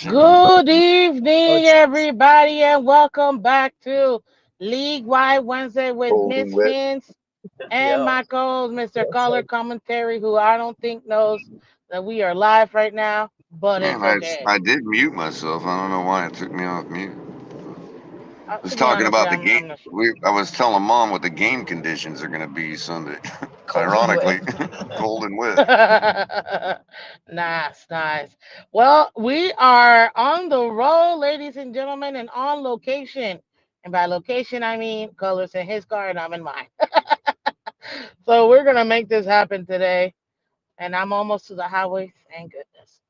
Good evening, everybody, and welcome back to League Wide Wednesday with Miss Phins and Yo, my co-host, Mr. what's Culler up? Commentary, who I don't think knows that we are live right now, but Man, it's I okay. I did mute myself. I don't know why it took me off mute. I was To be talking honest with about you, the game. I'm not sure. I was telling mom what the game conditions are going to be Sunday. Cold and wet. Ironically, cold and wet. Nice, nice. Well, we are on the road, ladies and gentlemen, and on location. And by location, I mean Color's in his car and I'm in mine. So we're gonna make this happen today, and I'm almost to the highway. Thank goodness.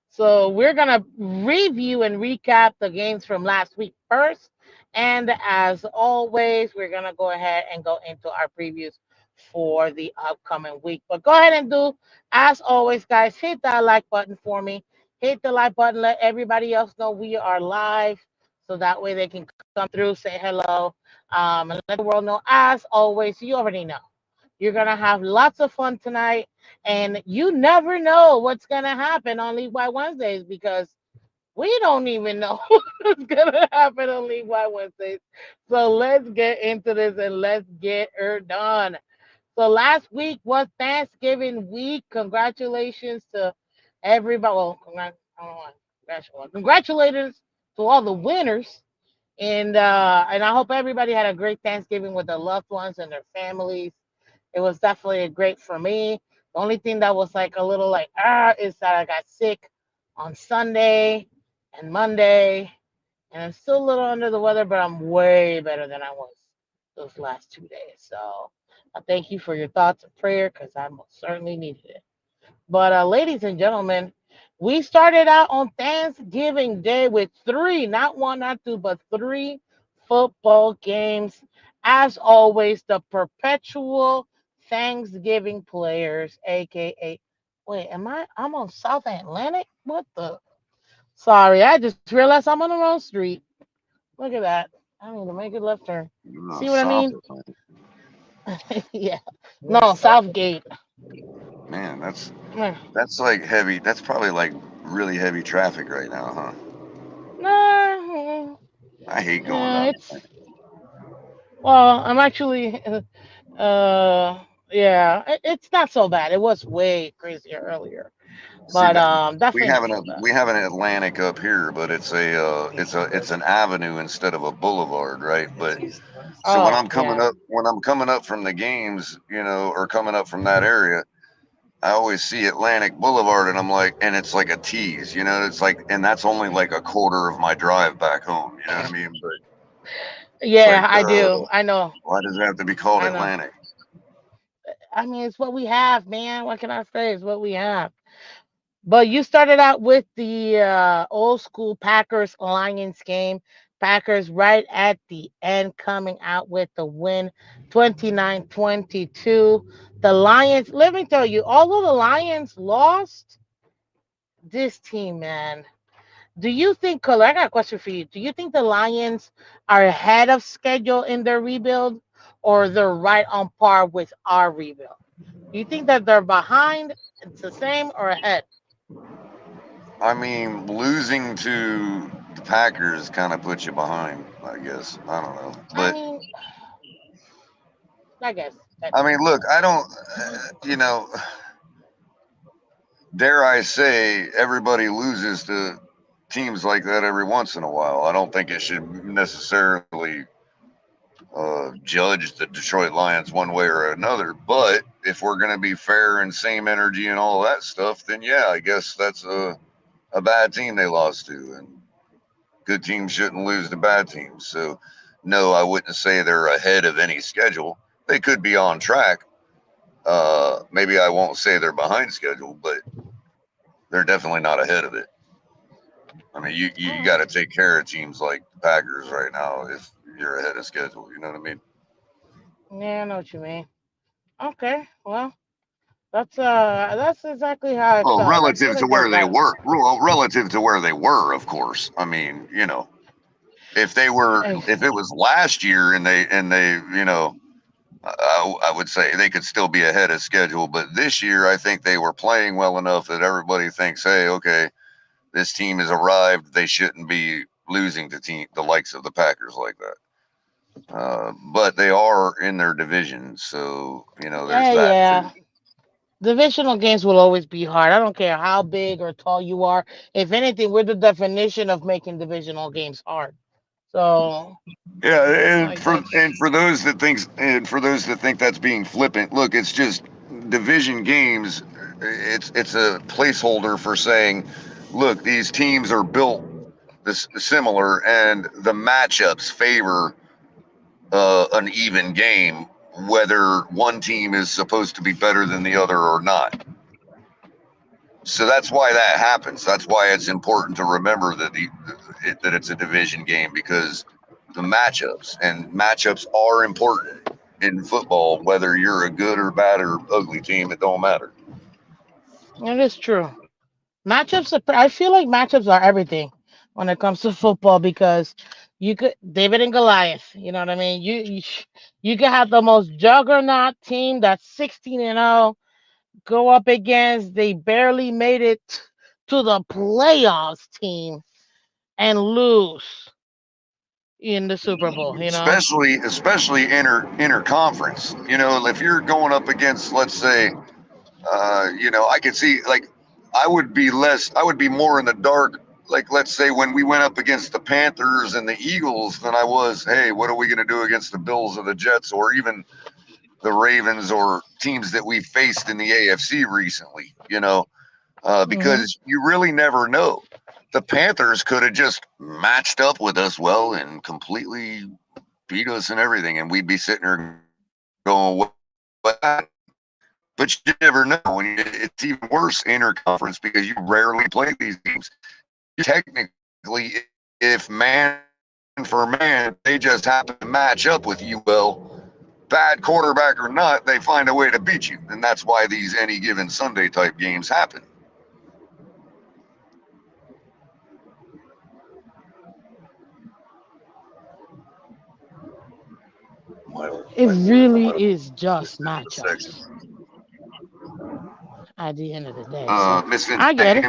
So we're gonna review and recap the games from last week first, and as always, we're gonna go ahead and go into our previews for the upcoming week. But go ahead and do as always, guys. Hit that like button for me. Hit the like button. Let everybody else know we are live, so that way they can come through, say hello, and let the world know. As always, you already know. You're going to have lots of fun tonight. And you never know what's going to happen on League Wide Wednesdays because we don't even know what's going to happen on League Wide Wednesdays. So let's get into this and let's get her done. So last week was Thanksgiving week. Congratulations to everybody. Well, I don't know why. Congratulations to all the winners. And I hope everybody had a great Thanksgiving with their loved ones and their families. It was definitely great for me. The only thing that was like a little like is that I got sick on Sunday and Monday, and I'm still a little under the weather, but I'm way better than I was those last 2 days. So I thank you for your thoughts and prayer because I most certainly needed it. But ladies and gentlemen, we started out on Thanksgiving Day with three, not one, not two, but three football games. As always, the perpetual Thanksgiving players, aka wait, I'm on South Atlantic? What the sorry, I just realized I'm on the wrong street. Look at that. I need to make a left turn. No, See what I soft. mean? Yeah. We're in No, South. Southgate. Man, Mm. that's like heavy. That's probably like really heavy traffic right now, huh? Nah, I hate going yeah, down. it's well, I'm actually yeah, it's not so bad. It was way crazier earlier, See but that definitely not so bad. we have an Atlantic up here, but it's an avenue instead of a boulevard, right? But so Oh yeah. when I'm coming up from the games, or coming up from that area, I always see Atlantic Boulevard, and I'm like, and it's like a tease, it's like, and that's only like a quarter of my drive back home, you know what I mean? But it's like, Yeah, I do. I know. why does it have to be called I know. Atlantic? I mean, it's what we have, man. What can I say? It's what we have. But you started out with the old school Packers Lions game. Packers right at the end coming out with the win 29-22. The Lions, let me tell you, although the Lions lost, this team, man. Do you think, Color, I got a question for you. Do you think the Lions are ahead of schedule in their rebuild or they're right on par with our rebuild? Do you think that they're behind, it's the same, or ahead? I mean, losing to the Packers kind of puts you behind, I guess. I don't know. I But, mean, I guess I mean, technically, look, yeah. I don't, dare I say, everybody loses to teams like that every once in a while. I don't think it should necessarily judge the Detroit Lions one way or another. But if we're going to be fair and same energy and all that stuff, then yeah, I guess that's a bad team they lost to. And good teams shouldn't lose to bad teams. So, no, I wouldn't say they're ahead of any schedule. They could be on track. Maybe I won't say they're behind schedule, but they're definitely not ahead of it. I mean, you All got to take care of teams like the Packers right now if you're ahead of schedule. You know what I mean? right. Yeah, I know what you mean. Okay, well, that's exactly how I Well, felt. I feel relative to like they're where they better. were, relative to where they were, of course. I mean, Eh, if it was last year and they, I would say they could still be ahead of schedule. But this year, I think they were playing well enough that everybody thinks, hey, okay, this team has arrived. They shouldn't be losing to the likes of the Packers like that. But they are in their division, so there's Yeah, that too. yeah. Divisional games will always be hard. I don't care how big or tall you are. If anything, we're the definition of making divisional games hard. So, Yeah, like that's and for those that think that's being flippant, look, it's just division games. It's a placeholder for saying, look, these teams are built this similar, and the matchups favor an even game, whether one team is supposed to be better than the other or not. So that's why that happens. That's why it's important to remember that it's a division game, because the matchups are important in football. Whether you're a good or bad or ugly team, it don't matter. it is true. Matchups are, I feel like matchups are everything when it comes to football because you could David and Goliath, you know what I mean? You could have the most juggernaut team that's 16-0 go up against they barely made it to the playoffs team and lose in the Super Bowl, you know? Especially interconference. If you're going up against, let's say, I could see, like, I would be more in the dark. Like, let's say when we went up against the Panthers and the Eagles, than I was, hey, what are we going to do against the Bills or the Jets or even the Ravens or teams that we faced in the AFC recently? Hmm. Because you really never know. The Panthers could have just matched up with us well and completely beat us and everything, and we'd be sitting there going, what? But you never know. And it's even worse interconference because you rarely play these teams. Technically, if man for man, they just happen to match up with you well, bad quarterback or not, they find a way to beat you. And that's why these any given Sunday type games happen. It really My is just just a section. matchups at the end of the day. So Miss Vince, I get it.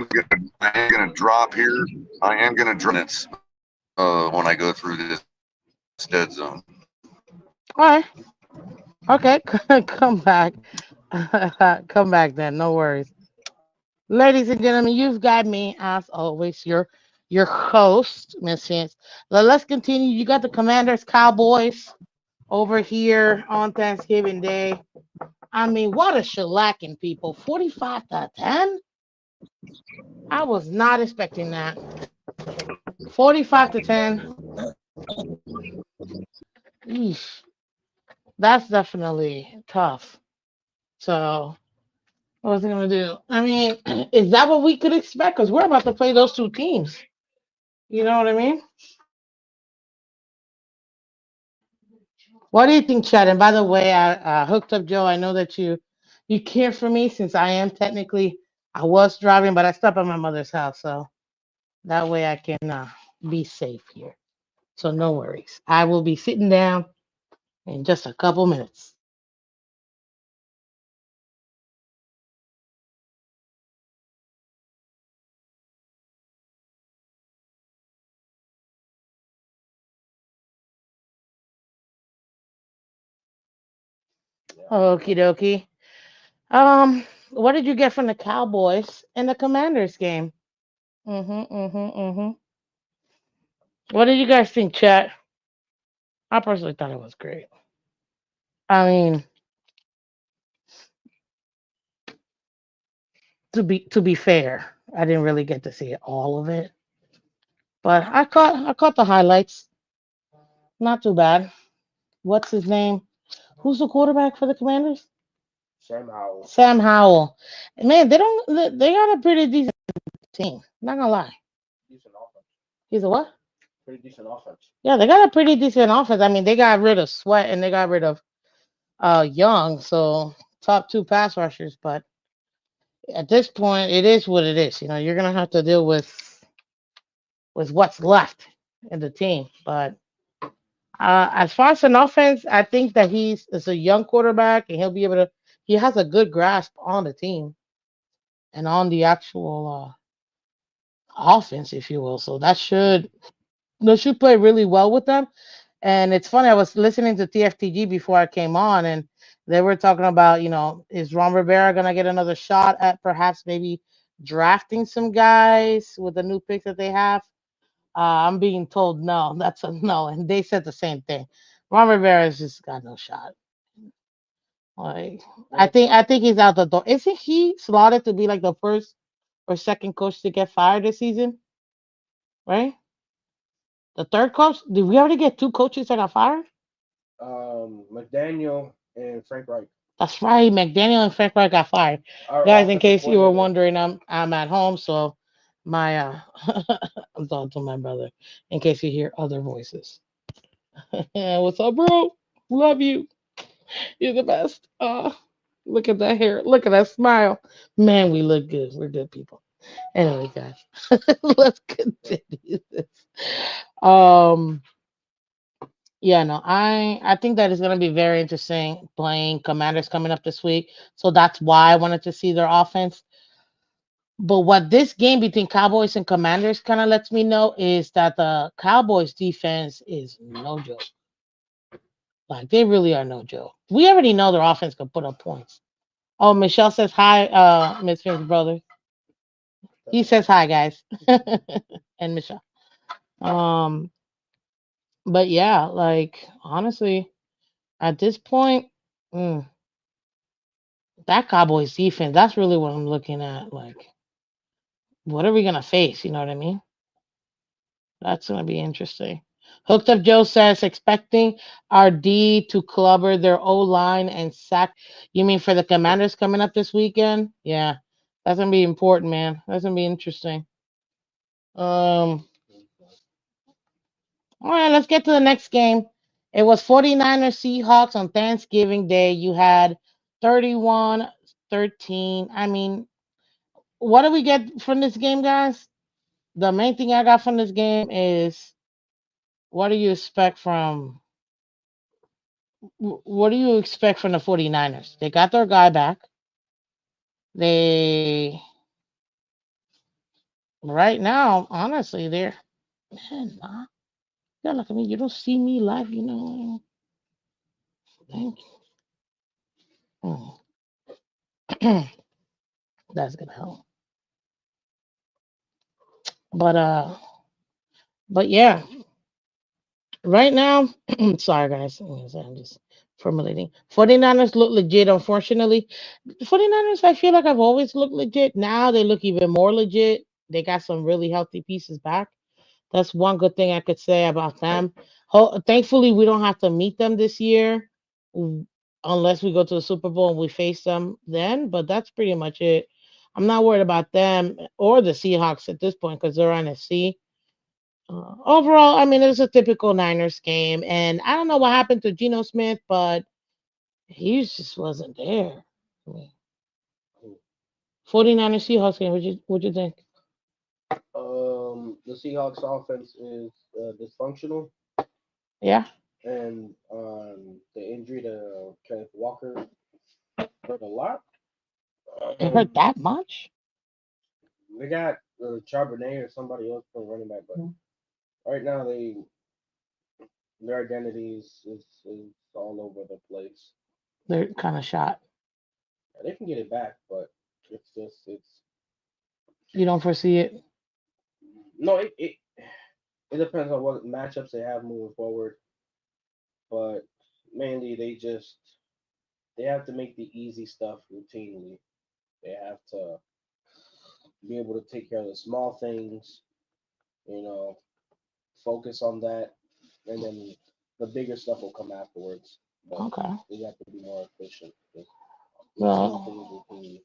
I am gonna drop here. I am gonna drop minutes when I go through this dead zone. All right. Okay. Come back. Come back then. No worries. Ladies and gentlemen, you've got me as always, your host, Miss Phins. Let's continue. You got the Commanders Cowboys over here on Thanksgiving Day. I mean, what a shellacking, people. 45-10? I was not expecting that. 45-10. Eesh, that's definitely tough. So, what was I going to do? I mean, is that what we could expect? Because we're about to play those two teams. You know what I mean? What do you think, Chad? And by the way, I hooked up Joe. I know that you care for me since I am technically I was driving, but I stopped at my mother's house, so that way I can be safe here. So no worries. I will be sitting down in just a couple minutes. Okie dokie. What did you get from the Cowboys and the Commanders game? Mm-hmm. What did you guys think, chat? I personally thought it was great. I mean, to be fair, I didn't really get to see all of it, but I caught the highlights. Not too bad. What's his name? Who's the quarterback for the Commanders? Sam Howell. Man, they got a pretty decent team. Not gonna lie. He's a what? Yeah, they got a pretty decent offense. I mean, they got rid of Sweat and they got rid of Young, so top two pass rushers. But at this point, it is what it is. You know, you're gonna have to deal with what's left in the team. But as far as an offense, I think that he's is a young quarterback and he'll be able to. He has a good grasp on the team and on the actual offense, if you will. So that should play really well with them. And it's funny, I was listening to TFTG before I came on, and they were talking about, is Ron Rivera gonna get another shot at perhaps maybe drafting some guys with the new picks that they have? I'm being told no. That's a no, and they said the same thing. Ron Rivera's just got no shot. Like, I Well, think I think he's out the door. Isn't he slotted to be like the first or second coach to get fired this season? Right? The third coach? Did we already get two coaches that got fired? McDaniel and Frank Reich That's right. McDaniel and Frank Wright got fired. are Guys, in offensive case you were coordinator. wondering, I'm at home, so my I'm talking to my brother. In case you hear other voices. What's up, bro? Love you. You're the best. Look at that hair. Look at that smile. Man, we look good. We're good people. Anyway, guys, let's continue this. Um, yeah, no, I think that is going to be very interesting playing Commanders coming up this week. So that's why I wanted to see their offense. But what this game between Cowboys and Commanders kind of lets me know is that the Cowboys defense is no joke. Like they really are no joke. We already know their offense can put up points. Oh, Michelle says hi, Miss Finn's brother. He says hi, guys, and Michelle. Um, but yeah, like honestly, at this point, mm, that Cowboys defense, that's really what I'm looking at. Like, what are we gonna face? You know what I mean? That's gonna be interesting. Hooked up Joe says expecting our D to clubber their O line and sack. You mean for the Commanders coming up this weekend? Yeah, that's gonna be important, man. That's gonna be interesting. Um, all right, let's get to the next game. It was 49ers Seahawks on Thanksgiving Day. You had 31-13. I mean, what do we get from this game, guys? The main thing I got from this game is what do you expect from what do you expect from the 49ers? They got their guy back. They right now, honestly, they're man, nah, you look at me. You don't see me live, you know. Thank you. That's gonna help. But but yeah, right now, sorry guys, I'm just formulating. 49ers look legit, unfortunately. 49ers, I feel like I've always looked legit. Now they look even more legit. They got some really healthy pieces back. That's one good thing I could say about them. Thankfully, we don't have to meet them this year unless we go to the Super Bowl and we face them then. But that's pretty much it. I'm not worried about them or the Seahawks at this point because they're NFC. Overall, I mean, it was a typical Niners game. And I don't know what happened to Geno Smith, but he just wasn't there. I mean, 49ers Seahawks game, what'd you think? The Seahawks offense is dysfunctional, Yeah? and the injury to Kenneth Walker hurt a lot. It hurt Um, that much? they got Charbonnet or somebody else for running back, but right now their identity is all over the place. They're kind of shot. They can get it back, but it's You don't foresee it? no it depends on what matchups they have moving forward, but mainly they have to make the easy stuff routinely. They have to be able to take care of the small things, you know, focus on that, and then the bigger stuff will come afterwards. But Okay. they have to be more efficient. Just routine Well, things, routinely.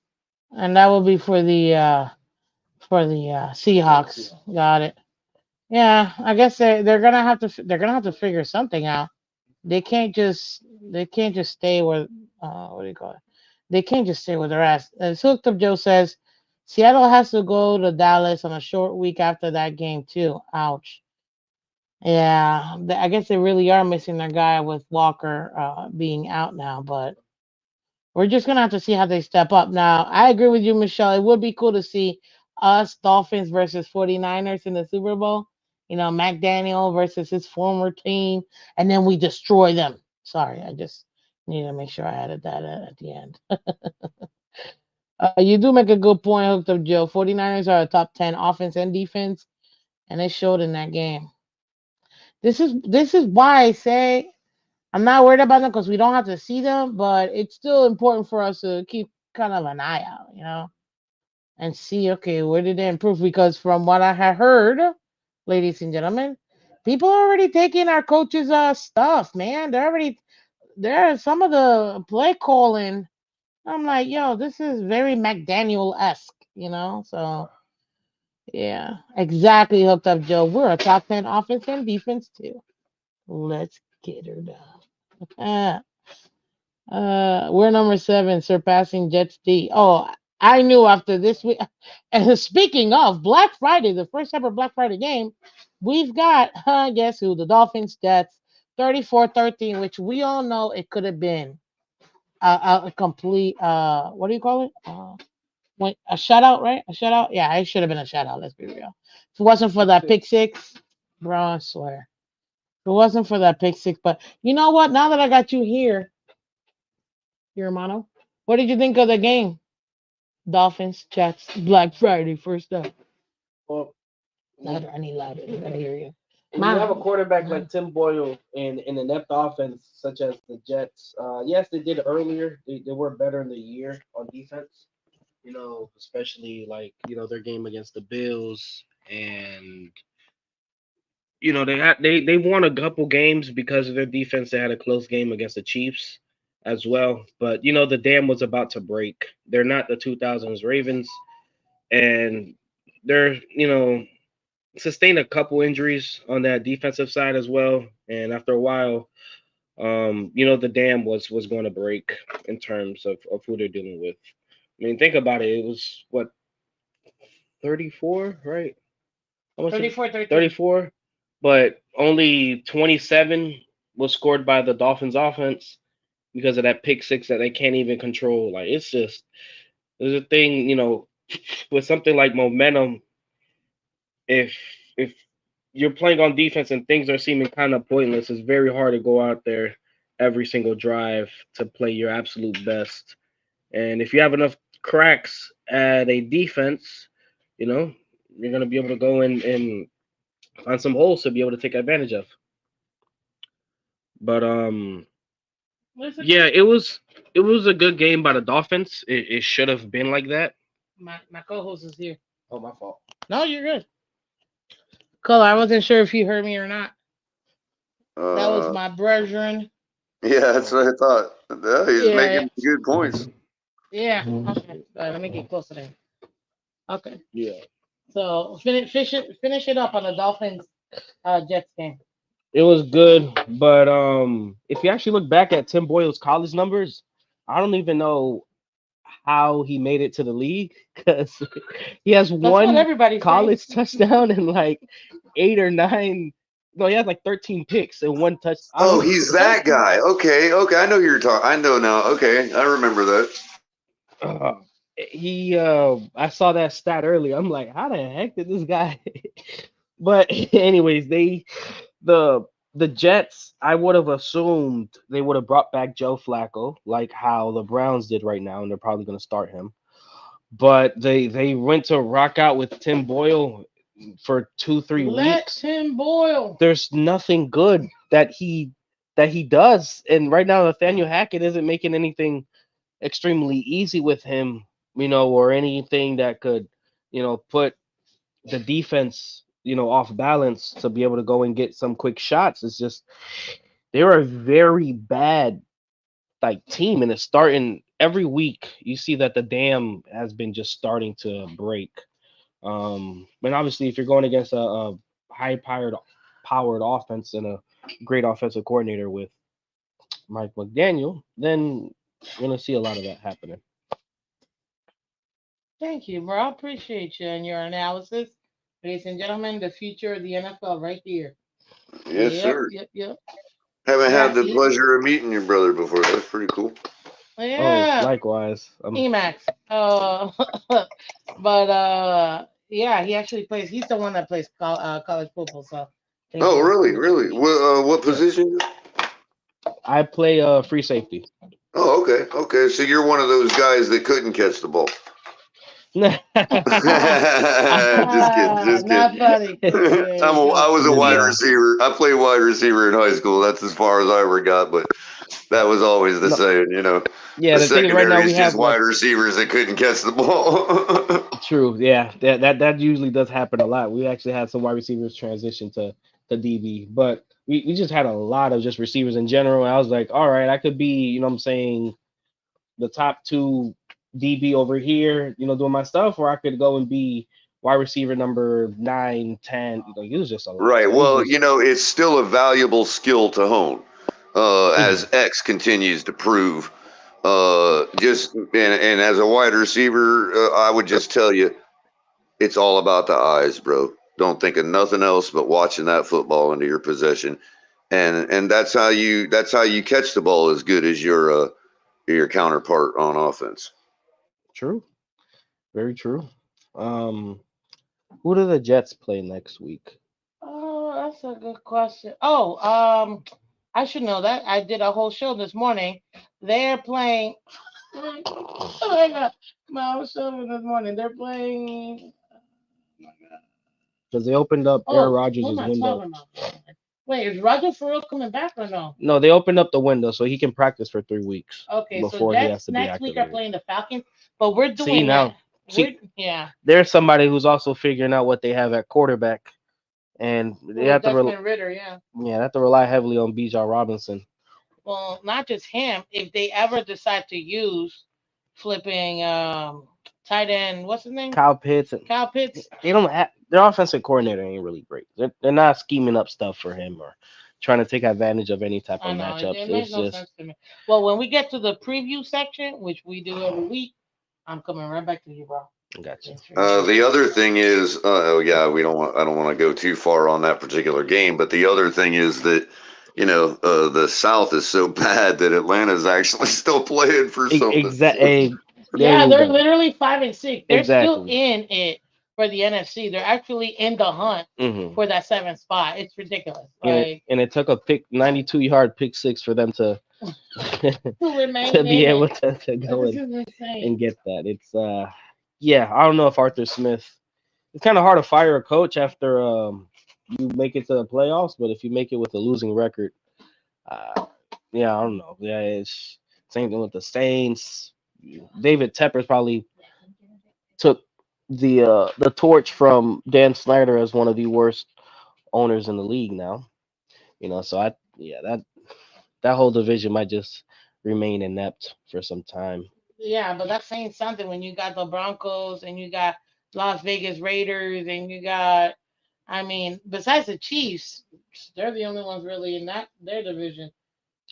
and that will be for the For the Seahawks. Seahawks. Got it. Yeah, I guess they're gonna have to they're gonna have to figure something out. They can't just stay where what do you call it? They can't just stay where they're at. As Hooked Up Joe says, Seattle has to go to Dallas on a short week after that game too. Ouch. Yeah, I guess they really are missing their guy with Walker being out now, but we're just gonna have to see how they step up. Now, I agree with you, Michelle. It would be cool to see us Dolphins versus 49ers in the Super Bowl. McDaniel versus his former team, and then we destroy them. Sorry, I just need to make sure I added that at the end. You do make a good point, Hooked Up Joe. 49ers are a top 10 offense and defense, and it showed in that game. This is why I say I'm not worried about them because we don't have to see them, but it's still important for us to keep kind of an eye out, and see, okay, where did they improve? Because from what I had heard, ladies and gentlemen, people are already taking our coaches' stuff, man. There are some of the play calling. I'm like, yo, this is very McDaniel esque, So yeah, exactly, Hooked Up Joe. We're a top 10 offense and defense too. Let's get her done. We're number 7, surpassing Jets D. Oh, I knew after this week. And speaking of Black Friday, the first ever Black Friday game, we've got, guess who? The Dolphins Jets, 34-13, which we all know it could have been a complete, what do you call it? A shutout, right? A shutout? Yeah, it should have been a shutout, let's be real. If it wasn't for Pick that pick six. six, bro, I swear. If it wasn't for that pick six, but you know what? Now that I got you here, Hermano, what did you think of the game? Dolphins, Jets, Black Friday, first up. Well, Louder, I need louder. I gotta hear you. when you have a Man, quarterback like man. Tim Boyle and an inept offense such as the Jets, yes, they did earlier. They were better in the year on defense. Especially like their game against the Bills, and they won a couple games because of their defense. They had a close game against the Chiefs as well, but the dam was about to break. They're not the 2000s Ravens, and they're sustained a couple injuries on that defensive side as well. And after a while, the dam was going to break in terms of who they're dealing with. I mean, think about it. It was what 34, right? How much? 34-13. 34, but only 27 was scored by the Dolphins offense because of that pick six that they can't even control. Like it's just there's a thing, with something like momentum. If you're playing on defense and things are seeming kind of pointless, it's very hard to go out there every single drive to play your absolute best. And if you have enough cracks at a defense, you know, you're gonna be able to go in and find some holes to be able to take advantage of. But yeah, it was a good game by the Dolphins. It should have been like that. My co-host is here. Oh, my fault. No, you're good. Color, I wasn't sure if you heard me or not. That was Uh, my brethren. yeah, that's what I thought. He's Yeah, making good points. yeah. Okay, let me get closer then. Okay, Yeah, so finish it up on the Dolphins Jets game. it was good, but if you actually look back at Tim Boyle's college numbers, I don't even know how he made it to the league because he has That's what one everybody's saying. college touchdown and like 8 or 9. No, he has like 13 picks and one touch. I Oh, don't. he's that 13. guy. Okay, okay. I know who you're talking. I know now. Okay, I remember that. Uh, I saw that stat earlier. I'm like, how the heck did this guy? But anyways, the the Jets. I would have assumed they would have brought back Joe Flacco, like how the Browns did right now, and they're probably going to start him. But they went to rock out with Tim Boyle for 2 3 Let weeks. Tim Boyle. There's nothing good that he does, and right now Nathaniel Hackett isn't making anything extremely easy with him, or anything that could, put the defense, off balance to be able to go and get some quick shots. It's just they're a very bad like team, and it's starting every week. You see that the dam has been just starting to break. And obviously, if you're going against a high powered offense and a great offensive coordinator with Mike McDaniel, then you're gonna see a lot of that happening. Thank you, bro. I appreciate you and your analysis. Ladies and gentlemen, the future of the NFL right here. Yes, Yep, sir. yep, yep. Haven't had Yeah, the pleasure of meeting your brother before. That's pretty cool. Oh, yeah. likewise. Emacs. But Yeah, he actually plays. He's the one that plays college football. So thank Oh, you. really? Really? What Yeah, position? I play free safety. Oh, okay. Okay. So you're one of those guys that couldn't catch the ball. Just kidding. Just Not kidding. funny, Culler. There you I go. was a Just wide laugh. receiver. I played wide receiver in high school. That's as far as I ever got. But that was always the No, saying, you know. yeah. The The thing is, right now secondary we is just have wide like receivers that couldn't catch the ball. true. Yeah, that usually does happen a lot. We actually had some wide receivers transition to DB, but we just had a lot of just receivers in general. And I was like, all right, I could be, you know, what I'm saying the top two DB over here, you know, doing my stuff, or I could go and be wide receiver number 9, 10. Like it was just a lot. Right. It was Well, you just know, it's still a valuable skill to hone, mhm. as X continues to prove. And as a wide receiver, I would just tell you, it's all about the eyes, bro. Don't think of nothing else but watching that football into your possession, and that's how you catch the ball as good as your counterpart on offense. True, very true. Um, who do the Jets play next week? Oh, that's a good question. I should know that. I did a whole show this morning. They're playing. Oh my God. My whole show this morning. They're playing. Because they opened up Aaron Oh, what am Rodgers' I window. talking about? Wait, is Roger for real coming back or no? No, they opened up the window so he can practice for 3 weeks Okay, so before he has Jets to be next week are activated. playing the Falcons, but we're See doing that. now, We're see, yeah. there's somebody who's also figuring out what they have at quarterback, and they Who? have to, Desmond Ritter, yeah. yeah, they have to rely heavily on Bijan Robinson. Well, not just him. If they ever decide to use flipping tight end, what's his name? Kyle Pitts, and Kyle Pitts. they don't have their offensive coordinator ain't really great. They're not scheming up stuff for him or trying to take advantage of any type I of know matchups. it makes It's no just sense to me. Well, when we get to the preview section, which we do every week, I'm coming right back to you, bro. gotcha. Thanks for your The other thing is, oh yeah, we don't want. I don't want to go too far on that particular game, but the other thing is that, the South is so bad that Atlanta's actually still playing for something. Exactly. There Yeah, we they're go. literally 5-6. They're still Exactly. in it for the NFC. They're actually in the hunt Hmm. for that seventh spot. It's ridiculous. And it took a 92-yard pick six for them to To to remain be in it. able to go This is insane. and get that. It's yeah, I don't know if Arthur Smith. It's kind of hard to fire a coach after you make it to the playoffs, but if you make it with a losing record, uh, yeah, I don't know. Yeah, it's same thing with the Saints. David Tepper's probably took the torch from Dan Snyder as one of the worst owners in the league now. So I yeah that whole division might just remain inept for some time. Yeah, but that's saying something when you got the Broncos and you got Las Vegas Raiders and you got, I mean, besides the Chiefs, they're the only ones really in that their division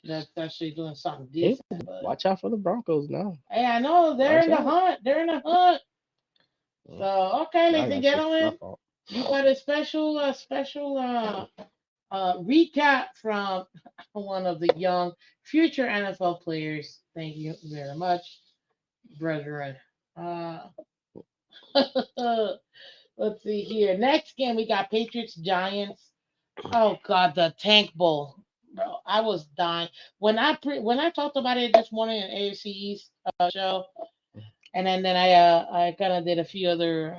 that's actually doing something Hey, decent. But watch out for the Broncos now. hey, I know they're Watch in the out. hunt. They're in the hunt. Mm, So okay, I ladies and got you. My gentlemen, fault. you got a special recap from one of the young future NFL players. Thank you very much, brethren. Uh, let's see here. Next game we got Patriots Giants. Oh God, the Tank Bowl, bro. I was dying when I talked about it this morning in AFC East show, and then I kind of did a few other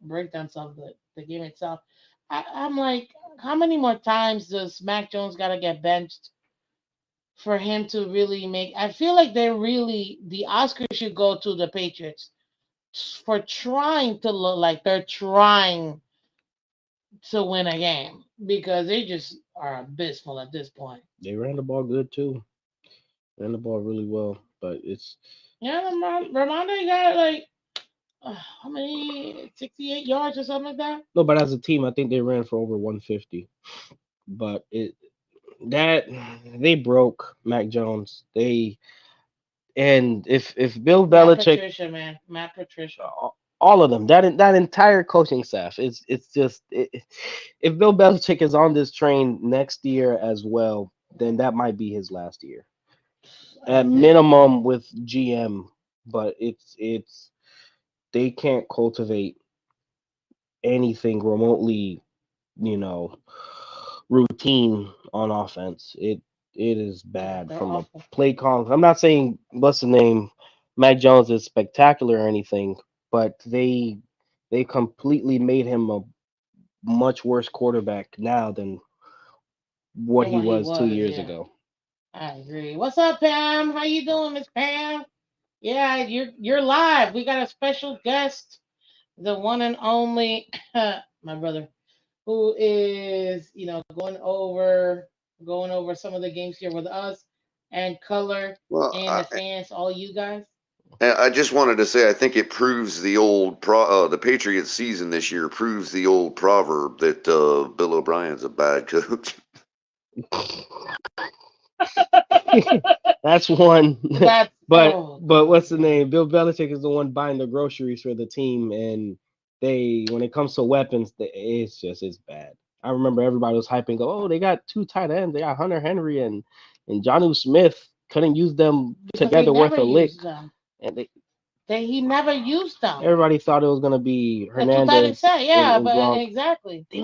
breakdowns of the game itself. I'm like, how many more times does Mac Jones gotta get benched for him to really make? I feel like the Oscar should go to the Patriots for trying to look like they're trying to win a game because they just are abysmal at this point. They ran the ball good too. Ran the ball really well, but it's Yeah, Ramondo got like how many 68 yards or something like that. no. But as a team, I think they ran for over 150. But that they broke Mac Jones. And if Bill Matt Belichick, Patricia, man, Matt Patricia. all of them, that entire coaching staff, it's just if Bill Belichick is on this train next year as well, then that might be his last year at This, minimum with GM. But it's they can't cultivate anything remotely, you know, routine on offense. It is Yeah, bad they're from a awful. play call. I'm not saying what's the name, Mac Jones is spectacular or anything, but they completely made him a much worse quarterback now than what Than he what he was two was. years Yeah, ago. I agree. What's up, Pam? How you doing, Miss Pam? Yeah, you're live. We got a special guest, the one and only my brother, who is going over some of the games here with us and Color Well, and the fans, all you guys. I just wanted to say I think it proves the Patriots season this year proves the old proverb that Bill O'Brien's a bad coach. That's one. That's oh But God, what's the yeah. name? Bill Belichick is the one buying the groceries for the team, and they when it comes to weapons, it's bad. I remember everybody was hyping, go, oh, they got two tight ends, they got Hunter Henry and Johnny Smith. Couldn't use them Because they together never worth a lick, used them. and He never used them. everybody thought it was gonna be The two tight ends Hernandez set, yeah, and but Gronk. exactly. They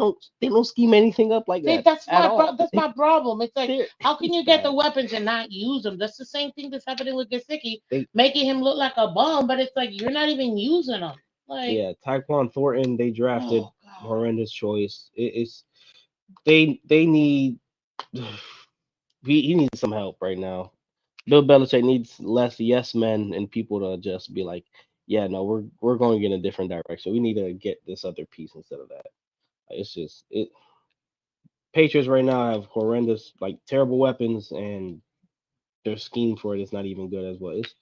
don't scheme anything up like See, that at all. that's my problem. It's like, They're, how can it's you get the bad. weapons and not use them? That's the same thing that's happening with Gesicki, They making him look like a bum, but it's like you're not even using them. Like, Yeah, Taekwon Thornton they drafted oh God. horrendous choice. It's they need he needs some help right now. Bill Belichick needs less yes men and people to just be like, yeah, no, we're going in a different direction. We need to get this other piece instead of that. It's just it. Patriots right now have horrendous, like terrible weapons, and their scheme for it is not even good as well. It's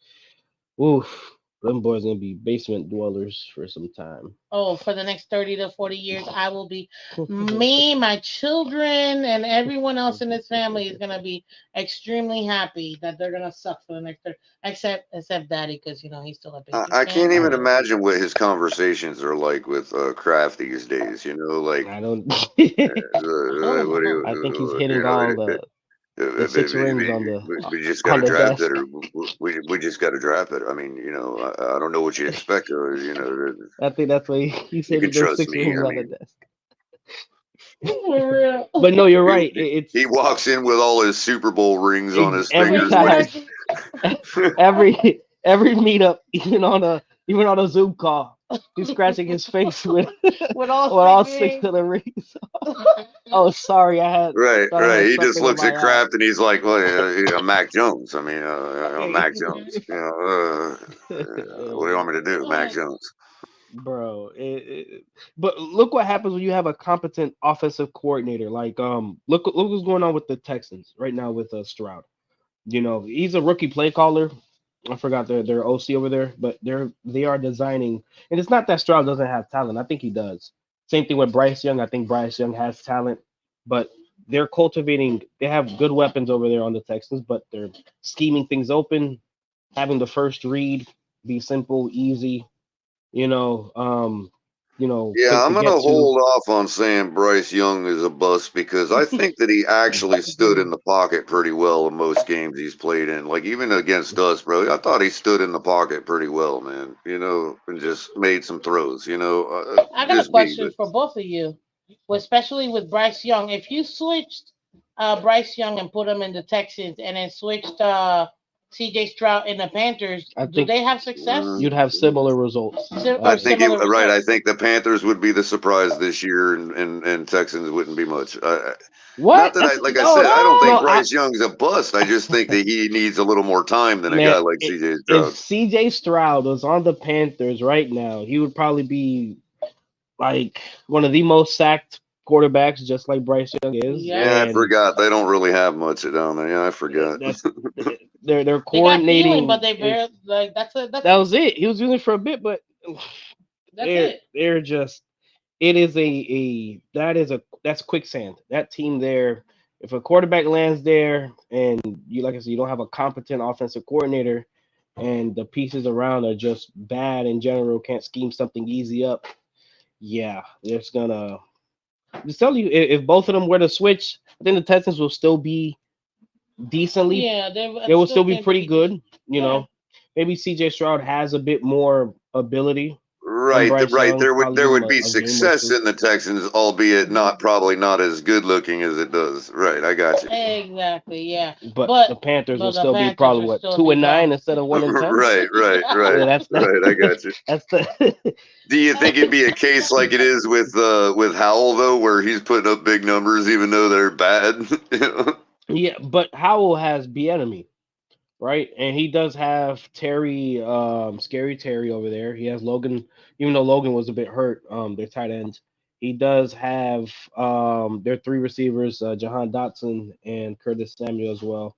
oof. Them boys gonna be basement dwellers for some time. Oh, for the next 30 to 40 years, I will be me, my children, and everyone else in this family is gonna be extremely happy that they're gonna suck for the next 30, except Daddy, because he's still a baby. I can't I even know. imagine what his conversations are like with Kraft these days. You know, like I don't. Oh what do no. I think he's you hitting all know? the six rings We just got on to the draft desk. better. We just got to draft better. I mean, I don't know what you expect. I think that's why he's You can hitting those trust six me. rings I on the mean, desk. For real. But no, you're he, right. he walks in with all his Super Bowl rings on his Every fingers. time, Exactly. every meetup, even on a Zoom call, he's scratching his face with With all with all six six rings. of the rings. Oh, sorry, Right, thought I right. had He just something in looks my at eye. Kraft and he's like, "Well, Mac Jones. I mean, Hey. Mac Jones. What do you want me to do, Mac Jones?" Bro. But look what happens when you have a competent offensive coordinator. Like, look what's going on with the Texans right now with Stroud. He's a rookie play caller. I forgot their OC over there, but they are designing, and it's not that Stroud doesn't have talent. I think he does. Same thing with Bryce Young. I think Bryce Young has talent, but they're cultivating. They have good weapons over there on the Texans, but they're scheming things open, having the first read be simple, easy. You know, um, Yeah, quick I'm to gonna get to. hold off on saying Bryce Young is a bust because I think that he actually stood in the pocket pretty well in most games he's played in. Like even against us, bro, I thought he stood in the pocket pretty well, man. And just made some throws. I got a Just me, question but for both of you, especially with Bryce Young. If you switched Bryce Young and put him in the Texans, and then switched C.J. Stroud in the Panthers, I do think they have success you'd have similar results. I or think Yes. you similar right. I results? think the Panthers would be the surprise this year, and Texans wouldn't be much. Not What? that like I No, said, I don't think What? no. Bryce Young's a bust. I just think that he needs a little more time than a Man, guy like CJ if Stroud. CJ Stroud was on the Panthers right now, he would probably be like one of the most sacked quarterbacks, just like Bryce Young is. Yep. Yeah, I And forgot. They don't really have much down there. Yeah, I forgot. that's they're They got Thielen, but coordinating. they Is barely like That was it. He was using it for a bit, but that's it. they're just it is that's quicksand. That team there, if a quarterback lands there and you like I said, you don't have a competent offensive coordinator and the pieces around are just bad in general, can't scheme something easy up. Yeah, it's gonna just tell you if both of them were to switch, I think the Texans will still be decently Yeah, I they will still still be think they'll pretty be decent. good. Yeah. Maybe CJ Stroud has a bit more ability, and Right, Bryce right. Young probably There give him would be a game or success two. in the Texans, albeit Mhm. not probably not as good looking as it does. Right, I got you. Exactly, yeah. But But the Panthers will but the still be Panthers probably will what still two be and nine dumb. instead of 1-10. Right, right, right, Yeah, Yeah. right. I got you. that's the Do you think it'd be a case like it is with Howell though, where he's putting up big numbers even though they're bad? You know? yeah. But Howell has enemy, right? And he does have Terry, scary Terry over there. He has Logan, even though Logan was a bit hurt. Their tight ends. He does have their three receivers, Jahan Dotson and Curtis Samuel as well.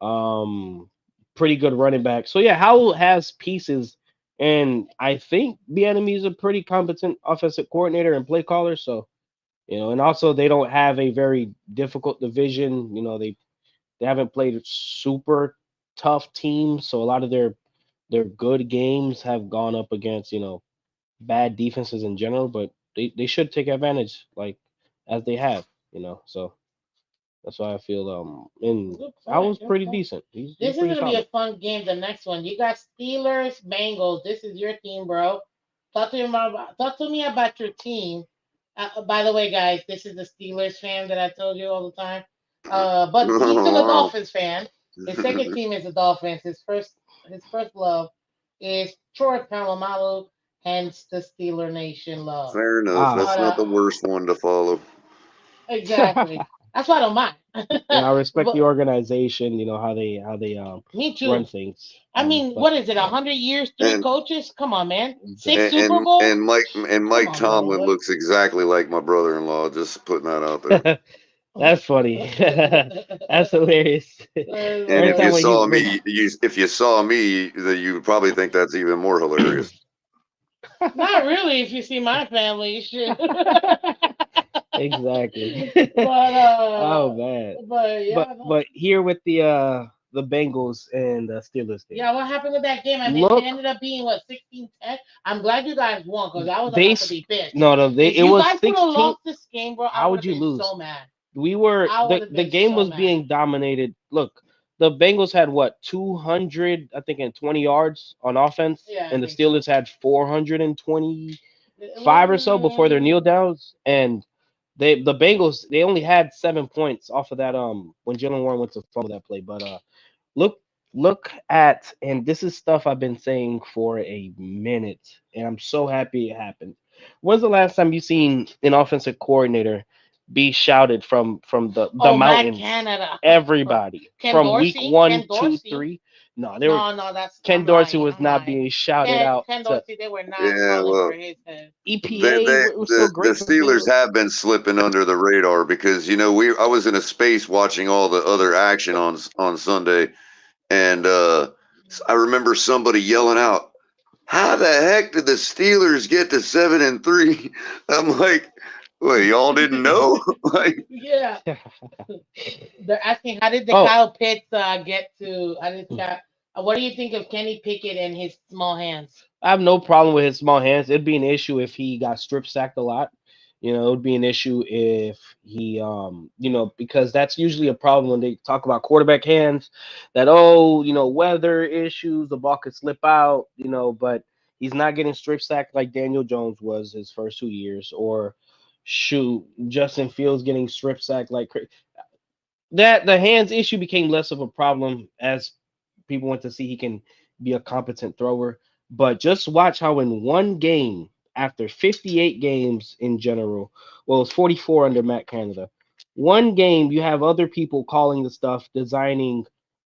Um, Pretty good running back. So yeah, Howell has pieces, and I think the enemy is a pretty competent offensive coordinator and play caller. So and also they don't have a very difficult division. They haven't played super tough teams, so a lot of their good games have gone up against bad defenses in general. But they should take advantage, like as they have. So that's why I feel and Good I was point. Good pretty point. decent. He's This is pretty gonna be a solid. fun game. The next one, you got Steelers, Bengals. This is your team, bro. Talk to me about your team. By the way, guys, this is the Steelers fan that I told you all the time. But he's still a Oh, Dolphins fan. His second wow. team is the Dolphins. His first love is Troy Polamalu, hence the Steeler Nation love. Fair enough. Ah, That's But not the worst one to follow. exactly, that's why I don't mind. and I respect the But organization. How they me run too. things. I mean, But what is it? 100 years, three And coaches? Come on, man. Six exactly. Super Bowls? and Come Mike on, bro. Tomlin What? looks exactly like my brother-in-law. Just putting that out there. That's funny. That's hilarious. And Every if time you when he saw when me, if you saw me, that you would probably think that's even more hilarious. Not really. If you see my family, shit. exactly. but Oh man. but But yeah, no. but here with the Bengals and the Steelers game. Yeah, what happened with that game? I mean, it Look, ended up being what 16-10. I'm glad you guys won because I was they about to s- be pissed. no no they If it you was guys would have 16. lost this game, bro, I How would would have you been lose? so mad. We were I would have the been game so was mad. being dominated. Look, the Bengals had what 200 I think and 20 yards on offense, Yeah, I and the think so. Steelers had 425 or so before their kneel Mm, downs, and the Bengals they only had 7 points off of that when Jalen Warren went to fumble that play, but look at and this is stuff I've been saying for a minute, and I'm so happy it happened. When's the last time you seen an offensive coordinator be shouted from the Oh, Matt mountains? Canada. Everybody Ken from week Dorsey. one, Ken two, Dorsey. three. No, they were No, no, that's Ken I'm Dorsey lying. was I'm not lying. being shouted Ken out Ken to Dorsey, they were not Yeah, calling well, for his head. EPA. It was still the great for the Steelers Bengals. have been slipping under the radar because I was in a space watching all the other action on Sunday, and I remember somebody yelling out, "How the heck did the Steelers get to 7-3?" I'm like, "Wait, y'all didn't know?" Like, Yeah, they're asking how did the Oh, Kyle Pitts get to? What do you think of Kenny Pickett and his small hands? I have no problem with his small hands. It'd be an issue if he got strip sacked a lot. It would be an issue if he, because that's usually a problem when they talk about quarterback hands. That weather issues, the ball could slip out. But he's not getting strip sacked like Daniel Jones was his first 2 years, or shoot, Justin Fields getting strip sacked like that. The hands issue became less of a problem as people went to see he can be a competent thrower. But just watch how in one game, after 58 games in general, well, it's 44 under Matt Canada. One game, you have other people calling the stuff, designing,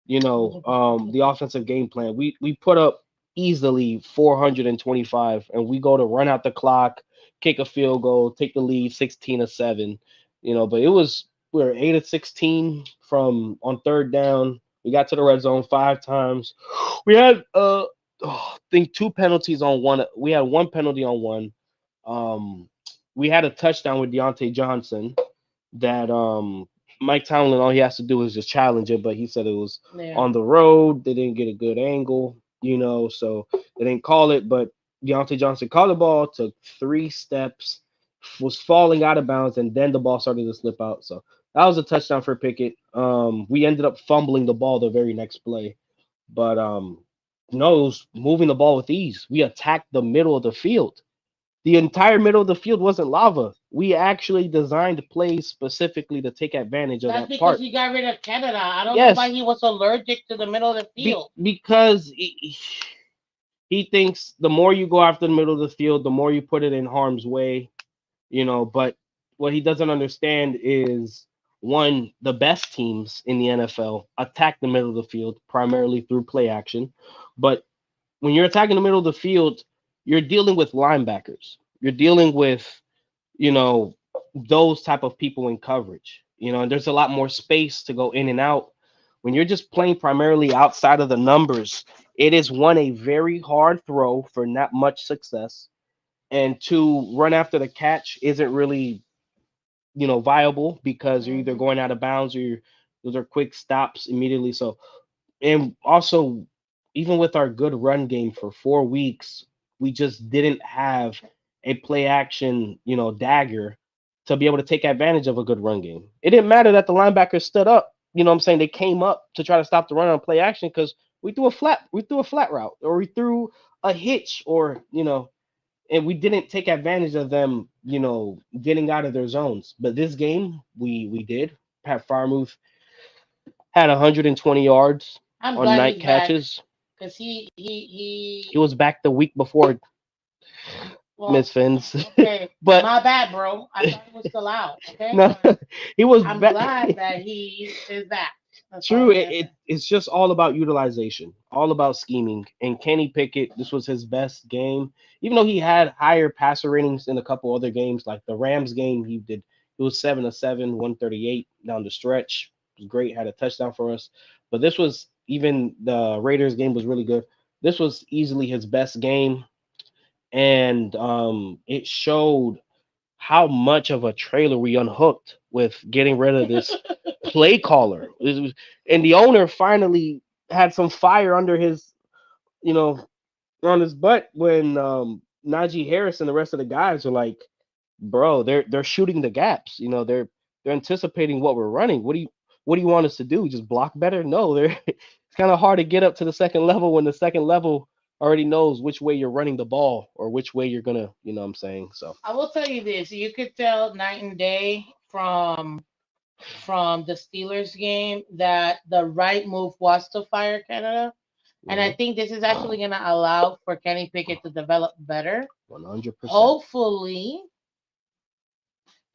the offensive game plan. We put up easily 425, and we go to run out the clock, kick a field goal, take the lead 16-7. But it was we were 8 of 16 from on third down. We got to the red zone 5 times. We had I think two penalties on one. We had one penalty on one. Um, we had a touchdown with Deontay Johnson that Mike Tomlin, all he has to do is just challenge it, but he said it was Yeah. on the road. They didn't get a good angle, so they didn't call it. But Deontay Johnson caught the ball, took 3 steps, was falling out of bounds, and then the ball started to slip out. So that was a touchdown for Pickett. We ended up fumbling the ball the very next play, but no, it was moving the ball with ease. We attacked the middle of the field. The entire middle of the field wasn't lava. We actually designed plays specifically to take advantage of That's that because part. he got rid of Canada. I don't know why Yes, he was allergic to the middle of the field. because he thinks the more you go after the middle of the field, the more you put it in harm's way, But what he doesn't understand is one, the best teams in the NFL attack the middle of the field primarily through play action. But when you're attacking the middle of the field, you're dealing with linebackers. You're dealing with, you know, those type of people in coverage. And there's a lot more space to go in and out. When you're just playing primarily outside of the numbers, it is one a very hard throw for not much success, and two, run after the catch isn't really viable because you're either Hmm. going out of bounds or those are quick stops immediately. So, and also, even with our good run game for 4 weeks, we just didn't have a play action, dagger to be able to take advantage of a good run game. It didn't matter that the linebackers stood up. I'm saying they came up to try to stop the run on play action because we threw a flat route, or we threw a hitch, or and we didn't take advantage of them, getting out of their zones. But this game, we did. Pat Farmouth had 120 yards I'm on glad night he's back catches. because He he. was back the week before, Well, Miss Phins. okay, But my bad, bro. I thought he was still out. Okay, no, but he was I'm back. glad that he is back. That's all True, I it, gotta it say. it's just all about utilization, all about scheming. And Kenny Pickett, this was his best game, even though he had higher passer ratings in a couple other games, like the Rams game. He was 7 of 7, 138 down the stretch. It was great, had a touchdown for us. But this was, even the Raiders game was really good. This was easily his best game, and it showed how much of a trailer we unhooked with getting rid of this play caller. And the owner finally had some fire under his, you know, on his butt when Najee Harris and the rest of the guys are like, bro, they're shooting the gaps. They're anticipating what we're running. What do you want us to do? Just block better? No, they're it's kind of hard to get up to the second level when the second level already knows which way you're running the ball or which way you're gonna, what I'm saying. So I will tell you this: you could tell night and day from the Steelers game that the right move was to fire Canada. And I mhm, think this is actually going to allow for Kenny Pickett to develop better. 100%. Hopefully,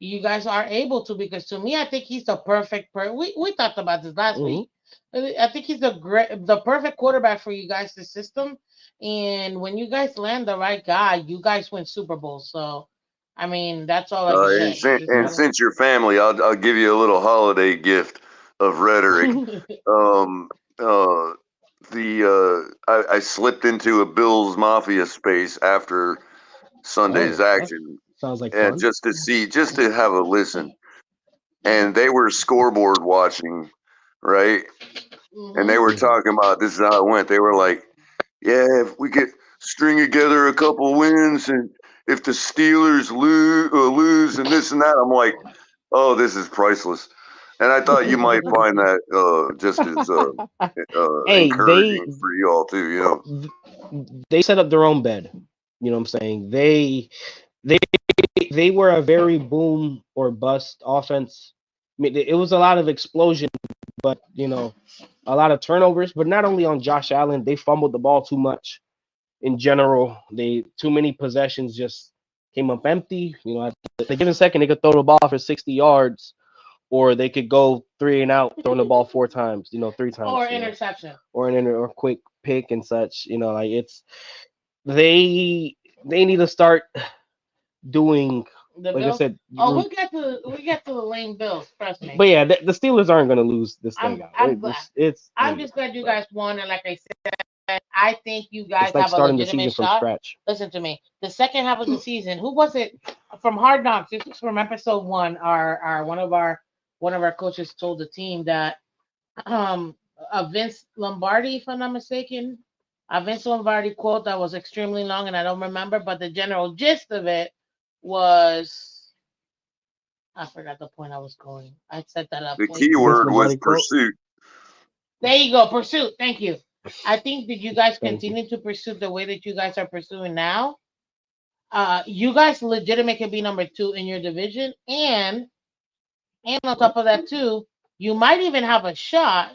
you guys are able to, because to me, I think he's the perfect. We talked about this last Hmm. week. I think he's the perfect quarterback for you guys, the system. And when you guys land the right guy, you guys win Super Bowls. So, I mean, that's all I can And, say. since, Just and Yep. gotta. since you're family, I'll give you a little holiday gift of rhetoric. Um, uh, I slipped into a Bills Mafia space after Sunday's Oh, that action, sounds like and fun. just to have a listen. And they were scoreboard watching, right? And they Hmm. were Hmm. talking about this is how it went. They were like, "Yeah, if we could string together a couple wins, and if the Steelers lose, and this and that," I'm like, "Oh, this is priceless." And I thought you might find that just as Hey, encouraging for you all too. they set up their own bed. You know what I'm saying? They they were a very boom or bust offense. I mean, it was a lot of explosion, but a lot of turnovers. But not only on Josh Allen, they fumbled the ball too much in general. They too many possessions just came up empty. At the given second, they could throw the ball for 60 yards, or they could go three and out, throwing the ball four times. Three Or times. interception. Or or quick pick and such. Like they they need to start doing, The like I Bills. said, Oh, we get to the lame Bills. Trust me. but yeah, the Steelers aren't going to lose this thing out. I'm glad. It's I'm yeah, just glad you but guys won, and like I said, I think you guys it's like have a starting the legitimate season from shot. scratch. Listen to me. The second half of the season, who was it from Hard Knocks? This was from episode one. Our one of our coaches told the team that um Vince Lombardi, if I'm not mistaken, a Vince Lombardi quote that was extremely long, and I don't remember, but the general gist of it was, I forgot the point I was going. I set that up The way key too Vince word early. was Lombardi quote. pursuit. There you go, pursuit. Thank you. I think, did you guys Thank you. continue to pursue the way that you guys are pursuing now? You guys legitimate can be number two in your division, and on top of that too, you might even have a shot.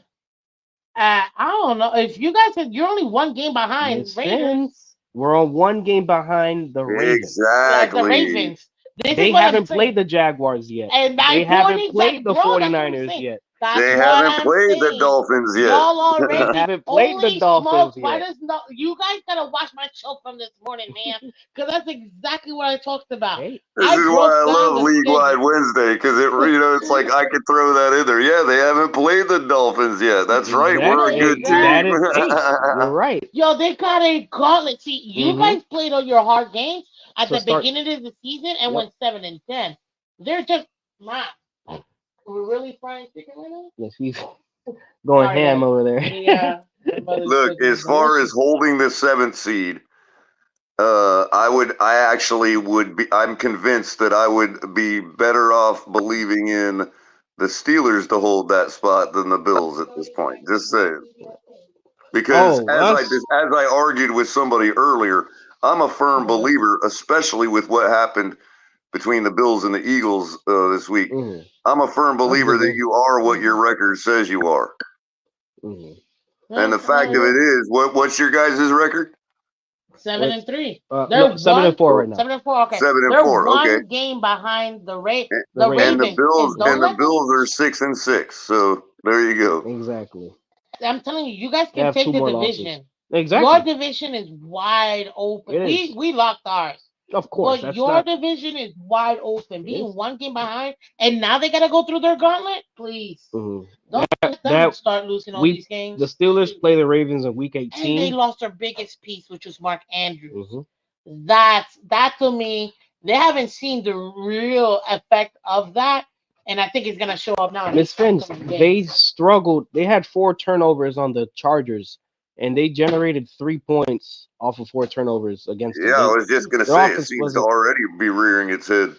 I don't know if you guys you're only one game behind Miss Raiders. Fins, we're on one game behind the Ravens. Yeah, the Exactly. Ravens. This is They what I'm haven't played saying. the Jaguars yet. And They my point haven't exactly, played the bro. That's what I'm 49ers saying. yet. That's They what haven't I'm played the saying. Dolphins yet. Y'all They already haven't played the holy smoke. Dolphins Why yet. does not you guys gotta watch my show from this morning, man? Because that's exactly what I talked about. Hey, This I is broke why I down love the League Wide schedule. Wednesday because it's like I could throw that in there. Yeah, they haven't played the Dolphins yet. That's right. We're a good That Exactly. team. is, hey, you're right. Yo, they got a gauntlet. See, you Mm-hmm. guys played all your hard games at To the start, beginning of the season and yep. went 7-10. They're just not. We're really frying chicken right now. Yes, he's going Sorry, ham guys. over there. Yeah, my mother's Look, cooking as far as delicious. holding the seventh seed, I actually would be. I'm convinced that I would be better off believing in the Steelers to hold that spot than the Bills at this point. Just saying. Because Oh, us. as I argued with somebody earlier, I'm a firm What? believer, especially with what happened between the Bills and the Eagles this week. Mm, I'm a firm that's a believer good that game. you are what your record says you are. Mm. And the fact of it is, what's your guys' record? Seven Wait, and three. no, They're 7-4 right Oh, now. 7-4. Okay, 7-4. they're Okay. one game behind The the And Ravens. the Ravens. Bills And don't let them. are 6-6. So there you go. Exactly. I'm telling you, you guys They can have take two the more losses. division. Your Exactly. division is wide open. It is. We locked ours. Of course. But That's your not. division is wide open. It Being is. one game behind, and now they gotta go through their gauntlet. Please Mm-hmm. don't let them That start losing all week, these the games. Steelers play the Ravens in Week And they 18. lost their biggest piece, which was Mark Andrews. Mm-hmm. That to me, they haven't seen the real effect of that, and I think it's gonna show up now in Miss these Fins, upcoming they games. struggled. They had 4 turnovers on the Chargers, and they generated 3 points off of 4 turnovers against them. Yeah, I was just gonna Their say it offense seems to wasn't. already be rearing its head.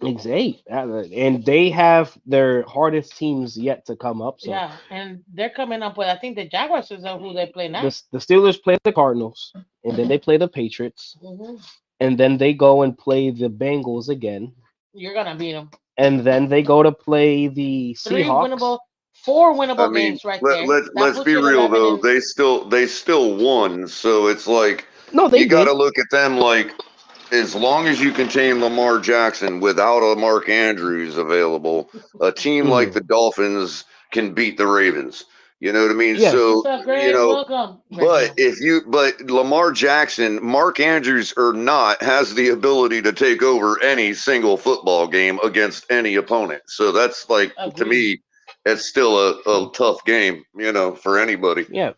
It's 8, and they have their hardest teams yet to come up. So Yeah, and they're coming up with. I think the Jaguars is who they play next. the Steelers play the Cardinals, and then they play the Patriots, Hmm. and then they go and play the Bengals again, You're gonna beat them. and then they go to play the Three Seahawks. winnable, four I winnable mean, games right there. That let's puts be you at real 11 though. and They still won, so it's like No, they you got to did. look at them like as long as you contain Lamar Jackson without a Mark Andrews available, a team like Hmm. the Dolphins can beat the Ravens. You know what I mean? Yeah. what's So, up, Greg? Welcome, but Reginald. Lamar Jackson, Mark Andrews or not, has the ability to take over any single football game against any opponent. So that's like to Agreed. me, it's still a tough game, for anybody. Yeah,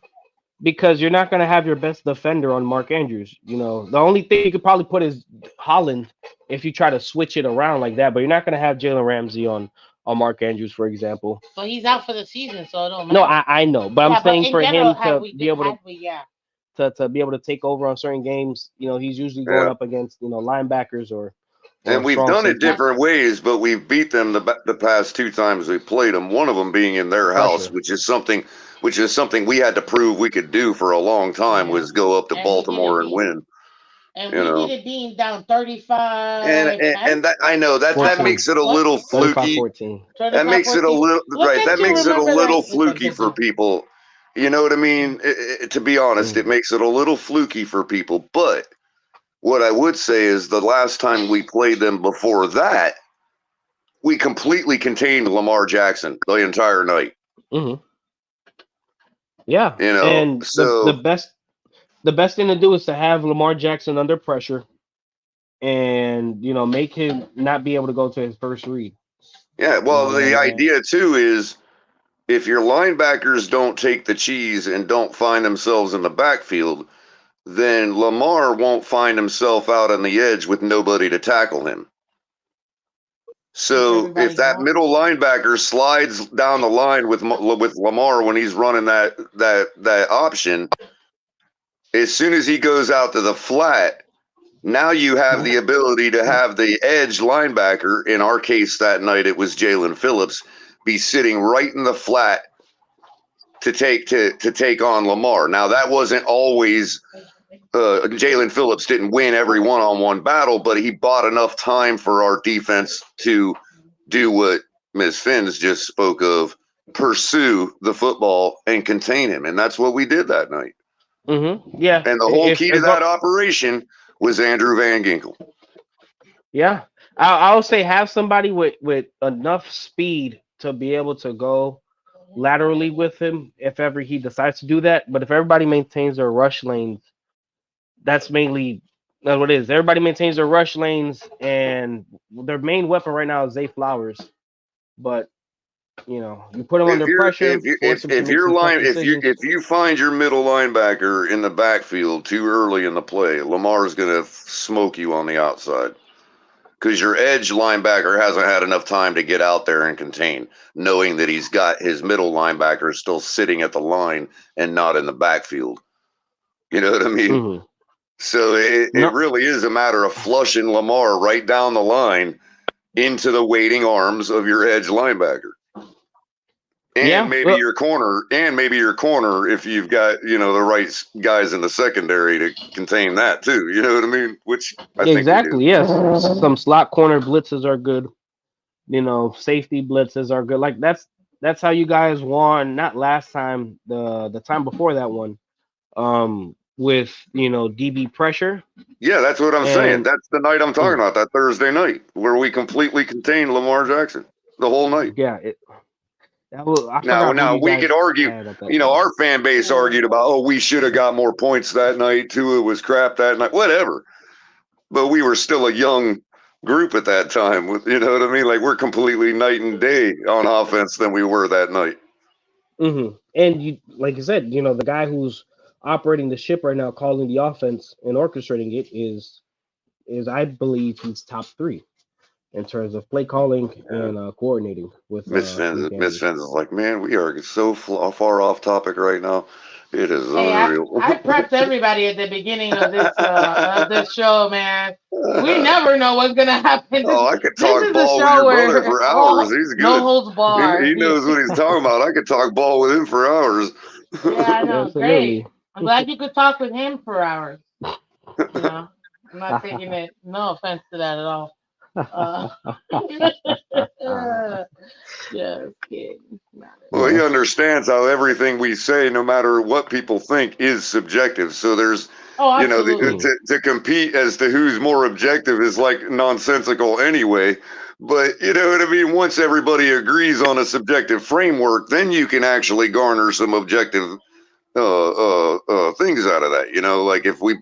because you're not going to have your best defender on Mark Andrews. The only thing you could probably put is Holland if you try to switch it around like that, but you're not going to have Jalen Ramsey on Mark Andrews, for example. But he's out for the season, so it don't No, matter. I know, but I'm Yeah, but saying in for general, him have to we be able had we yeah. to be able to take over on certain games, he's usually going Yeah. up against linebackers or And we've strong done it safeties. different ways, but we've beat them the past two times we played them. One of them being in their house, Pressure. which is something we had to prove we could do for a long time, Yeah. was go up to And we did it Baltimore and being win. and You we did know, it being down and 35 and, and and that I know that 14. makes it a what? little 35 fluky. 14. That 35 makes it a 14. little Look right. at That you makes it a remember little that. It's a fluky good for game. people. You know what I mean? To be honest, it Mm-hmm. makes it a little fluky for people. But what I would say is the last time we played them before that, we completely contained Lamar Jackson the entire night. Mm-hmm. Yeah, You know, and the so best thing to do is to have Lamar Jackson under pressure and make him not be able to go to his first read. yeah. Well, the And idea too is if your linebackers don't take the cheese and don't find themselves in the backfield, then Lamar won't find himself out on the edge with nobody to tackle him. Because So if everybody's that gone. middle linebacker slides down the line with Lamar when he's running that option, as soon as he goes out to the flat, now you have the ability to have the edge linebacker, in our case that night it was Jalen Phillips, be sitting right in the flat to take on Lamar. Now that wasn't always Jalen Phillips didn't win every one-on-one battle, but he bought enough time for our defense to do what Ms. Phins just spoke of, pursue the football and contain him. And that's what we did that night. Yeah. And the whole If key to that operation was Andrew Van Ginkel. yeah, I'll say have somebody with enough speed to be able to go laterally with him if ever he decides to do that. But if everybody maintains their rush lanes, that's what it is. Everybody maintains their rush lanes, and their main weapon right now is Zay Flowers. But you put him If under you're pressure, force him to if make your some tough line decisions. if you find your middle linebacker in the backfield too early in the play, Lamar's gonna smoke you on the outside because your edge linebacker hasn't had enough time to get out there and contain, knowing that he's got his middle linebacker still sitting at the line and not in the backfield. You know what I mean? Hmm. So it No, really is a matter of flushing Lamar right down the line into the waiting arms of your edge linebacker. And yeah, maybe your corner, if you've got the right guys in the secondary to contain that too. You know what I mean? Which I think we do. exactly. Yes, some slot corner blitzes are good. Safety blitzes are good. Like that's how you guys won. Not last time, the time before that one. With DB pressure Yeah, that's what I'm saying. and That's the night I'm talking mm, about. That Thursday night where we completely contained Lamar Jackson the whole night. yeah, I Now, forgot who now you we guys could argue. had at that time. Our fan base argued about, oh, we should have got more points that night. Tua was crap that night. Whatever. But we were still a young group at that time. You know what I mean? Like we're completely night and day on offense than we were that night. And you, like you said, the guy who's operating the ship right now, calling the offense and orchestrating it is I believe he's top three in terms of play calling Yeah. and coordinating with Miss Andy. Fins is like, man, we are so far off topic right now. It is Hey, unreal. I prepped everybody at the beginning of this show, man. We never know what's gonna happen. This Oh, I could this talk is the ball with show your brother where for hours. all He's no good. holds He barred. knows what he's talking about. I could talk ball with him for hours. Yeah, I know. Great. Absolutely. I'm glad you could talk with him for hours. You know, I'm not taking it. No offense to that at all. Uh, just kidding. Not at Well, he No. all. understands how everything we say, no matter what people think, is subjective. So there's, Oh, Mm. absolutely. to compete as to who's more objective is like nonsensical anyway. But you know what I mean? Once everybody agrees on a subjective framework, then you can actually garner some objective things out of that. Like if we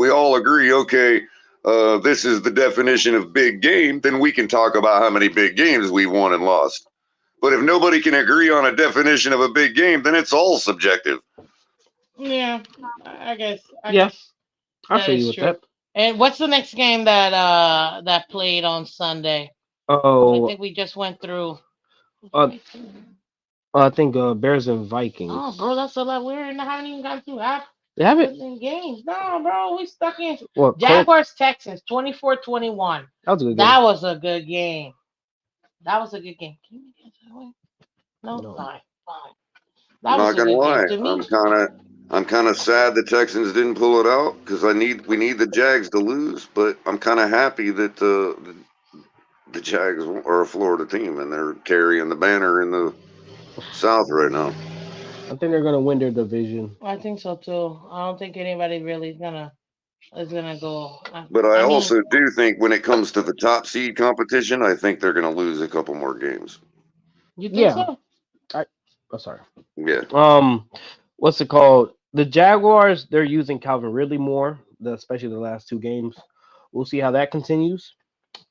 all agree, okay, this is the definition of big game, then we can talk about how many big games we won and lost. But if nobody can agree on a definition of a big game, then it's all subjective. Yeah, I guess. I Yeah, guess I that feel you is with true. that. And what's the next game that played on Sunday? I Oh, think we just went through. Who's the uh, next game? I think Bears and Oh, bro, Vikings. that's a lot. We haven't even gotten through half They have the it. games. No, bro, we stuck in Well, Colts. Jaguars Texans 24-21. That was a good game. That was a good game. That was a good game. Can you guess that way? No, No. fine, fine. I'm That was not a gonna good game lie. to me. I'm kind of sad the Texans didn't pull it out because we need the Jags to lose, but I'm kind of happy that the Jags are a Florida team and they're carrying the banner in the South right now. I think they're gonna win their division. I think so too. I don't think anybody really is gonna go. But I I mean, also do think when it comes to the top seed competition, I think they're going to lose a couple more games. you think Yeah. so? I. Oh, sorry. Yeah. Um, what's it called? The Jaguars. They're using Calvin Ridley more, especially the last two games. We'll see how that continues.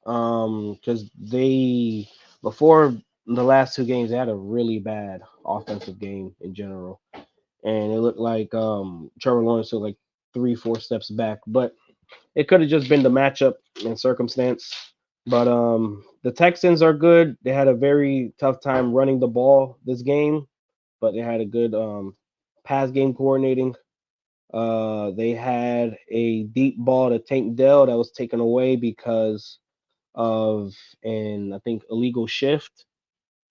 Because they before the last two games they had a really bad offensive game in general, and it looked like Trevor Lawrence took like 3-4 steps back, but it could have just been the matchup and circumstance. But the Texans are good. They had a very tough time running the ball this game, but they had a good pass game coordinating. They had a deep ball to Tank Dell that was taken away because of an I think illegal shift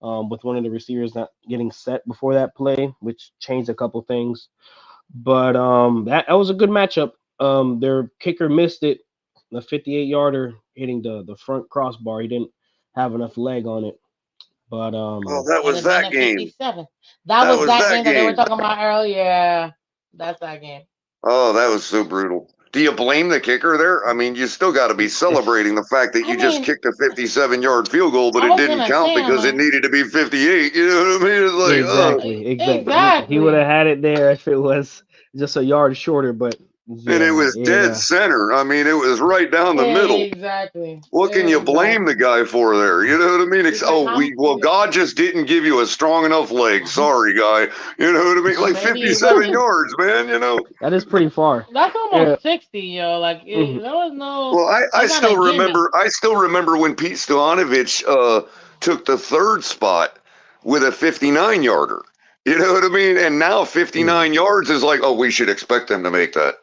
with one of the receivers not getting set before that play, which changed a couple things. But that was a good matchup. their kicker missed it, the 58 yarder hitting the front crossbar. He didn't have enough leg on it, but Oh, that It'd was have been that a game. 57. That That was was that that game that they were game. talking about earlier. That's that game. Oh, that was so brutal. Do you blame the kicker there? I mean, you still got to be celebrating the fact that I you just mean, kicked a 57-yard field goal, but I it was didn't gonna count say, I'm because it like, needed to be 58. You know what I mean? It's like, exactly. He would have exactly. had it there if it was just a yard shorter, but and it yeah, was dead center. I mean, it was right down the middle. Exactly. What can you blame the Exactly. guy for there? You know what I mean? Because God just didn't give you a strong enough leg. Sorry, guy. You know what I mean? or Like maybe it 57 wasn't. yards, man. You know. that is pretty far. That's Yeah. almost 60, yo. Like Mhm. there was no. Well, I That's not a still gimme. remember. I still remember when Pete Stoyanovich took the third spot with a 59 yarder. You know what I mean? And now Mhm. 59 yards is like, oh, we should expect them to make that.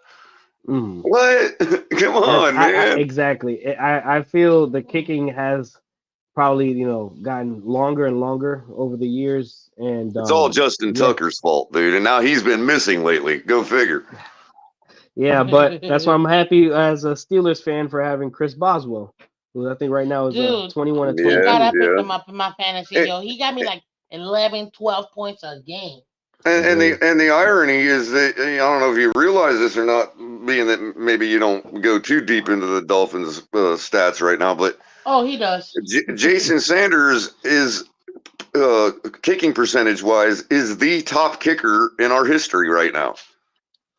Mhm. What? Come That's on, man. exactly. I feel the kicking has probably gotten longer and longer over the years, and It's all Justin yeah, Tucker's fault, dude. And now he's been missing lately. Go figure. yeah. But that's why I'm happy as a Steelers fan for having Chris Boswell, who I think right now is Dude, 21 and thank Yeah, God 22. I picked yeah. him up in my fantasy, And, yo. He got me like 11, 12 points a game. and the Hey, and the irony is that I don't know if you realize this or not, being that maybe you don't go too deep into the Dolphins' stats right now, but Oh, he does. Jason Sanders is kicking percentage wise is the top kicker in our history right now.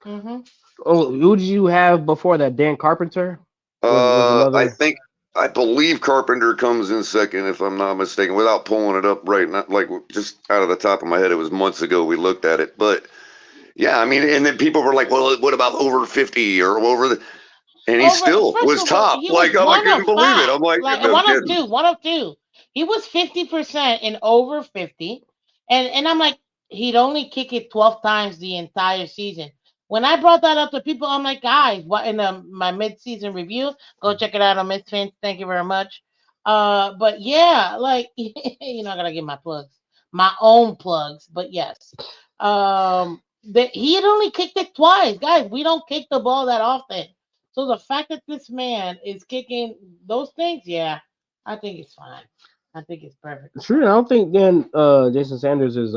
Hmm. oh, who did you have before that? Dan Carpenter was I another. think I believe Carpenter comes in second if I'm not mistaken. Without pulling it up right now, like just out of the top of my head, it was months ago we looked at it, but yeah, I mean, and then people were like, "Well, what about over 50 or over the?" And he Over, still first was of all, top. he Like, was oh, I one of couldn't believe it. five, I'm like, like no one of kidding. two, one of two. He was 50% in over 50, and I'm like, he'd only kick it 12 times the entire season. When I brought that up to people, I'm like, guys, what in my mid-season review? Go check it out on Miss Phins. Thank you very much. But yeah, like you know, I gotta give my plugs, my own plugs. But yes, he had only kicked it twice, guys. We don't kick the ball that often. So the fact that this man is kicking those things, yeah, I think it's fine. I think it's perfectly Sure, I fine. don't think then Jason Sanders is.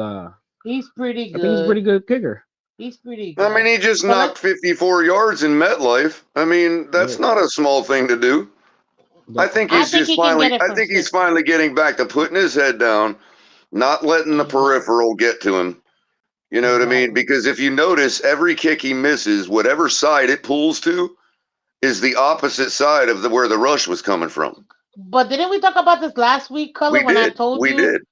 He's pretty I think he's a pretty good. good kicker. He's pretty I mean, good. he just But let's knocked 54 yards in MetLife. I mean, Yeah, that's not a small thing to do. I that, think I he's think just he can finally. get it I from think he's 60. finally getting back to putting his head down, not letting the Exactly. peripheral get to him. You know what I mean? Exactly. Because if you notice, every kick he misses, whatever side it pulls to, is the opposite side of where the rush was coming from. But didn't we talk about this last week, Color, We when I did. told We you, did.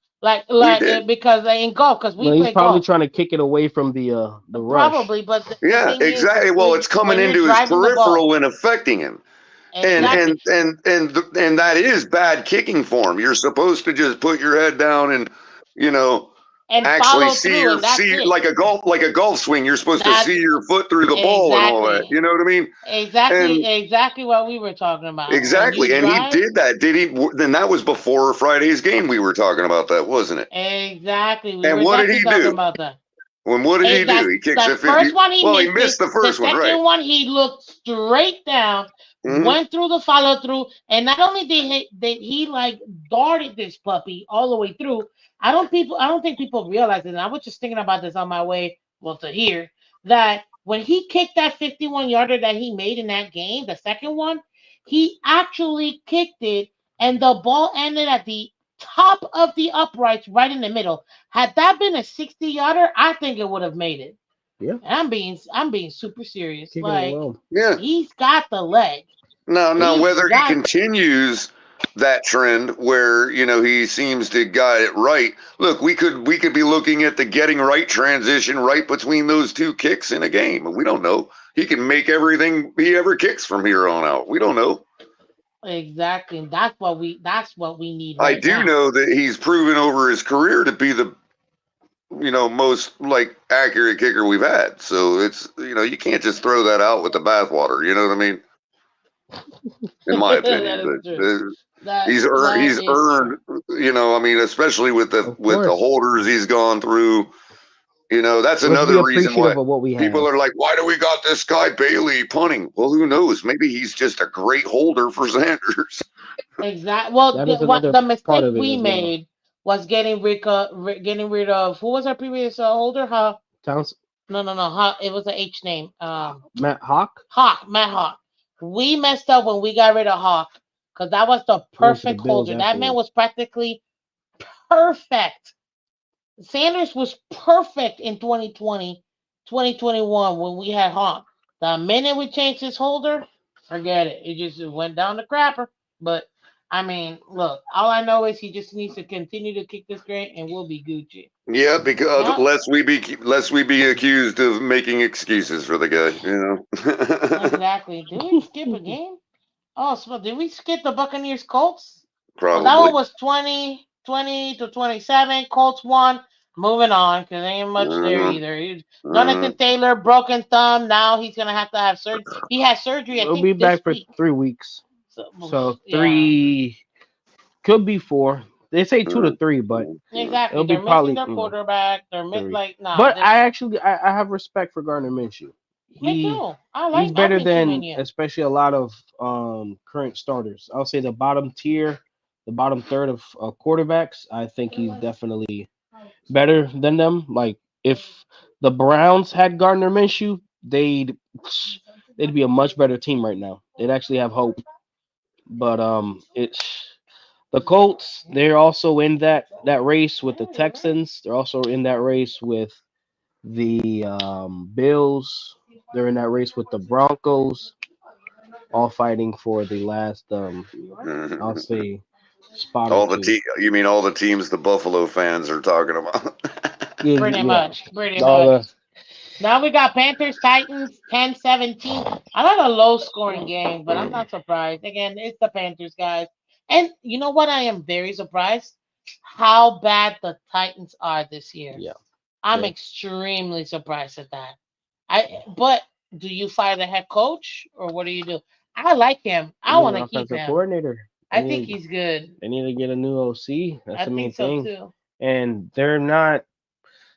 We like did. because in golf, because we well, he's play probably golf, trying to kick it away from the rush. probably. But the Yeah, thing is, exactly. Well, it's coming when you're into his driving the ball, peripheral and affecting him. And exactly, and and and that is bad kicking form. You're supposed to just put your head down and, you know, and actually follow see through, your and that's see it. like a golf swing. You're supposed to see That's your foot through the ball and all that. exactly, You know what I mean? exactly, And exactly what we were talking about. When you exactly. And he drive, did that. Did he? Then that was before Friday's game. We were talking about that, wasn't it? exactly, we were And what did exactly he talking do? about that. When what did he do? That He kicks that a 50. first one he Well, he missed it. missed the The first one, right? second one he looked straight down, Hmm. went through the follow through, and not only did he like darted this puppy all the way through. I don't think people realize it. And I was just thinking about this on my way well to here that when he kicked that 51 yarder that he made in that game, the second one, he actually kicked it and the ball ended at the top of the uprights right in the middle. Had that been a 60 yarder, I think it would have made it. Yeah, And I'm being super serious. kicking it Like well. Yeah. he's got the leg. Now, He's whether he got continues that trend where he seems to got it right. Look, we could be looking at the getting right transition right between those two kicks in a game. We don't know. He can make everything he ever kicks from here on out. We don't know. exactly. And that's what we need I right do now. know that he's proven over his career to be the most like accurate kicker we've had. So it's you can't just throw that out with the bathwater. You know what I mean? In my That opinion, is true. but That he's earned that he's is true. earned I mean, especially with the Of course. holders he's gone through, That's Let's be another reason why appreciative of what we people have. are like, why do we got this guy Bailey punting? Well, who knows? Maybe he's just a great holder for Sanders. Exactly. Well, That is what another the part mistake of it we as well. made was getting rid of who was our previous holder? Huh? Towns, No, no, no. Huh? It was an H name. Matt Hawk Hawk, Matt Hawk. We messed up when we got rid of Hawk because that was the went to the perfect Bills holder. That man was afterwards. practically perfect. Sanders was perfect in 2020, 2021 when we had Hawk. The minute we changed his holder, forget it. It just went down the crapper. But I mean, look, all I know is he just needs to continue to kick this straight and we'll be Gucci. Yeah, because Yep, lest we be accused of making excuses for the guy. exactly. Did we skip a game? Oh, so did we skip the Buccaneers Colts? Oh, that Probably. one was 20 to 27. Colts won. Moving on, because there ain't much there Uh, either. uh, Jonathan Taylor, broken thumb. Now he's going to have surgery. He has surgery, I We'll think, be this back for week. 3 weeks. So, So yeah, 3 could be 4. They say 2 to uh, 3, but exactly. it'll be They're missing probably their quarterback. They're 3. like, nah, But this. I have respect for Gardner Minshew. Me He too. I he's like better Minshew in than you. especially a lot of current starters. I'll say the bottom tier, the bottom third of quarterbacks. I think he's definitely better than them. Like if the Browns had Gardner Minshew, they'd be a much better team right now. They'd actually have hope. But it's the Colts. They're also in that race with the Texans. They're also in that race with the Bills. They're in that race with the Broncos, all fighting for the last I'll say spot or two. you mean all the teams the Buffalo fans are talking about? Yeah, Pretty yeah. much. Pretty All much. the Now we got Panthers Titans 10-17. I like a low scoring game, but I'm not surprised. Again, it's the Panthers guys. And you know what? I am very surprised how bad the Titans are this year. yeah. I'm They extremely surprised at that. But do you fire the head coach or what do you do? I like him. they I need want an to keep offensive him. coordinator. I think he's good. They need to get a new OC. That's I the main think so thing. too. And they're not.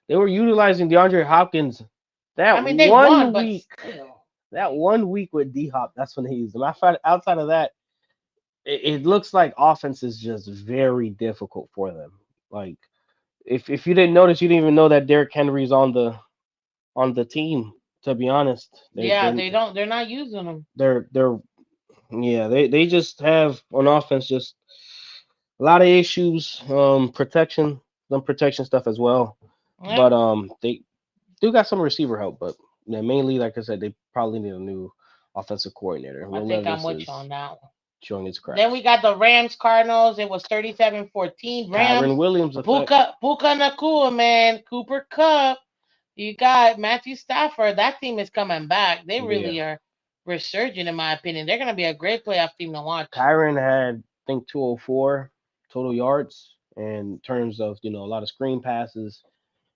They were utilizing DeAndre Hopkins I that mean, they won, one but week. still. That one week with D Hop, that's when they used him. Outside of that, it looks like offense is just very difficult for them. Like if you didn't notice, you didn't even know that Derrick Henry's on the team. To be honest, Yeah, they don't. They're not using him. they're yeah they just have on offense just a lot of issues. Protection, some protection stuff as well. Yeah, But they do got some receiver help. But yeah, mainly like I said, they probably need a new offensive coordinator. I Will think I'm Levis with you is on that one. showing its Then cracks. we got the Rams Cardinals. It was 37-14. Kyron Rams. Williams effect. Puka Nakua, man. Cooper Cup. You got Matthew Stafford. That team is coming back. They Yeah. really are resurging, in my opinion. They're going to be a great playoff team to watch. Kyron had, I think, 204 total yards in terms of, a lot of screen passes.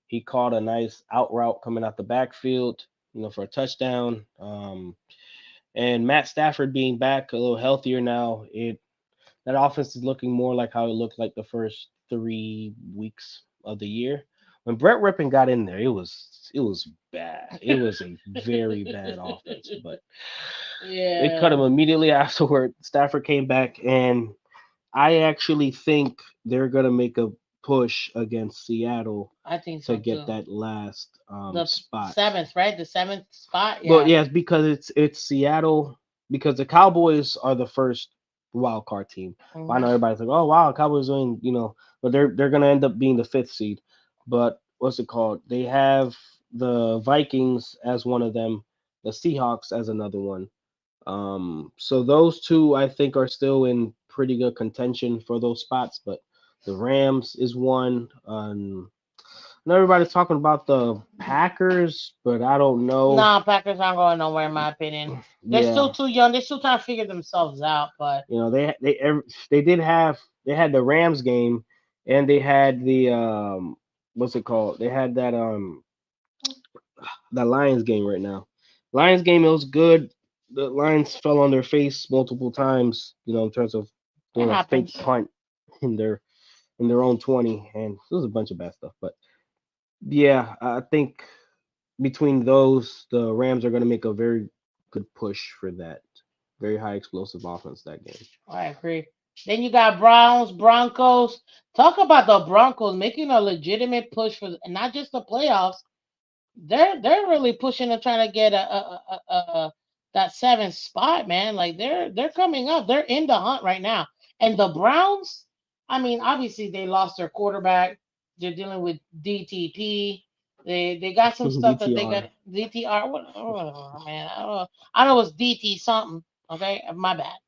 He caught a nice out route coming out the backfield, for a touchdown. And Matt Stafford being back a little healthier now, that offense is looking more like how it looked like the first 3 weeks of the year. When Brett Rippon got in there, it was bad. It was a very bad offense, but they cut him Yeah, immediately afterward. Stafford came back, and I actually think they're gonna make a push against Seattle I think to so get too. that last The spot. seventh, right? The seventh spot. But Yeah. yeah, it's because it's Seattle because the Cowboys are the first wild card team. I know Hmm. everybody's like, oh wow, Cowboys doing, but they're gonna end up being the fifth seed. But what's it called? They have the Vikings as one of them, the Seahawks as another one. So those two I think are still in pretty good contention for those spots, but the Rams is one. And everybody's talking about the Packers, but I don't know. Nah, Packers aren't going nowhere, in my opinion. They're still Yeah, too young. They're still trying to figure themselves out. But they did have they had the Rams game, and they had the what's it called? They had that Lions game right now. Lions game, it was good. The Lions fell on their face multiple times, in terms of it doing a fake happens. punt in their own 20, and it was a bunch of bad stuff. But Yeah, I think between those, the Rams are going to make a very good push for that. Very high explosive offense that game. I agree. Then you got Browns, Broncos. Talk about the Broncos making a legitimate push for not just the playoffs. They're really pushing and trying to get a that seventh spot, man. Like they're coming up. They're in the hunt right now. And the Browns, I mean, obviously they lost their quarterback. They're dealing with DTP. They got some stuff that they got DTR. DTR. What? Oh, man, I know it's DT something. Okay, my bad.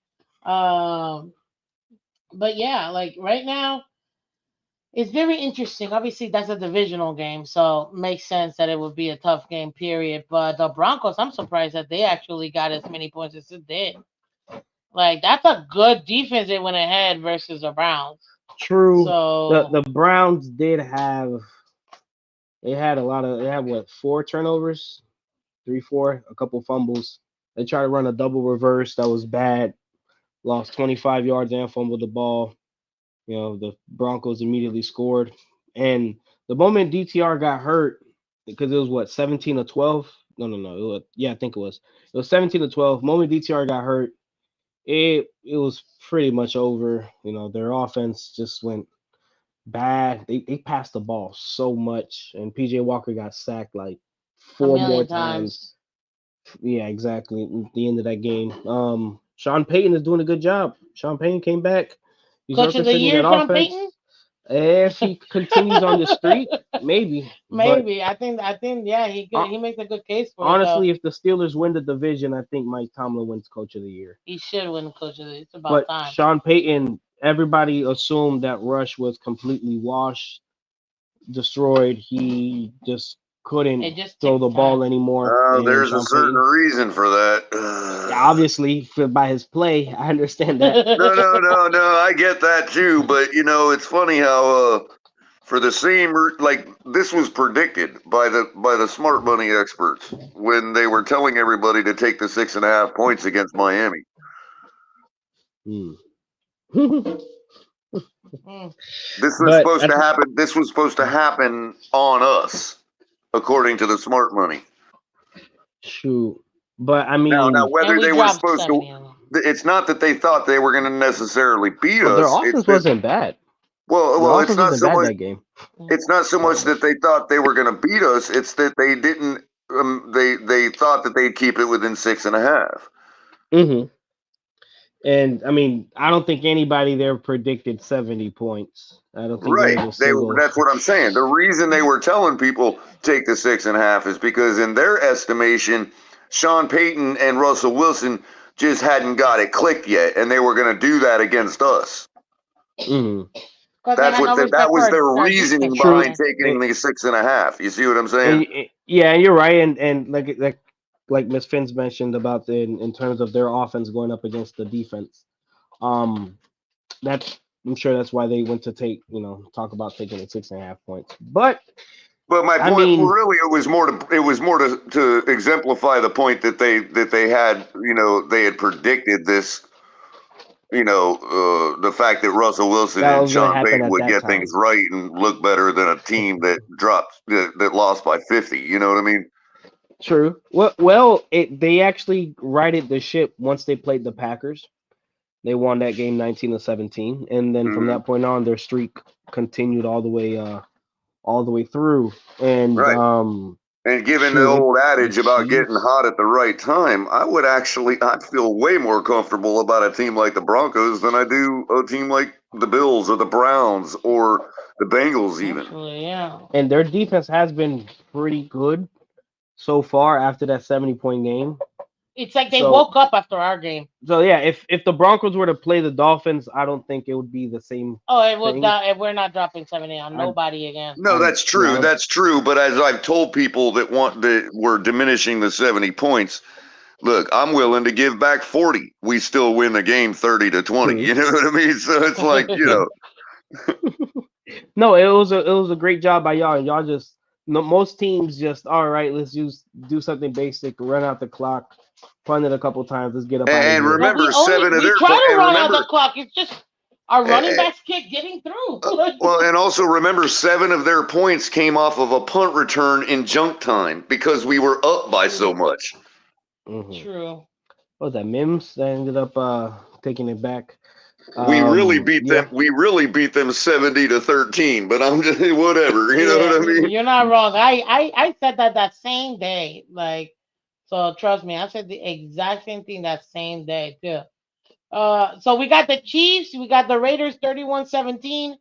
But yeah, like right now it's very interesting. Obviously, that's a divisional game, so makes sense that it would be a tough game, period. But the Broncos, I'm surprised that they actually got as many points as it did. Like, that's a good defense they went ahead versus the Browns. True. The So, the Browns did have they had a lot of they had what 4 turnovers, 3, 4, a couple fumbles. They tried to run a double reverse that was bad. Lost 25 yards and fumbled the ball. The Broncos immediately scored. And the moment DTR got hurt, because it was what 17 to 12. No, no, no. Yeah, I think it was. It was 17 to 12. Moment DTR got hurt, it was pretty much over. Their offense just went bad. They passed the ball so much, and PJ Walker got sacked like a 4 more million times. times. Yeah, exactly. At the end of that game, Sean Payton is doing a good job. Sean Payton came back. He's Coach of the orchestrating that year, Sean Payton? offense. If he continues on the streak, maybe. But Maybe. I think, yeah, uh, he makes a good case for it, though. honestly, if the Steelers win the division, I think Mike Tomlin wins Coach of the Year. He should win Coach of the Year. It's about But time. Sean Payton, everybody assumed that Rush was completely washed, destroyed. He just couldn't It just throw takes the ball time. anymore. And There's a Sean certain Payton, reason for that. yeah, obviously, by his play, I understand that. No, no, no, no. I get that too, but it's funny how for the same like this was predicted by the smart money experts when they were telling everybody to take the 6.5 points against Miami. Hmm. Mm. This was But supposed to happen. This was supposed to happen on us, according to the smart money. shoot. But I Now, mean, And whether we they were dropped supposed to, 70 on them. it's not that they thought they were going to necessarily beat well, their us. It's offense that wasn't bad. Their well, it's offense not wasn't so bad much. that game. It's not so much that they thought they were going to beat us. It's that they didn't. They thought that they'd keep it within 6.5. Hmm. And I mean, I don't think anybody there predicted 70 points. I don't think there Right. was a single. That's what I'm saying. The reason they were telling people take the 6.5 is because in their estimation, Sean Payton and Russell Wilson just hadn't got it clicked yet, and they were going to do that against us. Hmm. Because they That's had what no that respect for was their our reasoning defense back True. behind then. taking the 6.5. You see what I'm saying? And yeah, you're right. And like Miss Fins mentioned about in terms of their offense going up against the defense. Um, that's I'm sure that's why they went to talk about taking the 6.5 points. But But my I point, mean, really, it was more to exemplify the point that they had, they had predicted this, the fact that Russell Wilson that and was gonna Sean happen Payton at would that get things time. right and look better than a team that that lost by 50. You know what I mean? True. Well, they actually righted the ship once they played the Packers. They won that game 19-17, and then from Hmm. that point on, their streak continued all the way through. And Right. And given the shoot, old the adage about getting Chiefs. hot at the right time, I'd feel way more comfortable about a team like the Broncos than I do a team like the Bills or the Browns or the Bengals even. Actually, yeah. And their defense has been pretty good so far after that 70-point game. It's like they So woke up after our game. yeah, if the Broncos were to play the Dolphins, I don't think it would be the same Oh, it will thing. die. We're not dropping 70 on I nobody again. No, I that's yeah, I true. don't That's true. But as I've told people that were diminishing the 70 points, look, I'm willing to give back 40. We still win the game 30-20. true. You know what I mean? So it's like, Yeah. No, it was a great job by y'all. Y'all just no, most teams just all right. Let's do something basic, run out the clock, punt it a couple times. Let's get up out of and here. But remember, seven of we their try to and run out the remember, clock. It's just our Eh, running eh, backs kept getting through. Like, well, and also remember, 7 of their points came off of a punt return in junk time because we were up by so true, much. Hmm. true. What was that, Mims that ended up taking it back? We really beat them. Yeah, We really beat them 70-13. But I'm just whatever. You know Yeah, what I mean? you're not wrong. I said that same day. Like, so trust me, I said the exact same thing that same day too. So we got the Chiefs, we got the Raiders 31-17.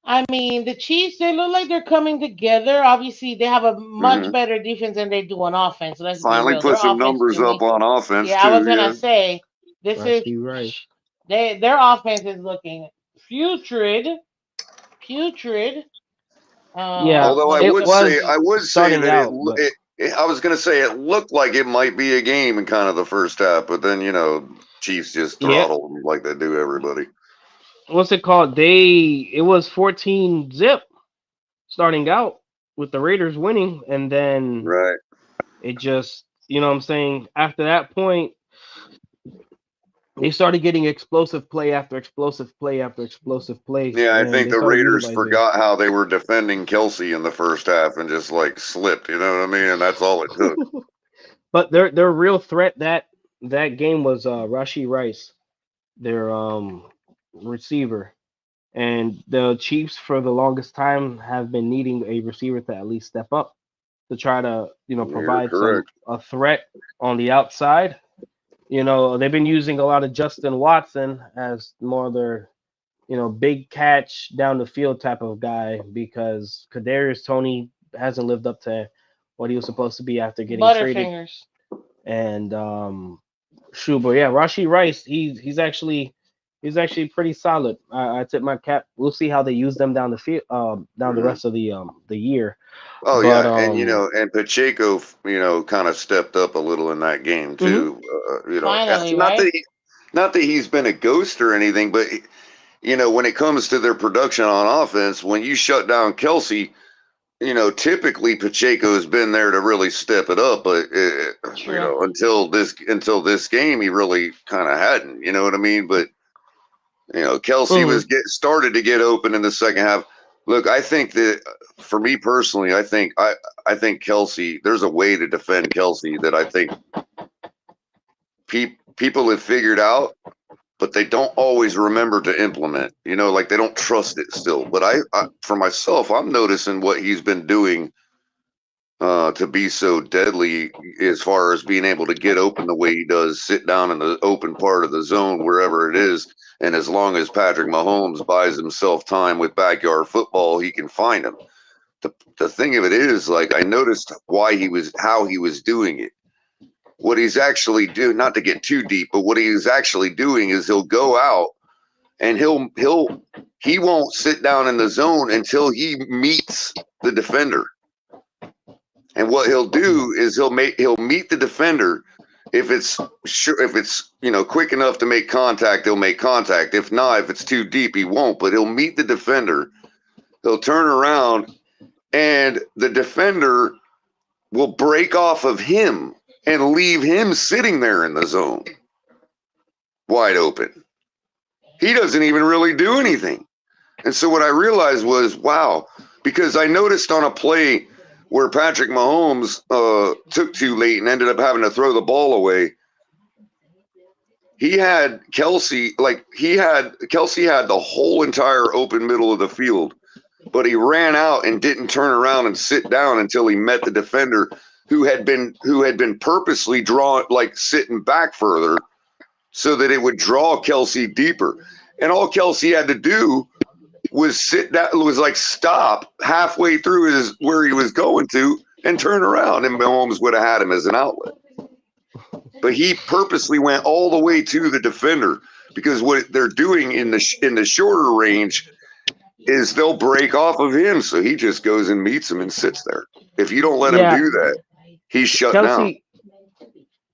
I mean, the Chiefs, they look like they're coming together. Obviously, they have a much Hmm. better defense than they do on offense. Let's be Finally real. Their put some offense numbers to up me, on offense yeah, I was too. gonna Yeah. say this is Rusty Rice. their offense is looking putrid, putrid. Yeah, Although When it it comes to I was would say starting that out, but I was going to say it looked like it might be a game in kind of the first half, but then Chiefs just yeah, throttled them like they do everybody. what's it called? It was 14 zip starting out with the Raiders winning, and then Right. it just, you know what I'm saying, after that point, they started getting explosive play after explosive play after explosive play, Yeah, I and think they the started Raiders utilizing. forgot how they were defending Kelsey in the first half and just like slipped. You know what I mean? And that's all it took. But their real threat that game was Rashi Rice, their receiver. And the Chiefs for the longest time have been needing a receiver to at least step up to try to, You're provide some correct. a threat on the outside. They've been using a lot of Justin Watson as more of their, big catch down the field type of guy because Kadarius Tony hasn't lived up to what he was supposed to be after getting traded. Butterfingers. And shoot, but yeah, Rashi Rice, he's actually pretty solid. I tip my cap. We'll see how they use them down the field, down the Hmm. rest of the year. Oh But yeah, and and Pacheco, kind of stepped up a little in that game mhm. too. Finally, Not that right? not that he's been a ghost or anything, but when it comes to their production on offense, when you shut down Kelsey, typically Pacheco's been there to really step it up, but True. until this game, he really kind of hadn't. You know what I mean? But Kelsey Mhm. was get started to get open in the second half. Look, I think that for me personally, I think Kelsey. There's a way to defend Kelsey that I think people have figured out, but they don't always remember to implement. Like they don't trust it still. But for myself, I'm noticing what he's been doing to be so deadly as far as being able to get open the way he does, sit down in the open part of the zone, wherever it is. And as long as Patrick Mahomes buys himself time with backyard football, he can find him. The thing of it is, like, I noticed how he was doing it. What he's actually doing, not to get too deep, but what he's actually doing is he'll go out and he won't sit down in the zone until he meets the defender. And what he'll do is he'll meet the defender. If it's quick enough to make contact, he'll make contact. If not, if it's too deep, he won't. But he'll meet the defender. He'll turn around, and the defender will break off of him and leave him sitting there in the zone, wide open. He doesn't even really do anything. And so what I realized was, wow, because I noticed on a play where Patrick Mahomes took too late and ended up having to throw the ball away. Kelsey had the whole entire open middle of the field, but he ran out and didn't turn around and sit down until he met the defender who had been purposely drawn, like sitting back further so that it would draw Kelsey deeper. And all Kelsey had to do was like stop halfway through where he was going to and turn around, and Mahomes would have had him as an outlet. But he purposely went all the way to the defender because what they're doing in the shorter range is they'll break off of him, so he just goes and meets him and sits there. If you don't let him Yeah, do that, he's shut down. Kelsey.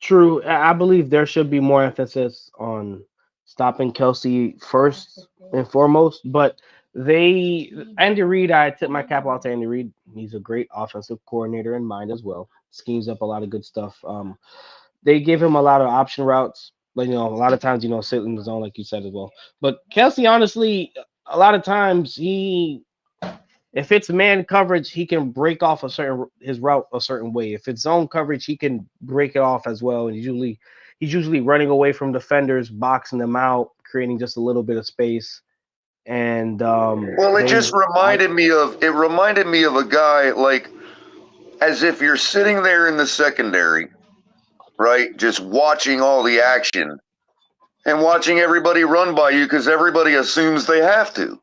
True. I believe there should be more emphasis on stopping Kelsey first and foremost. But Andy Reid, I tip my cap out to Andy Reid. He's a great offensive coordinator in mind as well. Schemes up a lot of good stuff. They give him a lot of option routes. But a lot of times, sit in the zone like you said as well. But Kelsey, honestly, a lot of times if it's man coverage, he can break off his route a certain way. If it's zone coverage, he can break it off as well. And he's usually running away from defenders, boxing them out, creating just a little bit of space. And Well, they, I, it reminded me of a guy like as if you're sitting there in the secondary, right, just watching all the action and watching everybody run by you because everybody assumes they have to,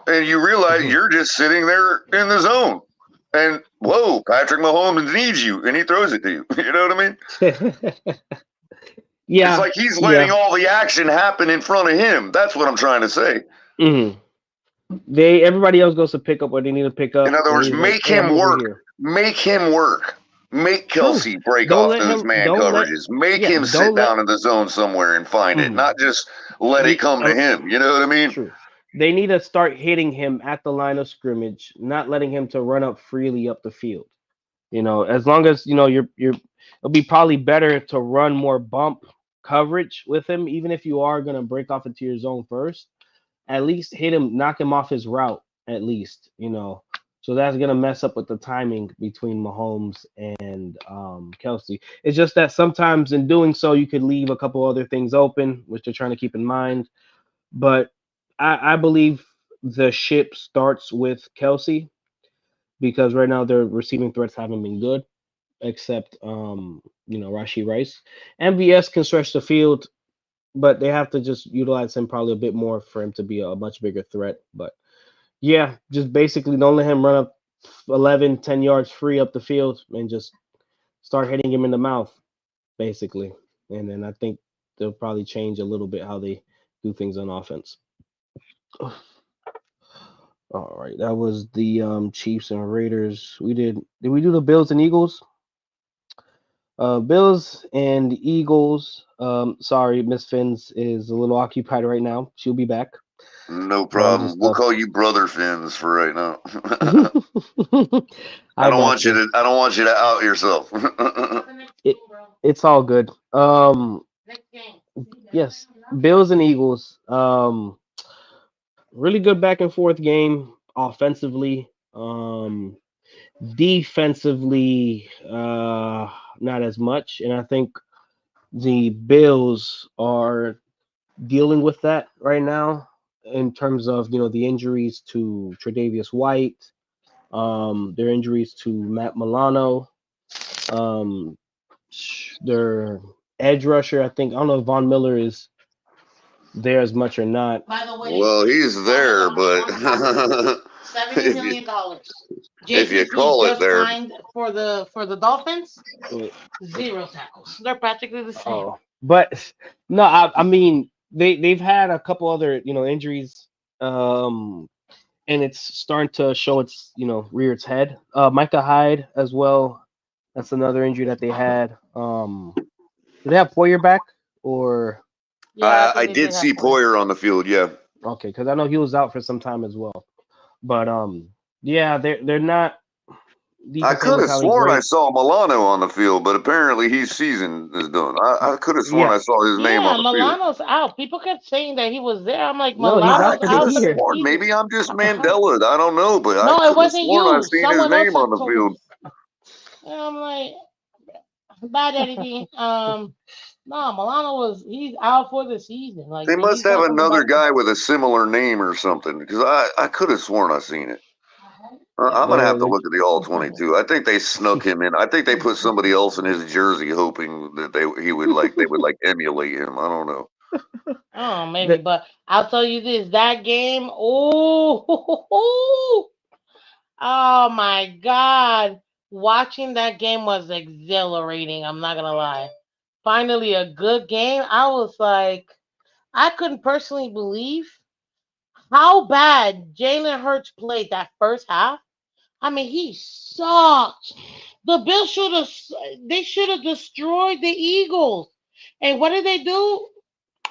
and you realize Mhm. you're just sitting there in the zone. And whoa, Patrick Mahomes needs you, and he throws it to you. You know what I mean? It's yeah, like he's letting yeah. all the action happen in front of him. That's what I'm trying to say. Mhm. Everybody else goes to pick up what they need to pick In up, other and words, he's like, "Hey, I'm over here." make him work, make True. Kelsey break Don't off let those him. man Don't let. coverages, make Yeah. him sit Don't let. down in the zone somewhere and find it, Mhm. not just let it They. come to him. You know what I mean? True. They need to start hitting him at the line of scrimmage, not letting him to run up freely up the field. As long as it'll be probably better to run more bump coverage with him, even if you are gonna break off into your zone first. At least hit him, knock him off his route. At least. So that's gonna mess up with the timing between Mahomes and Kelsey. It's just that sometimes in doing so, you could leave a couple other things open, which they're trying to keep in mind. But I believe the ship starts with Kelsey because right now their receiving threats haven't been good, except Rashi Rice. MVS can stretch the field, but they have to just utilize him probably a bit more for him to be a much bigger threat. But yeah, just basically don't let him run up 11, 10 yards free up the field and just start hitting him in the mouth, basically. And then I think they'll probably change a little bit how they do things on offense. All right, that was the Chiefs and Raiders. Did we do the Bills and Eagles? Bills and Eagles. Sorry, Miss Fins is a little occupied right now. She'll be back. No But I'm problem. just We'll call you brother Fins for right now. I got you. I don't want you to out yourself. It it's all good. Yes, Bills and Eagles. Really good back and forth game offensively. Defensively, not as much. And I think the Bills are dealing with that right now in terms of the injuries to Tre'Davious White, their injuries to Matt Milano, um, their edge rusher. I don't know if Von Miller is there as much or not. By the way, Well, he's there, but $70 if you million. dollars. if you JCC call it just there, signed for the Dolphins. Wait, Zero tackles. They're practically the same. oh, but no, I mean they've had a couple other injuries, um, and it's starting to show its rear its head. Micah Hyde as well. That's another injury that they had. Do they have Poyer back or Yeah, I I believe they did have see four. Poyer on the field. Yeah, okay? Because I know he was out for some time as well. But yeah, they're not I defense ain't could look have really sworn I great. saw Milano on the field, but apparently his season is done. I could have sworn Yeah, I saw his name on Yeah, the field. Milano's out. People kept saying that he was there. I'm like, no, he's I out Milano's for the could have out for the year. sworn. season. Maybe I'm just How? Mandela. I don't know, but I No, it could have wasn't sworn I you. seen his Someone else name on had the told field. us. And I'm like, bad anything. No, Milano he's out for the season. Like They must he's have not coming another back. guy with a similar name or something because I could have sworn I seen it. Yeah, I'm gonna have to They're look at the all 22. I think they snuck him in. I think they put somebody else in his jersey, hoping that they would like emulate him. I don't know. oh maybe, they're, but I'll tell you this: that game. Oh, oh my God! Watching that game was exhilarating. I'm not gonna lie. Finally, a good game. I was like, I couldn't personally believe how bad Jalen Hurts played that first half. I mean, he sucked. The Bills should have destroyed the Eagles. And what did they do?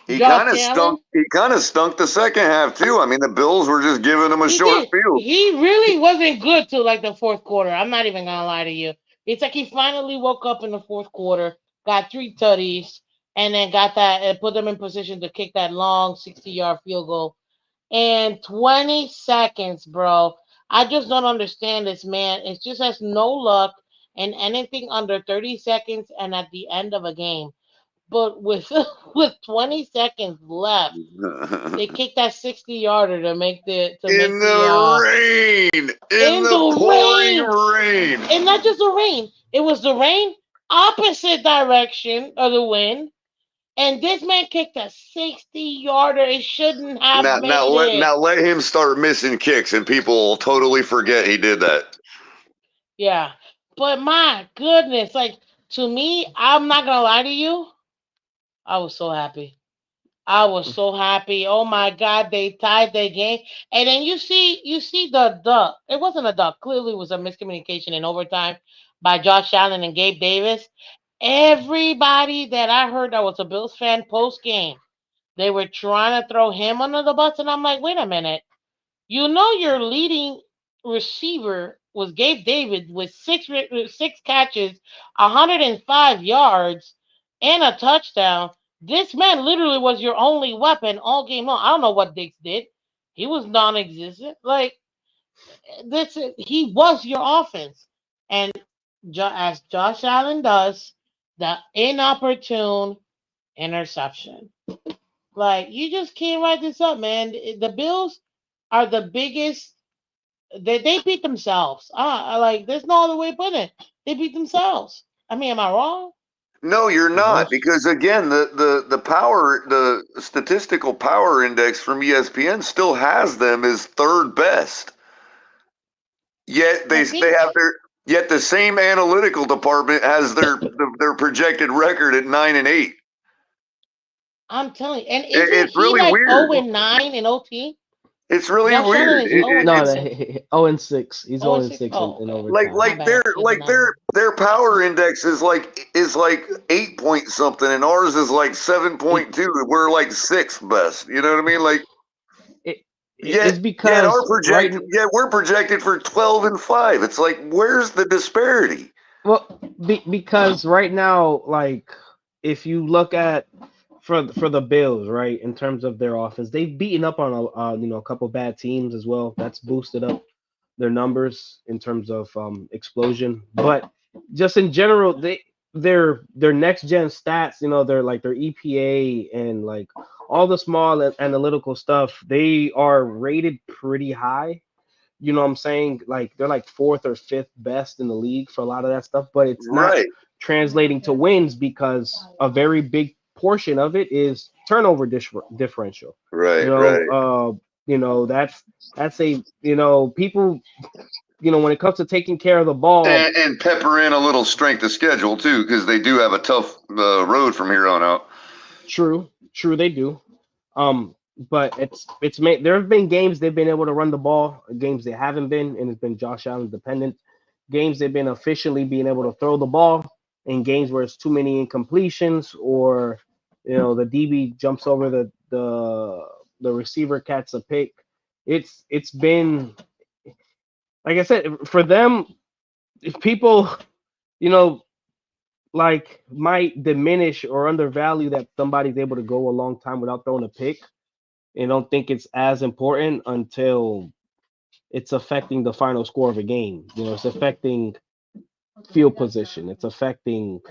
Josh Allen. He kind of stunk the second half too. I mean, the Bills were just giving him a He short did. field. He really wasn't good till like the fourth quarter. I'm not even gonna lie to you. It's like he finally woke up in the fourth quarter, got three tutties, and then got that and put them in position to kick that long 60-yard field goal in 20 seconds, bro. I just don't understand this man. It just has no luck in anything under 30 seconds and at the end of a game. But with with 20 seconds left, they kicked that 60-yarder to make In the rain, in in the the pouring rain. rain. And not just the rain. It was the rain opposite direction of the wind. And this man kicked a 60-yarder. It shouldn't have made it. Now let him start missing kicks, and people will totally forget he did that. Yeah. But my goodness, like to me, I'm not gonna lie to you. I was so happy. I was so happy. Oh my God, they tied their game. And then you see the duck. It wasn't a duck. Clearly it was a miscommunication in overtime by Josh Allen and Gabe Davis. Everybody that I heard that was a Bills fan post game, they were trying to throw him under the bus, and I'm like, wait a minute. You know your leading receiver was Gabe David with six catches, 105 yards, and a touchdown. This man literally was your only weapon all game long. I don't know what Diggs did. He was non-existent. Like he was your offense, and as Josh Allen does, the inopportune interception. Like you just can't write this up, man. The Bills are the biggest. They beat themselves. Like there's no other way to put it. They beat themselves. I mean, am I wrong? No, you're not, Most because again, the statistical power index from ESPN still has them as third best. Yet I they think have their yet the same analytical department has their projected record at 9-8. I'm telling you. And isn't It's he really like weird. 0-9 in OT? It's really Josh Allen weird. is 0 and no, It's 9. 0-6. He's 0 0 and and 6. 6 Oh, in okay. overtime. My bad. Give me the number. their power index is like 8 point something, and ours is like seven It, point two. We're like sixth best. You know what I mean? Like it yet it's because yet we're projected for 12-5. It's like, where's the disparity? well because right now, like, if you look at for the Bills, right, in terms of their offense, they've beaten up on a couple bad teams as well. That's boosted up their numbers in terms of explosion. But just in general, their next gen stats, they're like their EPA and like all the small analytical stuff, they are rated pretty high. You know what I'm saying? Like they're like fourth or fifth best in the league for a lot of that stuff, but it's not Right, translating to wins because a very big portion of it is turnover differential. You right, know, right. that's a people, when it comes to taking care of the ball. And pepper in a little strength of schedule too, because they do have a tough road from here on out. True, they do. But it's made. There have been games they've been able to run the ball, games they haven't been, and it's been Josh Allen dependent. Games they've been efficiently being able to throw the ball, and games where it's too many incompletions, or the DB jumps over the receiver catches a pick. It's been, like I said, for them. If people, you know like, might diminish or undervalue that somebody's able to go a long time without throwing a pick, and don't think it's as important until it's affecting the final score of a game. It's affecting field position. It's affecting,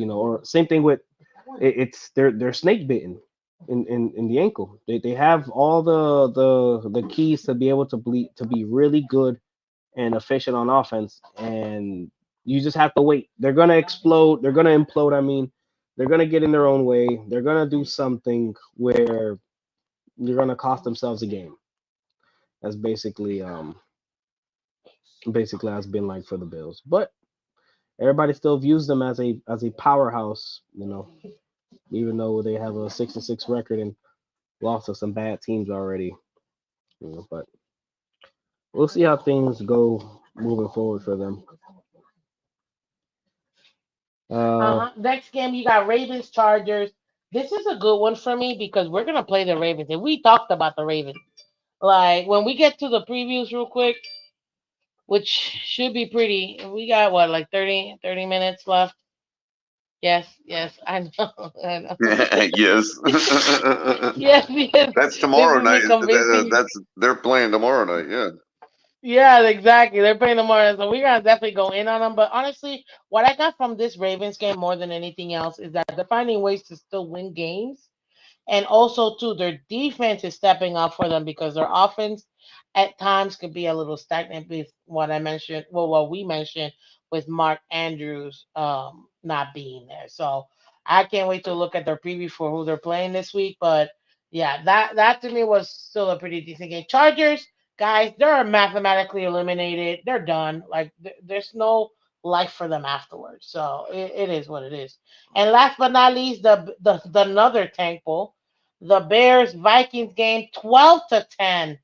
or same thing with it's they're snake bitten in the ankle. They have all the keys to be able to be really good and efficient on offense, and you just have to wait. They're gonna explode. They're gonna implode. I mean, they're gonna get in their own way. They're gonna do something where you're gonna cost themselves a game. That's basically how it's been like for the Bills. But everybody still views them as a powerhouse. Even though they have a 6-6 record and lost to some bad teams already. But we'll see how things go moving forward for them. Uh, Next game, you got Ravens Chargers. This is a good one for me because we're gonna play the Ravens, and we talked about the Ravens. Like when we get to the previews, real quick, which should be pretty. We got what, like 30 minutes left. Yes, yes, I know. I know. Yes. Yes, yes. That's This tomorrow is me night. convincing. That's they're playing tomorrow night. Yeah. Yeah, exactly. They're playing tomorrow, so we're gonna definitely go in on them. But honestly, what I got from this Ravens game more than anything else is that they're finding ways to still win games. And also too, their defense is stepping up for them because their offense at times could be a little stagnant with what I mentioned, well, what we mentioned with Mark Andrews not being there. So I can't wait to look at their preview for who they're playing this week. But yeah, that to me was still a pretty decent game. Chargers, guys, they're mathematically eliminated. They're done. Like there's no life for them afterwards. So it is what it is. And last but not least, the another thankful, the Bears Vikings game, 12-10.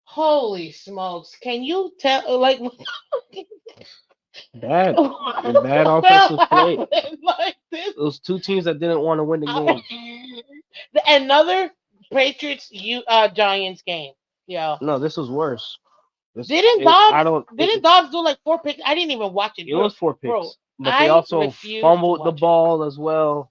Holy smokes! Can you tell? Like, Bad, bad what offensive play. happened? Like this? Those two teams that didn't want to win the game. Another Patriots Giants game. Yo, No, this was worse. This didn't it, I Dobbs don't. didn't Dobbs do like 4 picks? I didn't even watch it, It was four bro. picks, but they I also refused to fumbled the watch it. ball as well.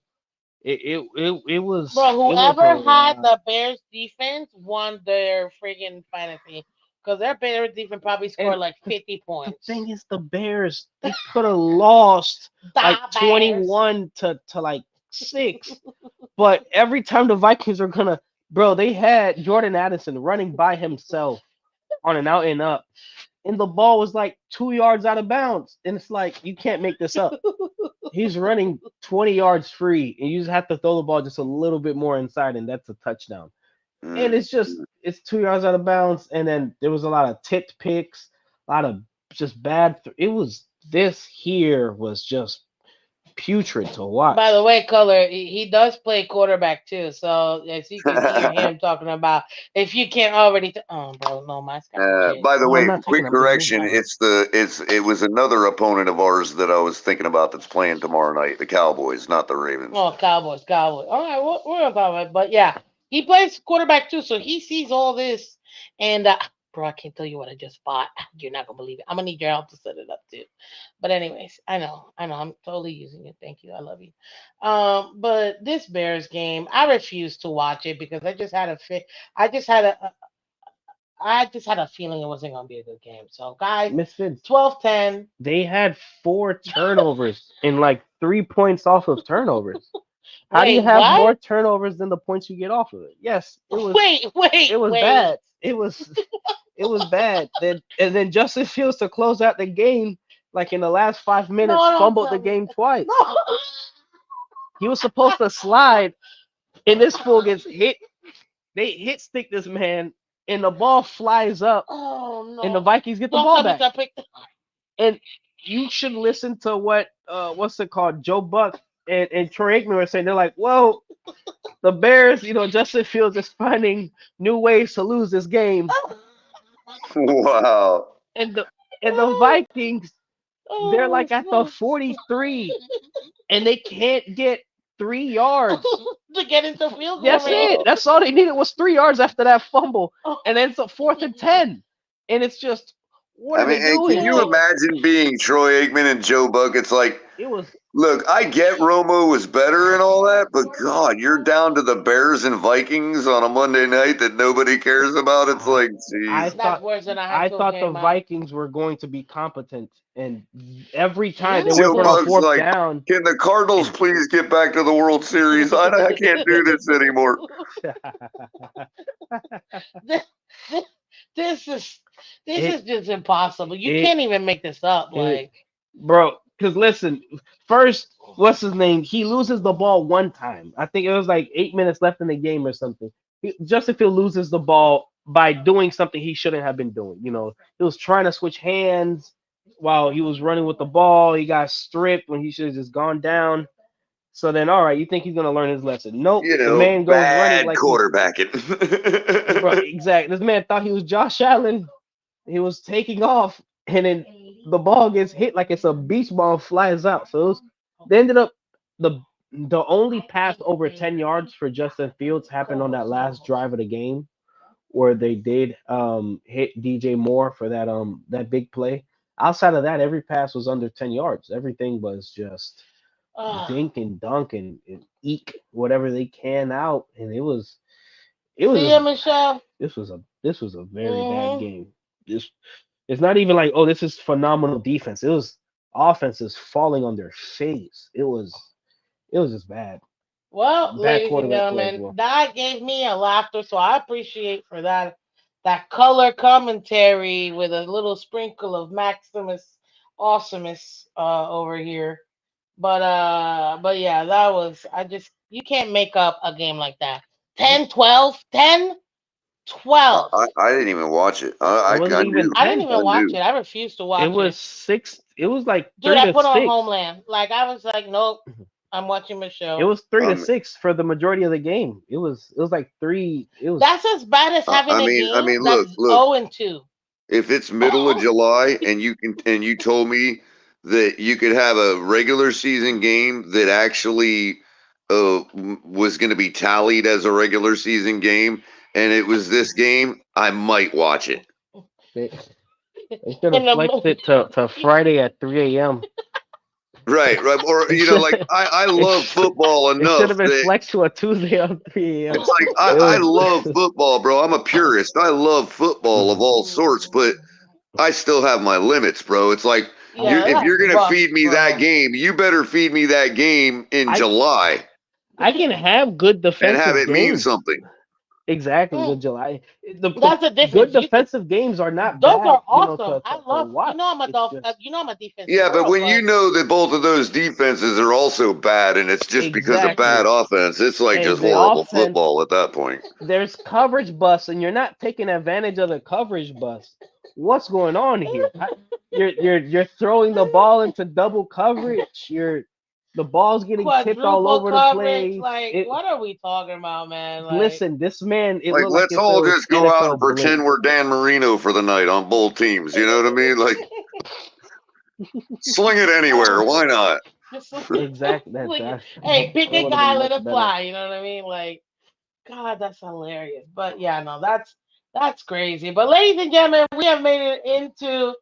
It Bro, was a whoever had lot. the Bears defense won their friggin' fantasy. Because their Bears defense probably And scored like 50 the points. thing is, the Bears they could have lost The like Bears. 21 to like 6, but every time the Vikings are gonna, bro, they had Jordan Addison running by himself on an out and up, and the ball was like 2 yards out of bounds, and it's like you can't make this up. He's running 20 yards free, and you just have to throw the ball just a little bit more inside, and that's a touchdown. And Mm. it's 2 yards out of bounds, and then there was a lot of tipped picks, a lot of just bad. It was this here was just putrid to By the watch. way, Color, he does play quarterback too. So as you can hear him talking about, if you can't already, oh, bro, no, my got some By jigs. the No, I'm way, not taking. quick I'm just moving. correction. It was another opponent of ours that I was thinking about that's playing tomorrow night. The Cowboys, not the Ravens. Oh, Cowboys, Cowboys. All right, we're gonna talk about it. But yeah, he plays quarterback too, so he sees all this. And bro, I can't tell you what I just bought. You're not gonna believe it. I'm gonna need your help to set it up too. But anyways, I know, I'm totally using it. Thank you, I love you. But this Bears game, I refuse to watch it because I just had a fit. I just had I just had a feeling it wasn't gonna be a good game. So guys, Misfits. 12-10. They had 4 turnovers and like 3 points off of turnovers. How do you Wait, have more what? turnovers than the points you get off of it? Yes, Wait, it wait, was wait. bad. It was bad. Then and then Justin Fields to close out the game, like in the last 5 minutes, No, don't fumbled the tell me. game twice. No. He was supposed to slide, and this fool gets hit. They hit stick this man, and the ball flies up, Oh and the no! Vikings get the Don't ball tell me back. to pick. And you should listen to what what's it called, Joe Buck and Troy Aikman were saying. They're like, well, the Bears, Justin Fields is finding new ways to lose this game, Wow. and the Vikings, they're Oh, like at the smokes. 43, and they can't get 3 yards. To get into field goal That's it. range. That's all they needed was 3 yards after that fumble, Oh. and then it's a fourth and 10, and it's just, what I are mean, they and can doing? you imagine being Troy Aikman and Joe Buck? It's like, It was. look, I get Romo was better and all that, but God, you're down to the Bears and Vikings on a Monday night that nobody cares about. It's I like, I jeez. That's thought worse than a high I school thought the game, man. Vikings were going to be competent, and every time they went Joe for a Buck's fourth like, down, can the Cardinals and please get back to the World Series? I can't do this anymore. this, this, this is this it is just impossible. You it can't even make this up. it Like, bro. Because listen, first, what's his name? He loses the ball one time. I think it was like 8 minutes left in the game or something. Justin Field loses the ball by doing something he shouldn't have been doing. He was trying to switch hands while he was running with the ball. He got stripped when he should have just gone down. So then, all right, you think he's gonna learn his lesson? Nope. The man goes running Bad like he's, quarterbacking. bro. Exactly. This man thought he was Josh Allen. He was taking off, and then the ball gets hit like it's a beach ball, and flies out. So they ended up the the only pass over 10 yards for Justin Fields happened on that last drive of the game, where they did hit DJ Moore for that big play. Outside of that, every pass was under 10 yards. Everything was just Ugh. dink and dunk and eke whatever they can out, and it was See ya, just Michelle. this was a very bad Hmm. game. This it's not even like, oh, this is phenomenal defense. It was offenses falling on their face. It was just bad. Well, Bad ladies and quarterback play as gentlemen, well. that gave me a laughter, so I appreciate for that color commentary with a little sprinkle of Maximus awesomeness over here. But yeah, that was I just you can't make up a game like that. 10-12, 10-12. I didn't even watch it. It I wasn't even knew. I didn't 10. even I watch knew. it. I refused to It watch was it. 6. It was like Dude, three I to put on six. Homeland. Like I was like, nope, I'm watching the It show. was three to Um, six for the majority of the game. It was like three. It was That's as bad as having a I game mean, that's look. 0-2. If it's middle of July and you told me that you could have a regular season game that actually was going to be tallied as a regular season game, and it was this game, I might watch it. they, they should In have the flexed it to Friday at 3 a.m. Right, right. Or It should like I it love should football it should enough have been that flexed to a Tuesday on 3 a.m. it's like It I was love football, bro. I'm a purist. I love football of Mhm. all sorts, but I still have my limits, bro. It's like I Yeah, if that's you're gonna rough, feed me that bro. game, you better feed me that game in I July I can have good and have defensive it mean games. something. Exactly, Mm, good July. The that's the good difference. defensive games are not Those bad, are awesome. to, I to love. watch. It's just I'm a defensive Yeah, but girl, when you but know that both of those defenses are also bad, and it's just because of bad exactly. offense, it's like And just the horrible offense, football at that point. there's coverage bust, and you're not taking advantage of the coverage bust. What's going on here? You're throwing the ball into double coverage. The ball's getting tipped all quadruple over the coverage. place. Like, It what are we talking about, man? Like, listen, this man, it Like, looked like let's if it all was just go out and NFL pretend blitz. we're Dan Marino for the night on both teams. You know what I mean? Like, sling it anywhere. oh, Why not? just Exactly. hey, pick That a would have guy, been let much it better. fly. You know what I mean? Like, God, that's hilarious. But yeah, no, that's crazy. But ladies and gentlemen, we have made it into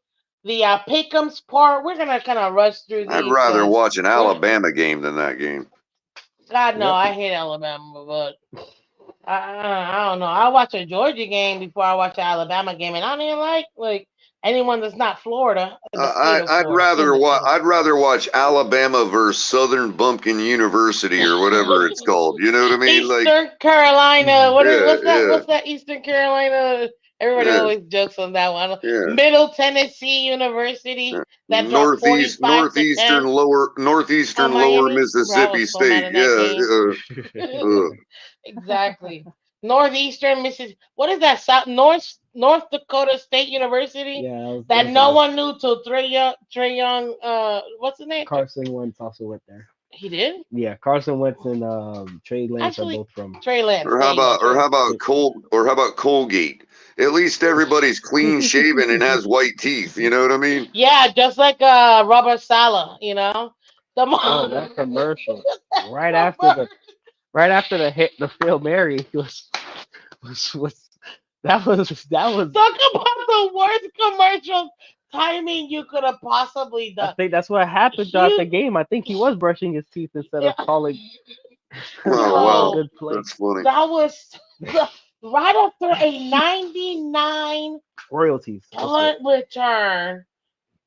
the Pickems part. We're gonna kind of rush through I'd these rather because watch an we're Alabama game than that game. God no, Yep. I hate Alabama, but I don't know. I watch a Georgia game before I watch an Alabama game, and I don't even like anyone that's not Florida, the state of Florida, in the state of I'd rather watch Alabama versus Southern Bumpkin University or whatever it's Florida. called. You know what I mean? Like, Eastern Carolina. Mhm. yeah, What's that? yeah, What's that? Eastern Carolina. Everybody yeah, always jokes on that one. yeah. Middle Tennessee University that dropped Northeastern 45-10 Northeastern on Lower Miami. Bro, I Mississippi was so mad State. in that Yeah, game. uh. Exactly. Northeastern Mississippi. What is that? North Dakota State University Yeah, that that was the no most. one knew till Trey Young. What's his name? Carson Wentz also went there. He did Yeah, Carson Wentz and Trey Lance are actually. both from. Trey Lance. There you go. Trey. Or how about Colgate? At least everybody's clean shaven and has white teeth. You know what I mean? Yeah, just like Robert Sala, you know. The Oh, mo- that commercial right the after mo- the right after the hit the Phil Mary was that was Talk about the worst commercial timing you could have possibly I done. think that's what happened throughout the You, game. I think he was brushing his teeth instead of yeah, calling Oh calling a wow, yo, good play. that's funny. that was right after a 99 Royalties. That's it. punt return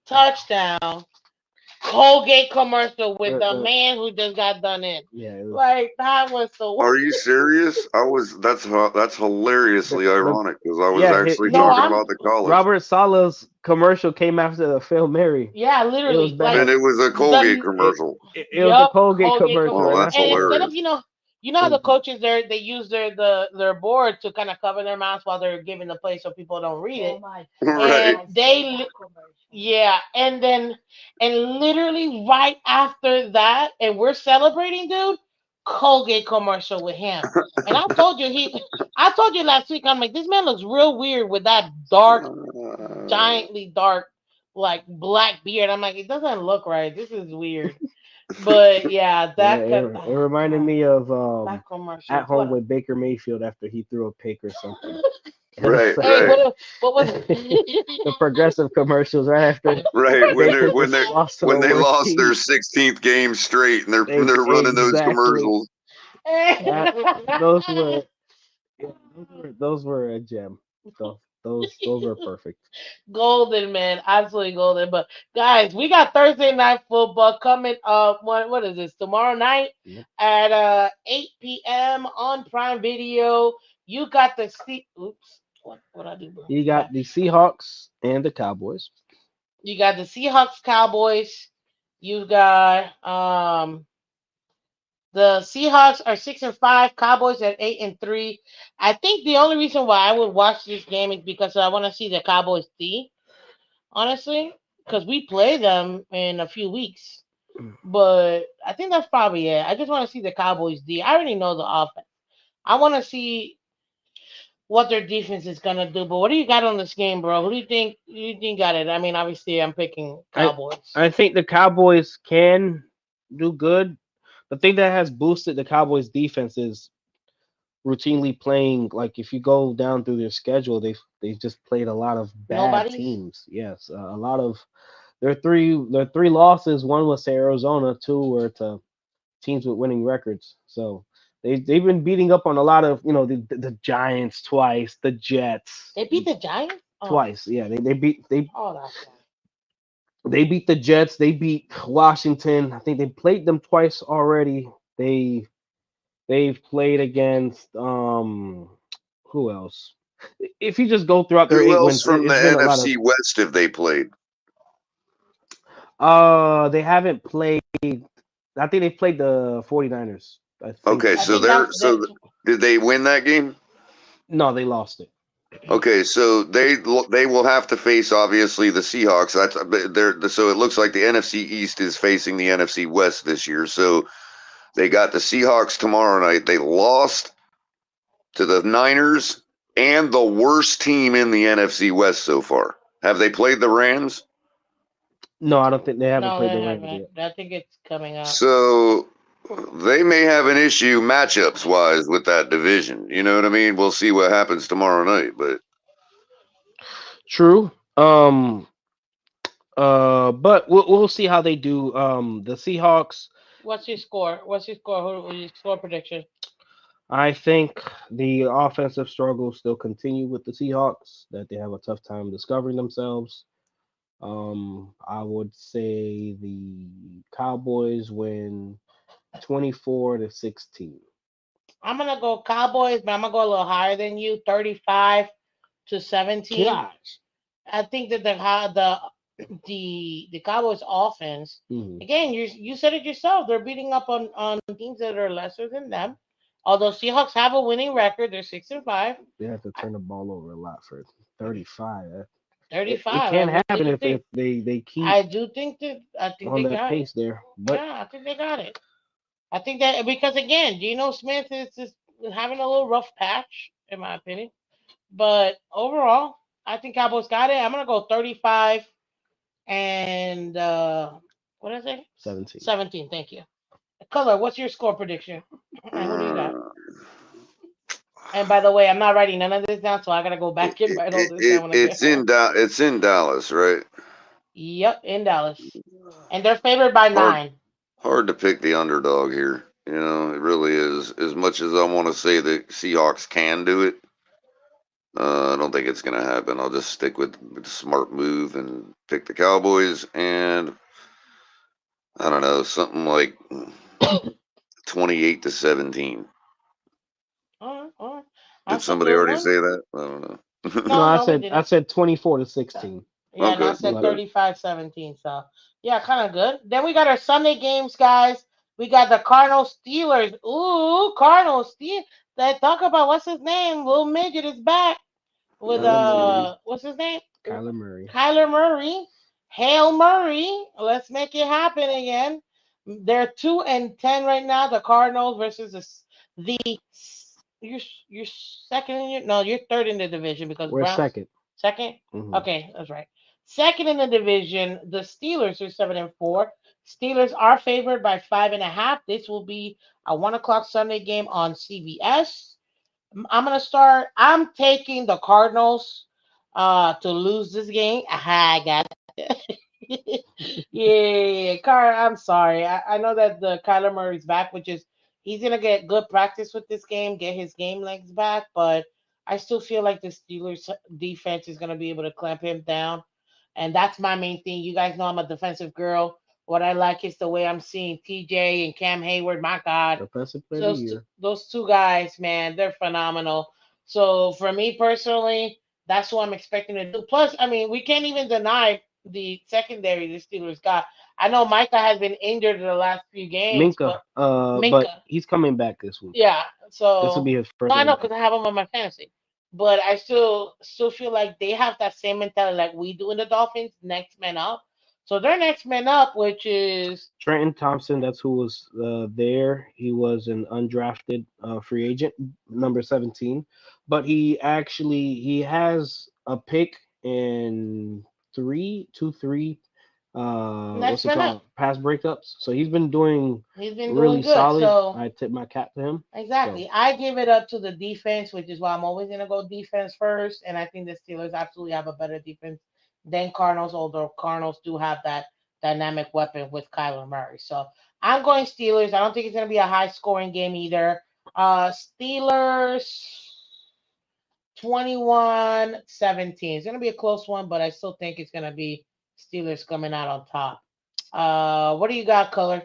touchdown. Colgate commercial with the The man who just got done in. yeah, it was Like that was the Are you serious? That's the hilariously the ironic because I was yeah, actually no, talking I'm about the college, Robert Sala's commercial came after the Phil Mary. yeah, It was literally like and bad. it was a Colgate the It commercial. it was a yup, Colgate Colgate commercial, Well, and that's I and said instead of hilarious. how it, the coaches there they use their board to kind of cover their mouths while they're giving the play so people don't read it, Right. and yeah, and then and literally right after that, and we're celebrating, dude. Colgate commercial with him, and I told you last week. I'm like, this man looks real weird with that dark, giantly dark, like black beard. I'm like, it doesn't look right. This is weird. But yeah, yeah, that could. it Oh reminded God, me of that commercial. at home What? with Baker Mayfield after he threw a pick or something. Right, Hey, right, what was The progressive commercials right after right. they When they're just when they lost to the when they worst lost team. their 16th game straight, and they're running those Exactly. commercials. That those were yeah, those were a gem. Those were perfect. golden, man, absolutely golden. But guys, we got Thursday night football coming up. What is this? Tomorrow night Yep. at 8 p.m. on Prime Video. You got the oops. What I do, bro? You My, got the Seahawks and the Cowboys. you got the Seahawks Cowboys. You got the Seahawks are 6-5, Cowboys at 8-3. I think the only reason why I would watch this game is because I want to see the Cowboys D, honestly, because we play them in a few weeks. But I think that's probably it. I just want to see the Cowboys D. I already know the offense. I want to see what their defense is gonna do. But what do you got on this game, bro? Who do you think got it? I mean, obviously, I'm picking I Cowboys. I think the Cowboys can do good. The thing that has boosted the Cowboys defense is routinely playing, like if you go down through their schedule, they've just played a lot of bad Nobody's. teams. Yes, a lot of their three losses. One was to Arizona, two were to teams with winning records. So they've been beating up on a lot of the Giants twice, the Jets They beat the Giants. Oh, twice. Yeah, oh, that's right. they beat the Jets. They beat Washington. I think they played them twice already. They've played against who else? If you just go throughout their Who eight else wins, from the it's been a lot of. NFC West have they played? They haven't played. I think they played the 49ers. I think Okay, I so think that that did they win that game? no, they lost it. Okay, so they will have to face obviously the Seahawks. That's but so it looks like the NFC East is facing the NFC West this year. So they got the Seahawks tomorrow night. They lost to the Niners and the worst team in the NFC West so far. Have they played the Rams? No, I don't think they haven't no, played they the Rams haven't. yet. I think it's coming up. So they may have an issue matchups wise with that division. You know what I mean? We'll see what happens tomorrow night, but True. But we'll see how they do. The Seahawks. What's your score? What's your score? What's your score prediction? I think the offensive struggles still continue with the Seahawks. That they have a tough time discovering themselves. I would say the Cowboys win 24-16. I'm gonna go Cowboys, but I'm gonna go a little higher than you, 35-17. Gosh. I think that the Cowboys offense, Hmm. again, you said it yourself. They're beating up on teams that are lesser than them. Although Seahawks have a winning record, they're 6-5. They have to turn the ball over a lot for 35. It 35. I can really happen do if think. they keep I do think that I think on they that got it. pace there. But Yeah, I think they got it. I think that because again, Geno Smith is just having a little rough patch, in my opinion. But overall, I think Cowboys got it. I'm gonna go 35 and what did I say? 17. 17. Thank you. Color. What's your score prediction? And who do you got? uh, And by the way, I'm not writing none of this down, so I gotta go back and write all this down when I get home. it's in Dallas, right? Yep, in Dallas, and they're favored by Hard 9. hard to pick the underdog here. You know, it really is. As much as I want to say the Seahawks can do it, I don't think it's going to happen. I'll just stick with the smart move and pick the Cowboys, and I don't know, something like 28-17. All right, all right. Did That's a somebody good already one. say that? I don't know. No, No, I no, we said I didn't. said 24-16. Yeah, and I Okay, said But okay. 35-17. So, yeah, kind of good. Then we got our Sunday games, guys. We got the Cardinals Steelers. Ooh, Cardinals Steelers. They talk about what's his name? Little midget is back with Kyler Murray. what's his name? Kyler Murray. Kyler Murray. Hail Murray. Let's make it happen again. They're 2-10 right now. The Cardinals versus the you're you're second in your no, you're third in the division because We're Browns second. second. Hmm. Okay, that's right. Second in the division, the Steelers are 7-4. Steelers are favored by 5.5. This will be a 1 o'clock Sunday game on CBS. I'm gonna start. I'm taking the Cardinals to lose this game. Aha, I got yeah, Car. I'm sorry. I know that the Kyler Murray's back, which is he's gonna get good practice with this game, get his game legs back. But I still feel like the Steelers defense is gonna be able to clamp him down, and that's my main thing. You guys know I'm a defensive girl. What I like is the way I'm seeing TJ and Cam Hayward. My God, Defensive player of the year. those two guys, man, they're phenomenal. So for me personally, that's what I'm expecting to do. Plus, I mean, we can't even deny the secondary the Steelers got. I know Micah has been injured in the last few games, Minka, but but Minka, he's coming back this week. yeah. This will So be his no, first I game know back. because I have them on my fantasy. But I still feel like they have that same mentality like we do in the Dolphins, next man up. So their next man up, which is Trenton Thompson, that's who was there. He was an undrafted free agent, number 17, but he has a pick in three what's next it man up. called, pass breakups. So he's been doing He's been doing really good. solid. So I tip my cap to him. So exactly. I give it up to the defense, which is why I'm always gonna go defense first. And I think the Steelers absolutely have a better defense than Cardinals, although Cardinals do have that dynamic weapon with Kyler Murray. So I'm going Steelers. I don't think it's gonna be a high scoring game either. Steelers 21-17. It's gonna be a close one, but I still think it's gonna be Steelers coming out on top. What do you got, Color?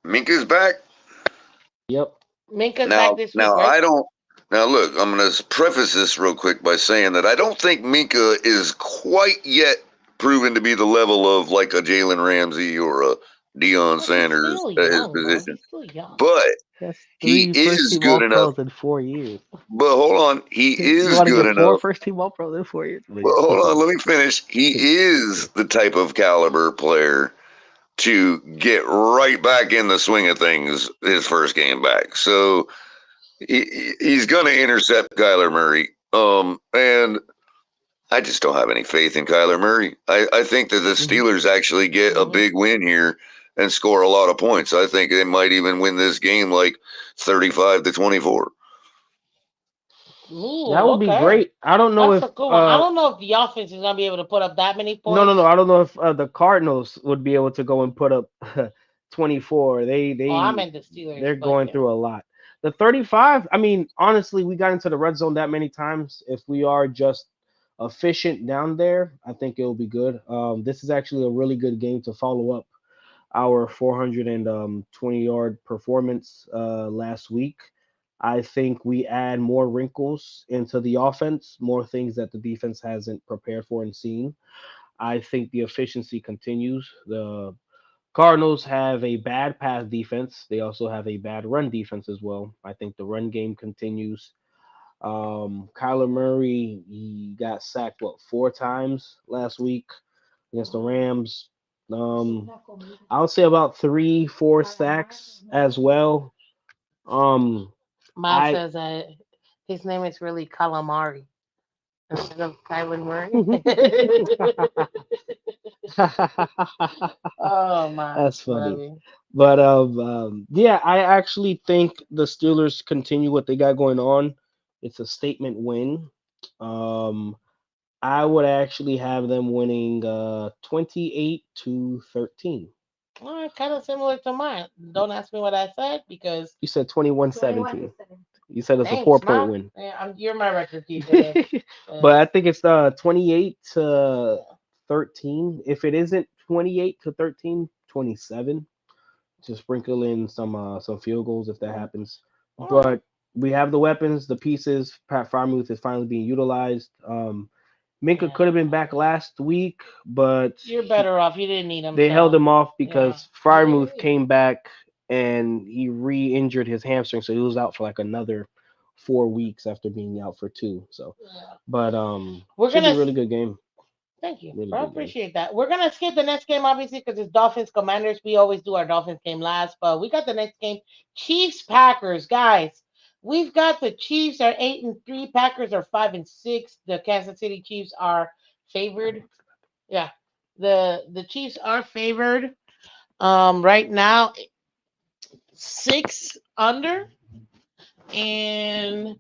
Minka's back. yep, Minka's back Now, this week, now right? I don't. Now, look, I'm going to preface this real quick by saying that I don't think Minka is quite yet proven to be the level of like a Jalen Ramsey or a Deion Well, he's Sanders still at his young, bro. position, He's still young. but that's he three first is team good All enough. Pros in 4 years. But hold on, he You is want to good get four enough. first team All Pros in 4 years? But But yes, hold on, continue. let me finish. He Continue. is the type of caliber player to get right back in the swing of things his first game back. So he's going to intercept Kyler Murray. And I just don't have any faith in Kyler Murray. I think that the Hmm. Steelers actually get a Hmm. big win here and score a lot of points. I think they might even win this game like 35-24. That Ooh, would be okay. great. I don't know That's if a good one. I don't know if the offense is gonna be able to put up that many no. points. I don't know if the Cardinals would be able to go and put up 24. Oh, I'm in the Steelers, They're but going yeah. through a lot. The 35. I mean, honestly, we got into the red zone that many times. If we are just efficient down there, I think it will be good. This is actually a really good game to follow up our 420-yard performance last week. I think we add more wrinkles into the offense, more things that the defense hasn't prepared for and seen. I think the efficiency continues. The Cardinals have a bad pass defense. They also have a bad run defense as well. I think the run game continues. Kyler Murray, he got sacked what 4 times last week against the Rams. I would say about 3, 4 sacks as well. Um, Miles I says that his name is really calamari instead of Kylan Murray. Oh my, that's funny. funny. But yeah, I actually think the Steelers continue what they got going on. It's a statement win. Um, I would actually have them winning 28-13. Kind of similar to mine. Don't ask me what I said because You said 21-17. You said it's a four thanks, point ma. win. Yeah, you're my record keeper there. But I Yes. think it's 28 to Yeah. 13. If it isn't 28 to 13, 27. To sprinkle in some field goals if that happens. All right. But we have the weapons, the pieces. Pat Frymuth is finally being utilized. Minka Yeah. could have been back last week, but You're better off. You didn't need him, they held so him off yeah. because Frymuth came back and he re-injured his hamstring, so he was out for like another 4 weeks after being out for two. So, Yeah. but We're should be gonna a really good game. thank you. Really I good game. appreciate that. We're gonna skip the next game, obviously, because it's Dolphins Commanders. We always do our Dolphins game last, but we got the next game. Chiefs Packers, guys. We've got the Chiefs are 8-3. Packers are 5-6. The Kansas City Chiefs are favored. Yeah, the Chiefs are favored. Right now 6 under. and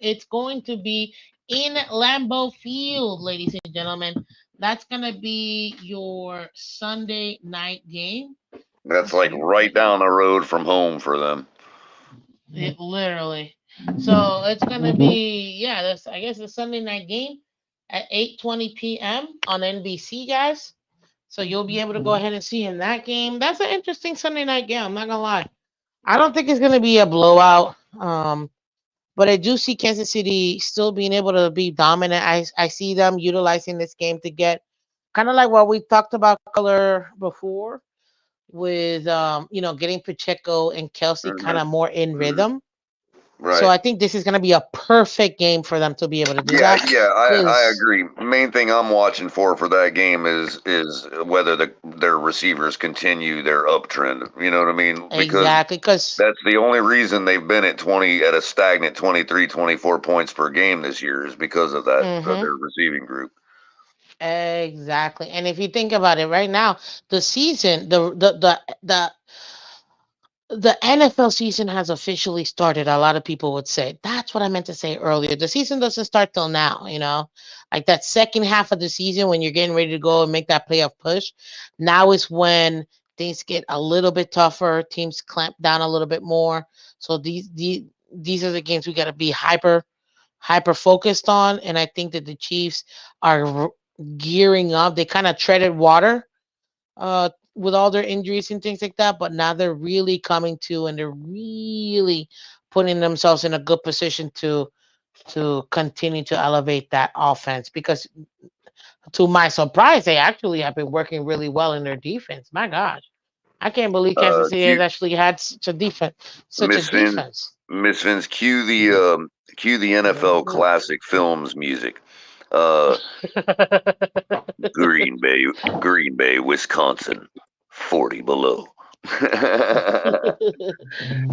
it's going to be in Lambeau Field, ladies and gentlemen. That's gonna be your Sunday night game. That's Let's like see, right down the road from home for them. it literally. So it's gonna be, yeah. That's, I guess, the Sunday night game at 8:20 p.m. on NBC, guys. So you'll be able to go ahead and see in that game. That's an interesting Sunday night game. I'm not gonna lie. I don't think it's gonna be a blowout. But I do see Kansas City still being able to be dominant. I see them utilizing this game to get kind of like what we talked about Culler before with getting Pacheco and Kelsey kind Hmm. of more in Hmm. rhythm. So Right. I think this is going to be a perfect game for them to be able to do Yeah, that. yeah, I Because agree. Main thing I'm watching for that game is whether their receivers continue their uptrend. You know what I mean? Because exactly, because that's the only reason they've been at 20 at a stagnant 23, 24 points per game this year is because of that of hmm their receiving group. exactly. And if you think about it, right now the season, the NFL season has officially started. A lot of people would say that's what I meant to say earlier. The season doesn't start till now, like that second half of the season when you're getting ready to go and make that playoff push. Now is when things get a little bit tougher. Teams clamp down a little bit more. So these are the games we got to be hyper focused on. And I think that the Chiefs are gearing up. They kind of treaded water with all their injuries and things like that. But now they're really coming to, and they're really putting themselves in a good position to continue to elevate that offense. Because to my surprise, they actually have been working really well in their defense. My gosh, I can't believe Kansas City has Q actually had such a defense. Such a Miss Fin defense. Miss Fins cue the NFL classic films music. Uh Green Bay, Green Bay, Wisconsin, 40 below.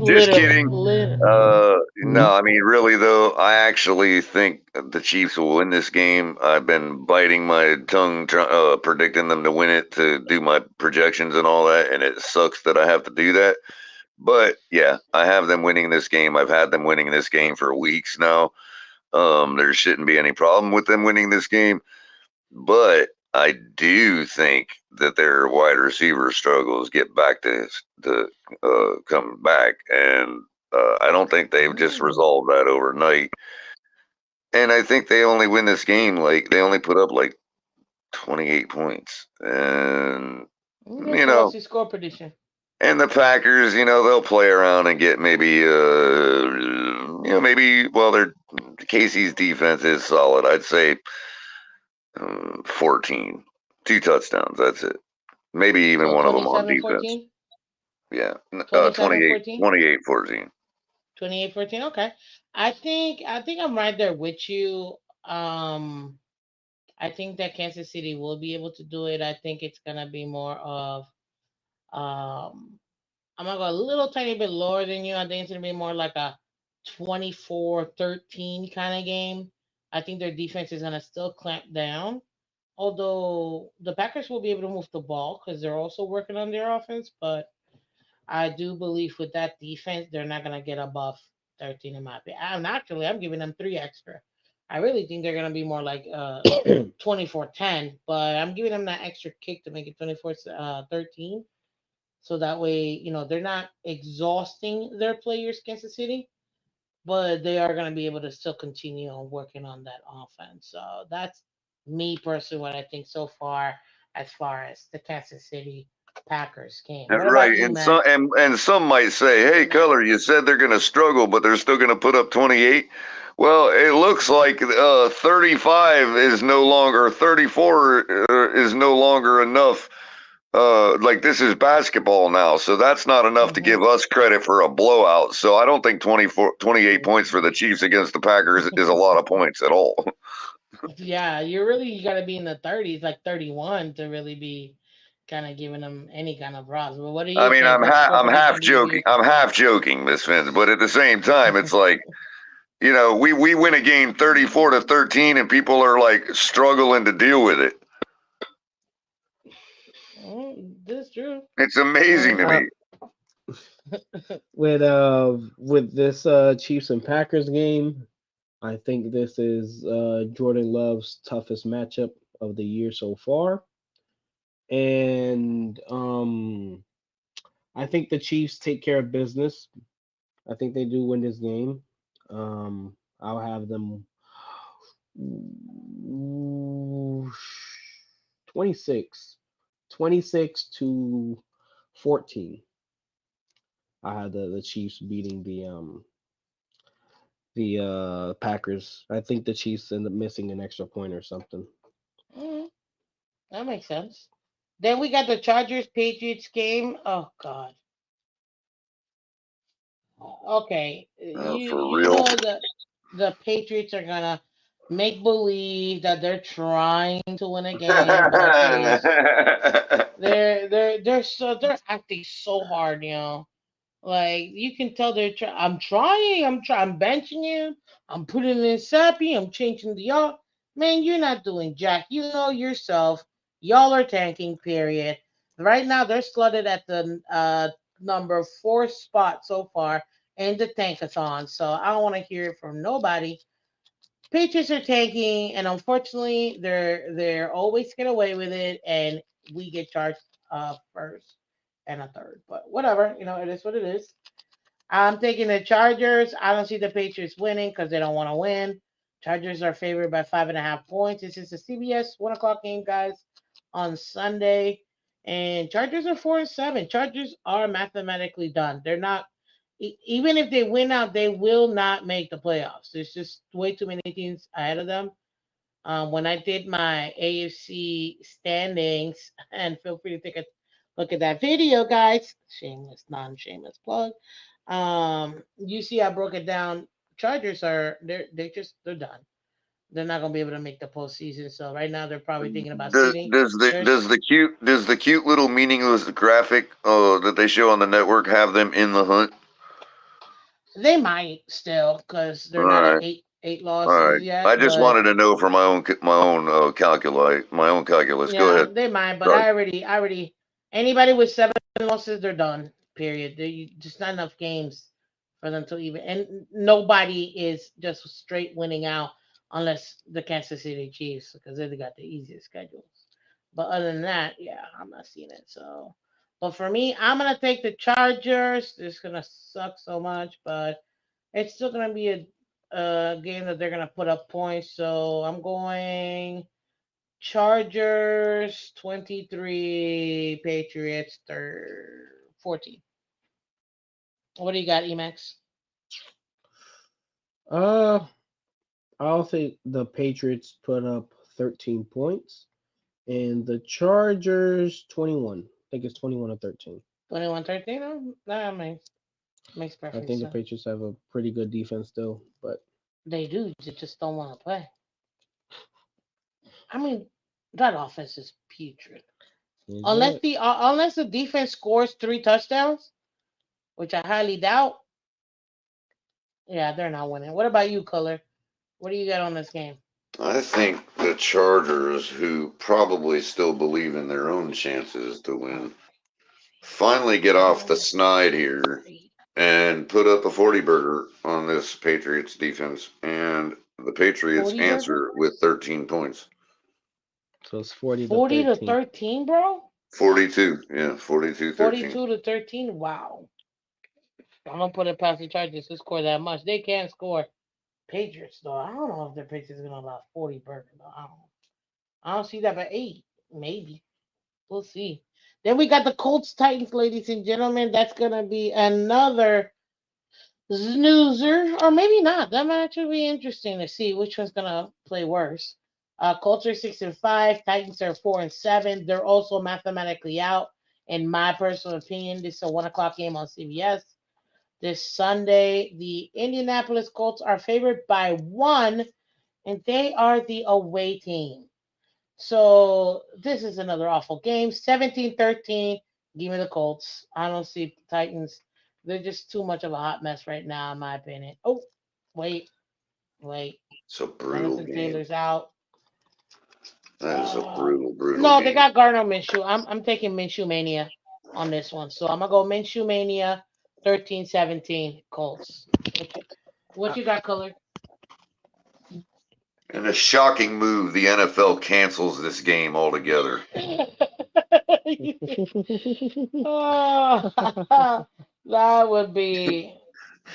Just Literally, kidding. literally. No, I mean, really though, I actually think the Chiefs will win this game. I've been biting my tongue, predicting them to win it to do my projections and all that, and it sucks that I have to do that. But yeah, I have them winning this game. I've had them winning this game for weeks now. There shouldn't be any problem with them winning this game. But I do think that their wide receiver struggles get back to coming back, and I don't think they've just Mm, resolved that overnight. And I think they only win this game like they only put up like 28 points, and okay, you so what's know, your score prediction? and the Packers, they'll play around and get maybe maybe well, their Casey's defense is solid. I'd say 14. 2 touchdowns. That's it. Maybe even So one of them on 27 defense. 14, Yeah. 27 28, 14, 28, 14. 28 14. Okay. I think I'm right there with you. Um I think that Kansas City will be able to do it. I think it's gonna be more of I'm gonna go a little tiny bit lower than you. I think it's gonna be more like a 24-13 kind of game. I think their defense is gonna still clamp down. Although the Packers will be able to move the ball because they're also working on their offense, but I do believe with that defense, they're not gonna get above 13 in my opinion. I'm giving them three extra. I really think they're gonna be more like 24-10, but I'm giving them that extra kick to make it 24-13. So that way, they're not exhausting their players, Kansas City, but they are gonna be able to still continue on working on that offense. So that's me personally what I think so far as the Kansas City Packers game. What Right, about you, and man? some might say, "Hey, Color, you said they're going to struggle, but they're still going to put up 28." Well, it looks like 35 is no longer 34 is no longer enough. Like this is basketball now, so that's not enough to give hmm us credit for a blowout. So I don't think 28 points for the Chiefs against the Packers is a lot of points at all. Yeah, you got to be in the 30s, like 31, to really be kind of giving them any kind of props. But what do I you mean, think? What score I'm prediction half do you give joking. I'm half joking, Miss Fins, but at the same time, it's like we win a game 34-13, and people are like struggling to deal with it. This is true. It's amazing Um, to me. with this Chiefs and Packers game, I think this is Jordan Love's toughest matchup of the year so far. And I think the Chiefs take care of business. I think they do win this game. I'll have them 26, 26-14. I had the Chiefs beating the Packers. I think the Chiefs end up missing an extra point or something. Mm, that makes sense. Then we got the Chargers Patriots game. Oh God. Okay, For you real. know the Patriots are gonna make believe that they're trying to win a game, but at least they're acting so hard, you know. Like you can tell they're trying. I'm trying. I'm benching him. I'm putting in Sappy. I'm changing the all. Man, you're not doing jack. You know yourself. Y'all are tanking. Period. Right now they're slotted at the number 4 spot so far in the tankathon. So I don't want to hear it from nobody. Patriots are tanking, and unfortunately, they're always get away with it, and we get charged first and a third. But whatever, it is what it is. I'm taking the Chargers. I don't see the Patriots winning because they don't want to win. Chargers are favored by 5.5 points. This is a CBS 1 o'clock game, guys, on Sunday. And Chargers are 4-7. Chargers are mathematically done. They're not. Even if they win out, they will not make the playoffs. There's just way too many teams ahead of them. When I did my AFC standings, and feel free to take a look at that video, guys. Shameless, non-shameless plug. You see, I broke it down. Chargers are they're done. They're not gonna be able to make the postseason. So right now they're probably thinking about sitting. There's does the cute little meaningless graphic that they show on the network have them in the hunt? they might still because All they're not at right, eight all losses right. I yet, just but wanted to know for my own calculus. Go yeah, ahead. they might, but Sorry. I already anybody with 7 losses, they're done. Period. They just not enough games for them to even, and nobody is just straight winning out unless the Kansas City Chiefs because they got the easiest schedules. But other than that, yeah, I'm not seeing it. So, but for me, I'm gonna take the Chargers. It's gonna suck so much, but it's still gonna be a game that they're gonna put up points. So I'm going. Chargers 23, Patriots 14. What do you got, Emax? Uh, I'll say the Patriots put up 13 points and the Chargers 21. I think it's 21 or 13. 21-13? Oh, that makes I perfect think the sense. Patriots have a pretty good defense still, but They do, they just don't want to play. I mean, that offense is putrid. is Unless the defense scores 3 touchdowns, which I highly doubt, yeah, they're not winning. What about you, Culler? What do you got on this game? I think the Chargers, who probably still believe in their own chances to Oh, win, finally get off the oh, snide here great. and put up a 40 burger on this Patriots defense. And the Patriots 40 burger? answer with 13 points. so it's 40 to 40 to 13. 13, bro? 42. Yeah, 42-13. 42 to 13? Wow. I'm gonna put it past the Chargers to score that much. They can score. Patriots though, I don't know if the Patriots are gonna allow 40 burger though. I don't see that, but 8 maybe. We'll see. Then we got the Colts Titans, ladies and gentlemen. That's gonna be another snoozer, or maybe not. That might actually be interesting to see which one's gonna play worse. Colts are 6-5. Titans are 4-7. They're also mathematically out. In my personal opinion, this is a 1 o'clock game on CBS. This Sunday, the Indianapolis Colts are favored by 1, and they are the away team. So this is another awful game. 17-13. Give me the Colts. I don't see Titans. They're just too much of a hot mess right now, in my opinion. Oh, wait, wait. It's a brutal Jonathan game. Taylor's out. That is a Uh, brutal no, they game. got Gardner Minshew. I'm taking Minshew Mania on this one. So I'm gonna go Minshew Mania. 13-17 Colts. What you got, Color? In a shocking move, the NFL cancels this game altogether. Oh, that would be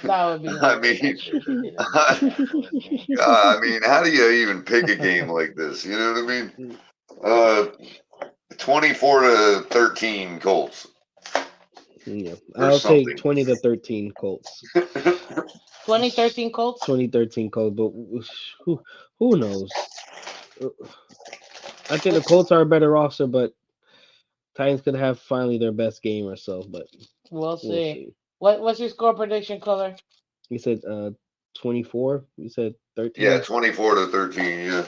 that would be I hilarious mean, actually if they did end up God, canceling this game. I mean, how do you even pick a game like this? You know what I mean? Uh, 24-13 Colts, Yeah, or I'll take something. 20-13 Colts. 2013 Colts. 2013 Colts, but who who knows? Uh, I think the What- Colts are a better roster, but Titans could have finally their best game or so. But We'll we'll see. see. What's your score prediction, Color? You said 24. You said Yeah, 13. 24-13. Yeah.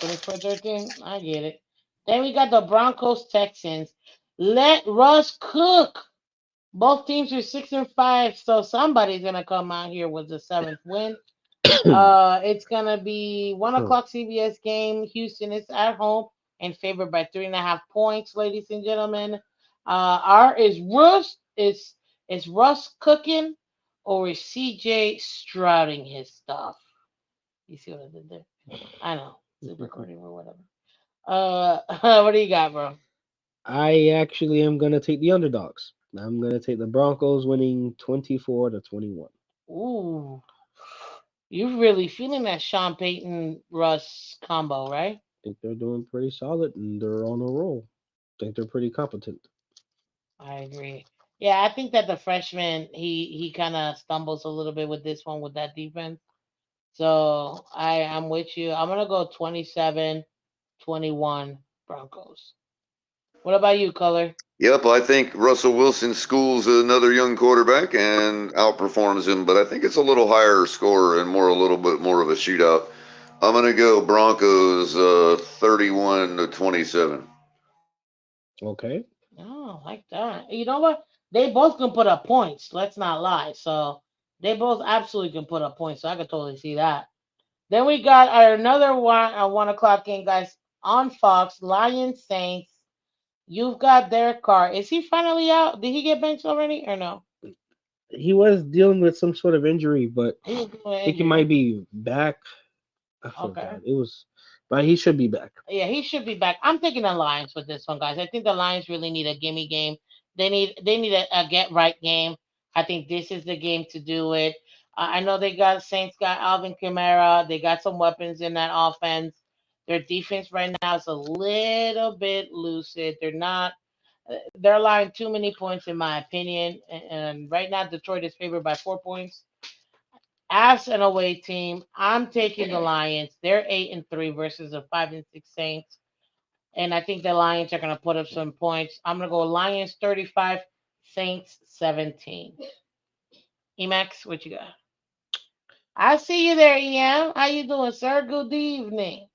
24-13. I get it. Then we got the Broncos Texans. Let Russ cook. Both teams are 6-5, so somebody's gonna come out here with the seventh win. It's gonna be 1 o'clock CBS game. Houston is at home and favored by 3.5 points, ladies and gentlemen. Our is Russ cooking or is CJ strouting his stuff? You see what I did there? I know. It's recording or whatever. What do you got, bro? I actually am gonna take the underdogs. I'm gonna take the Broncos winning 24-21. Ooh, you're really feeling that Sean Payton Russ combo, right? Think they're doing pretty solid and they're on a roll. Think they're pretty competent. I agree. Yeah, I think that the freshman he kind of stumbles a little bit with this one with that defense. So I'm with you. I'm gonna go 27-21 Broncos. What about you, Color? Yep, I think Russell Wilson schools another young quarterback and outperforms him, but I think it's a little higher score and more a little bit more of a shootout. I'm gonna go Broncos 31-27. Okay. Oh, like that. You know what? They both can put up points. Let's not lie. So they both absolutely can put up points. So I could totally see that. Then we got another 1 o'clock game, guys, on Fox. Lions Saints. You've got Derek Carr. Is he finally out? Did he get benched already or no? He was dealing with some sort of injury, but He was dealing with I think he injury, might right? be back. I Okay. forgot. It was, but he should be back. Yeah, he should be back. I'm taking the Lions with this one, guys. I think the Lions really need a gimme game. They need a get right game. I think this is the game to do it. I know they got Saints got Alvin Kamara. They got some weapons in that offense. Their defense right now is a little bit lucid. They're allowing too many points in my opinion. And right now Detroit is favored by 4 points. As an away team, I'm taking the Lions. They're 8-3 versus a 5-6 Saints. And I think the Lions are going to put up some points. I'm going to go Lions 35, Saints 17. Emax, what you got? I see you there, EM. How you doing, sir? Good evening.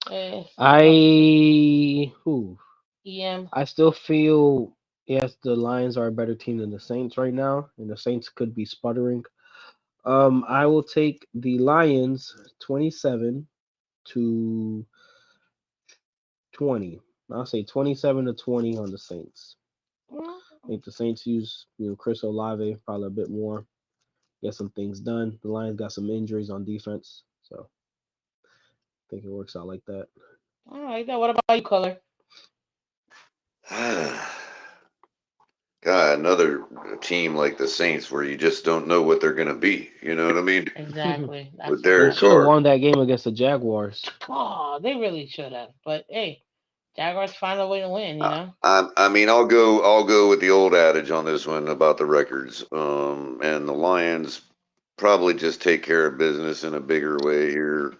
No, I who EM. I still feel yes, the Lions are a better team than the Saints right now, and the Saints could be sputtering. I will take the Lions 27-20. I'll say 27-20 on the Saints. I think the Saints use Chris Olave probably a bit more, get some things done. The Lions got some injuries on defense, so I think it works out like that. All right, then what about you, Color? God, another team like the Saints where you just don't know what they're gonna be. You know what I mean? Exactly. With That's a They Derek fact. should have Carr. won that game against the Jaguars. Oh, they really should have. But hey, Jaguars find a way to win, you know? I mean, I'll go with the old adage on this one about the records. And the Lions probably just take care of business in a bigger way here.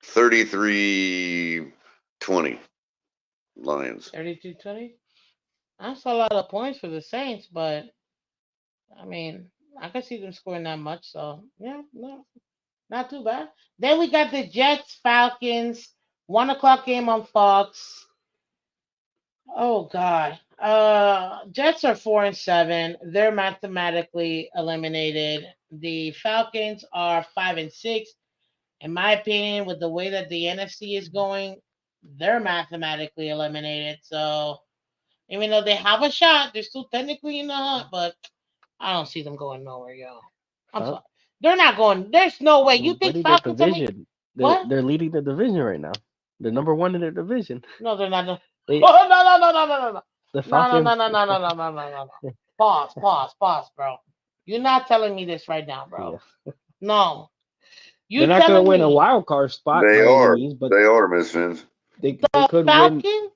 33-20 Lions. 32-20. That's a lot of points for the Saints, but I mean, I could see them scoring that much. So, yeah, no, not too bad. Then we got the Jets Falcons 1 o'clock game on Fox. Oh God, Jets are 4-7. They're mathematically eliminated. The Falcons are 5-6. In my opinion, with the way that the NFC is going, they're mathematically eliminated. So even though they have a shot, they're still technically in the hunt. But I don't see them going nowhere, yo. I'm Huh? sorry. They're not going. There's no way. They're You think winning their Falcons are me? division. They're What? they're leading the division right now. They're number one in their division. No, they're not. They Oh, no, no, no, no, no, no, no. the No, no, no, Falcons. no, no, no, no, no, no, no, no. Pause, pause, pause, bro. You're not telling me this right now, bro. Yeah, No. they're You not going to telling win a me wild card spot They by any are. means, but They are, Miss Fins. they the could win. Falcons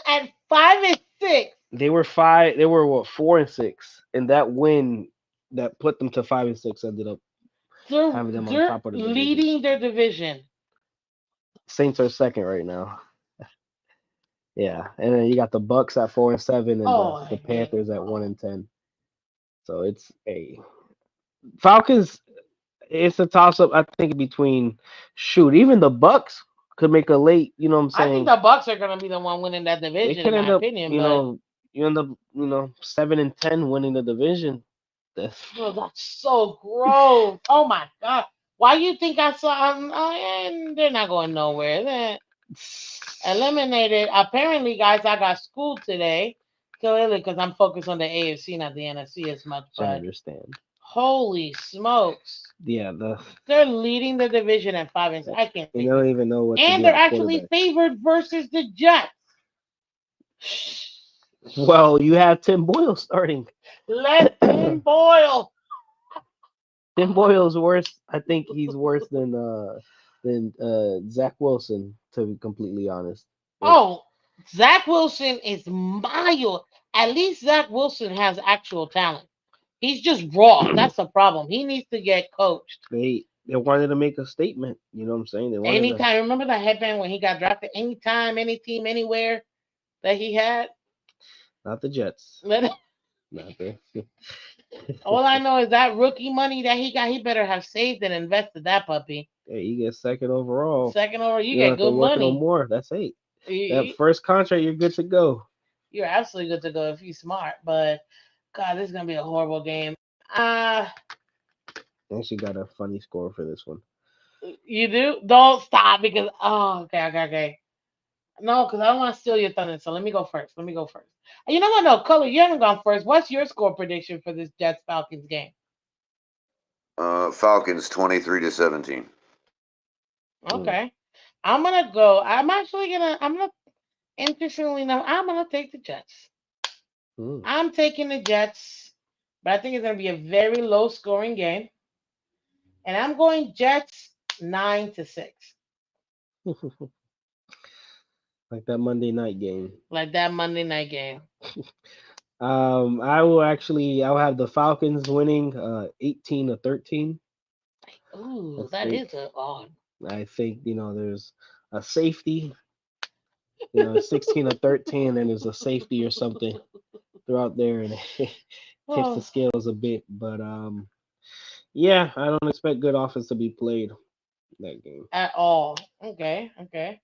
at 5-6? They were five. They were what 4-6, and that win that put them to 5-6 ended up having them on They're top of the division. leading their division. Saints are second right now. Yeah, and then you got the Bucks at 4-7, and Oh, the I hate it, Panthers at bro. 1-10. So it's a Falcons. It's a toss up. I think between shoot, even the Bucks could make a late. You know what I'm I think saying? the Bucks are gonna be the one winning that They division, in could my end up. opinion. But You end up. 7-10 winning the division. That's bro, that's so gross. Oh my god. Why you think I saw? And they're not going nowhere. They're eliminated. Apparently, guys, I got schooled today. Clearly, because I'm focused on the AFC, not the NFC as much. I But understand. holy smokes, Yeah, they're leading the division at 5-6. I can't you take don't this. even know what to And they're get actually quarterback. favored versus the Jets. Well, you have Tim Boyle starting. Let Tim Boyle. Tim Boyle's worse. I think he's worse than Zach Wilson, to be completely honest. It, Oh, Zach Wilson is mild. At least Zach Wilson has actual talent. He's just raw. That's the problem. He needs to get coached. they wanted to make a statement. You know what I'm saying? They wanted to Anytime, remember that headband when he got drafted? Anytime, any team, anywhere that he had. not the Jets, Let not the. all I know is that rookie money that he got, he better have saved and invested that puppy. Hey, you get second overall. Second over, you You don't get have to good work no money. more. That's it. You- That you- first contract, you're good to go. You're absolutely good to go if you're smart. But God, this is gonna be a horrible game. Uh Actually, got a funny score for this one. you do? Don't stop because okay, okay, okay. No, because I don't want to steal your thunder. So let me go first. Let me go first. You know what? No, Color, you haven't gone first. What's your score prediction for this Jets Falcons game? Falcons 23-17. Mm. Okay. I'm gonna go. I'm gonna interestingly enough, I'm gonna take the Jets. Mm. I'm taking the Jets, but I think it's gonna be a very low scoring game. And I'm going Jets 9-6. Like that Monday night game. Like that Monday night game. I'll have the Falcons winning 18-13. I Ooh, that think is a odd. I think there's a safety, 16-13, and there's a safety or something throughout there, and it tips the Oh, scales a bit. But yeah, I don't expect good offense to be played in that game. at all. Okay, okay.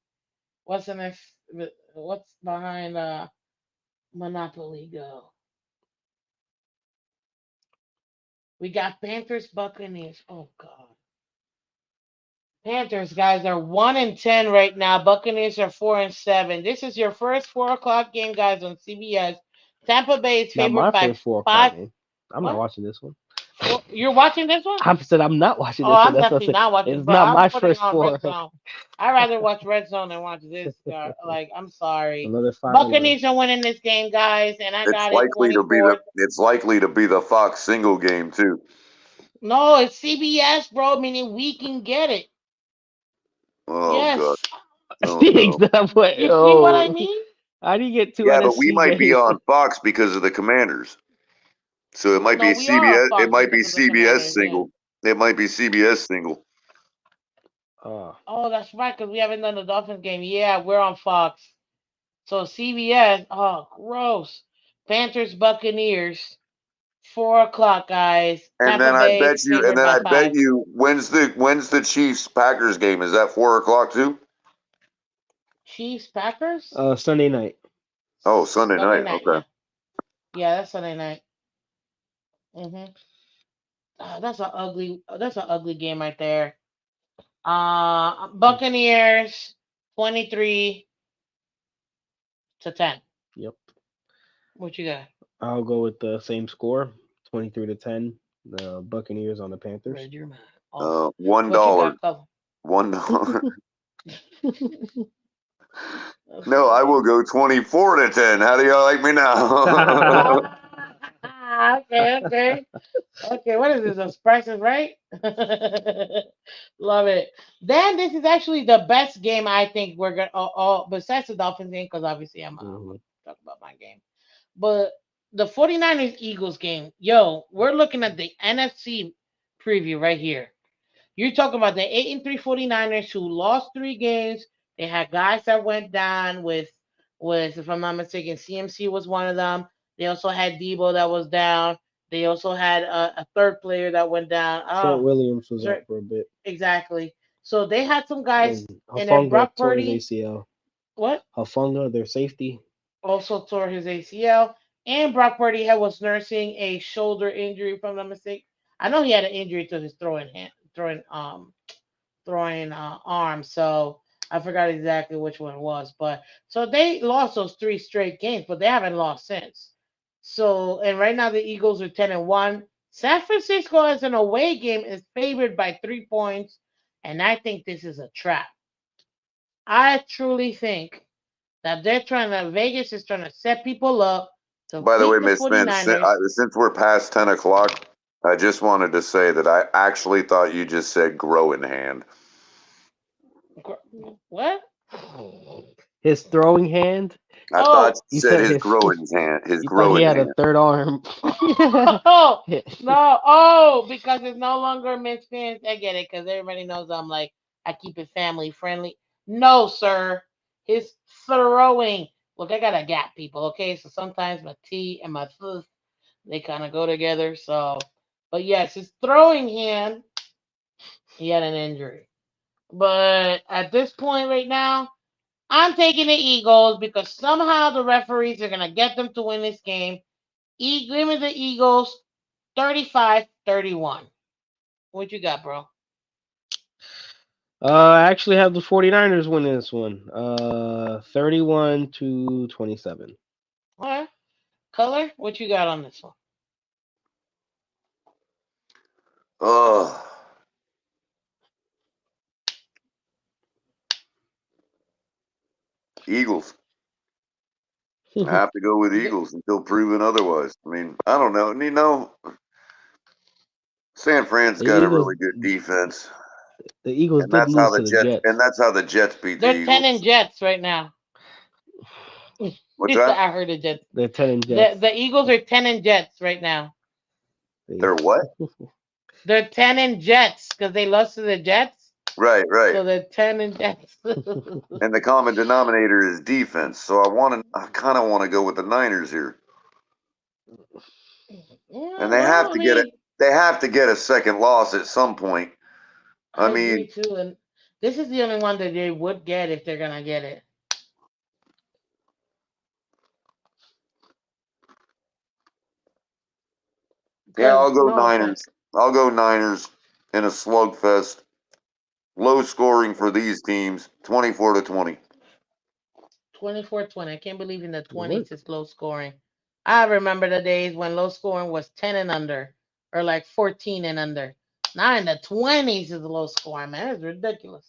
What's the next? What's behind Monopoly Go? We got Panthers Buccaneers. Oh God. Panthers guys are 1-10 right now. Buccaneers are 4-7. This is your first 4 o'clock game, guys, on CBS. Tampa Bay is Not favored my by first 4 o'clock five. game. I'm not What? watching this one. You're watching this one? I said I'm not watching Oh, this one. I'm That's what I definitely said. not watching, It's bro. not I'm my putting first on Red four. Zone. I'd rather watch Red Zone than watch this. Like, I'm sorry. Another 5 under. Buccaneers are winning this game, guys, and I It's got it likely to be the 24. it's likely to be the Fox single game too. No, it's CBS, bro, meaning we can get it. Oh god. Yes. Oh Stinks. no. That way. You see what I Oh, mean? how do you get two Yeah, but we NFC might be games? on Fox because of the Commanders. So it might No, be we are on CBS. It Fox might be because of the CBS Commanders, yeah. single. It might be CBS single. Oh, Oh, that's right, because we haven't done the Dolphins game. Yeah, we're on Fox. So CBS, oh, gross. Panthers, Buccaneers, 4 o'clock, guys. Tampa Bay And favored then by I bet 5. you when's the Chiefs Packers game? Is that 4 o'clock too? Chiefs, Packers? Sunday night. Oh, Sunday Sunday night. night, Okay. yeah. Yeah, that's Sunday night. hmm that's an ugly game right there. Buccaneers 23-10. Yep. What you got? I'll go with the same score, 23-10. The Buccaneers on the Panthers. Read your mind. Awesome. One What you dollar. got, color? $1. That's No, I funny. will go 24-10. How do y'all like me now? Okay, okay. Okay, what is this? A Price is Right? Love it. Then this is actually the best game I think we're gonna all besides the Dolphins game, because obviously I'm gonna Mhm. talk about my game. But the 49ers Eagles game, yo, we're looking at the NFC preview right here. You're talking about the 8-3 49ers who lost 3 games. They had guys that went down with if I'm not mistaken, CMC was one of them. They also had Debo that was down. They also had a third player that went down. Trent Oh, Williams was out sure, for a bit, exactly. So they had some guys, and and then Hufanga Brock tore his Purdy, ACL. what? Hufanga, their safety. Also tore his ACL. And Brock Purdy was nursing a shoulder injury, if I'm not mistaken. I know he had an injury to his throwing arm. So I forgot exactly which one it was. But so they lost those 3 straight games, but they haven't lost since. So and right now the Eagles are 10-1. San Francisco as an away game is favored by 3 points, and I think this is a trap. I truly think that Vegas is trying to set people up to By the way, pick the Miss Spence, 49ers. since we're past 10 o'clock, I just wanted to say that I actually thought you just said grow in hand. What? His throwing hand. I thought Oh, you You said said his his. growing hand. His You thought he growing had a hand. third arm. oh, no. Oh, because it's no longer Miss Phins. I get it, because everybody knows I'm like, I keep it family friendly. No, sir. His throwing. Look, I got a gap, people, okay? So sometimes my T and my th, they kind of go together. So, but yes, his throwing hand, he had an injury. But at this point right now, I'm taking the Eagles because somehow the referees are going to get them to win this game. Give me the Eagles 35-31. What you got, bro? I actually have the 49ers winning this one. 31-27. All right. Color, what you got on this one? Oh, Eagles. I have to go with You Eagles until proven otherwise. I mean, I don't know. San Fran's the got a Eagles really good defense, the Eagles and did lose to the And Jets. that's how the Jets beat the They're 10 and Eagles. Jets right now. What's that? I heard the Jets. They're 10 and The Jets. the Eagles are 10 and Jets right now. They, They're what? They're 10 and Jets because they lost to the Jets. Right, right. So they're 10 and Jets. And the common denominator is defense. So I kind of want to go with the Niners here, and Yeah, well, I mean, they have to get a second loss at some point. I I agree mean, too. And this is the only one that they would get if they're gonna get it. yeah, Because no offense, I'll go Niners in a slugfest, low scoring for these teams, 24-20. 24-20. I can't believe in the it 20s worked. it's low scoring. I remember the days when low scoring was 10 and under, or like 14 and under. Now in the 20s is low scoring, man. It's ridiculous.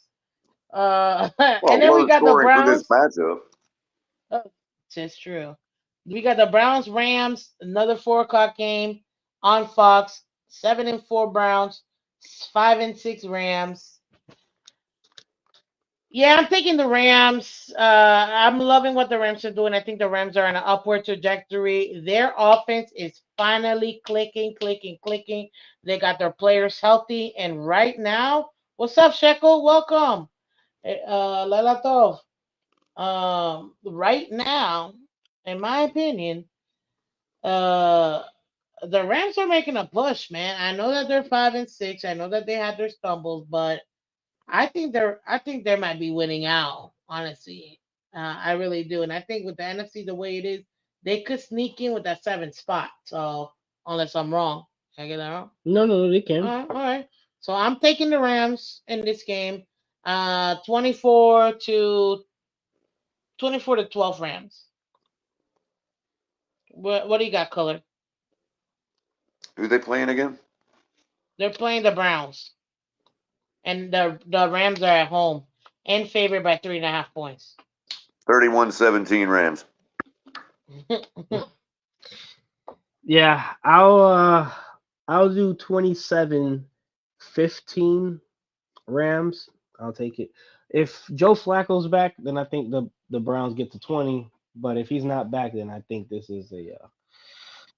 And Well, then we low got the scoring for this Browns. matchup. Oh, it's true. We got the Browns Rams, another 4 o'clock game on Fox. 7-4 Browns, 5-6 Rams. Yeah, I'm taking the Rams. I'm loving what the Rams are doing. I think the Rams are on an upward trajectory. Their offense is finally clicking, clicking, clicking. They got their players healthy, and right now, what's up, Shekel? Welcome, Lala Tov. Right now, in my opinion, uh, the Rams are making a push, man. I know that they're 5-6. I know that they had their stumbles, but I think they might be winning out, honestly. I really do. And I think with the NFC the way it is, they could sneak in with that 7th spot. So unless I'm wrong. Can I get that wrong? No, no, no, they All can. right, all right. So I'm taking the Rams in this game. 24 to 12 Rams. What do you got, color? Who they playing again? They're playing the Browns, and the Rams are at home and favored by 3.5 points. 31-17 Rams. Yeah, I'll do 27-15 Rams. I'll take it. If Joe Flacco's back, then I think the Browns get to 20. But if he's not back, then I think this is a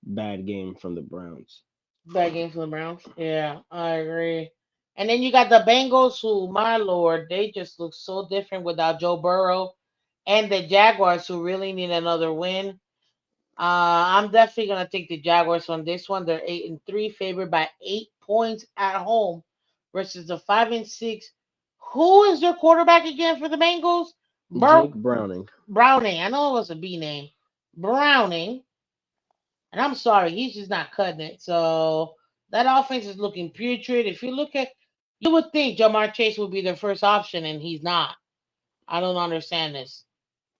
bad game from the Browns. Bad game for the Browns. Yeah, I agree. And then you got the Bengals, who, my lord, they just look so different without Joe Burrow, and the Jaguars, who really need another win. I'm definitely gonna take the Jaguars on this one. They're 8-3, favored by 8 points at home, versus the 5-6. Who is their quarterback again for the Bengals? Jake Browning. Browning. I know it was a B name. Browning. And I'm sorry, he's just not cutting it. So that offense is looking putrid. If you look at, you would think Jamar Chase would be their first option, and he's not. I don't understand this.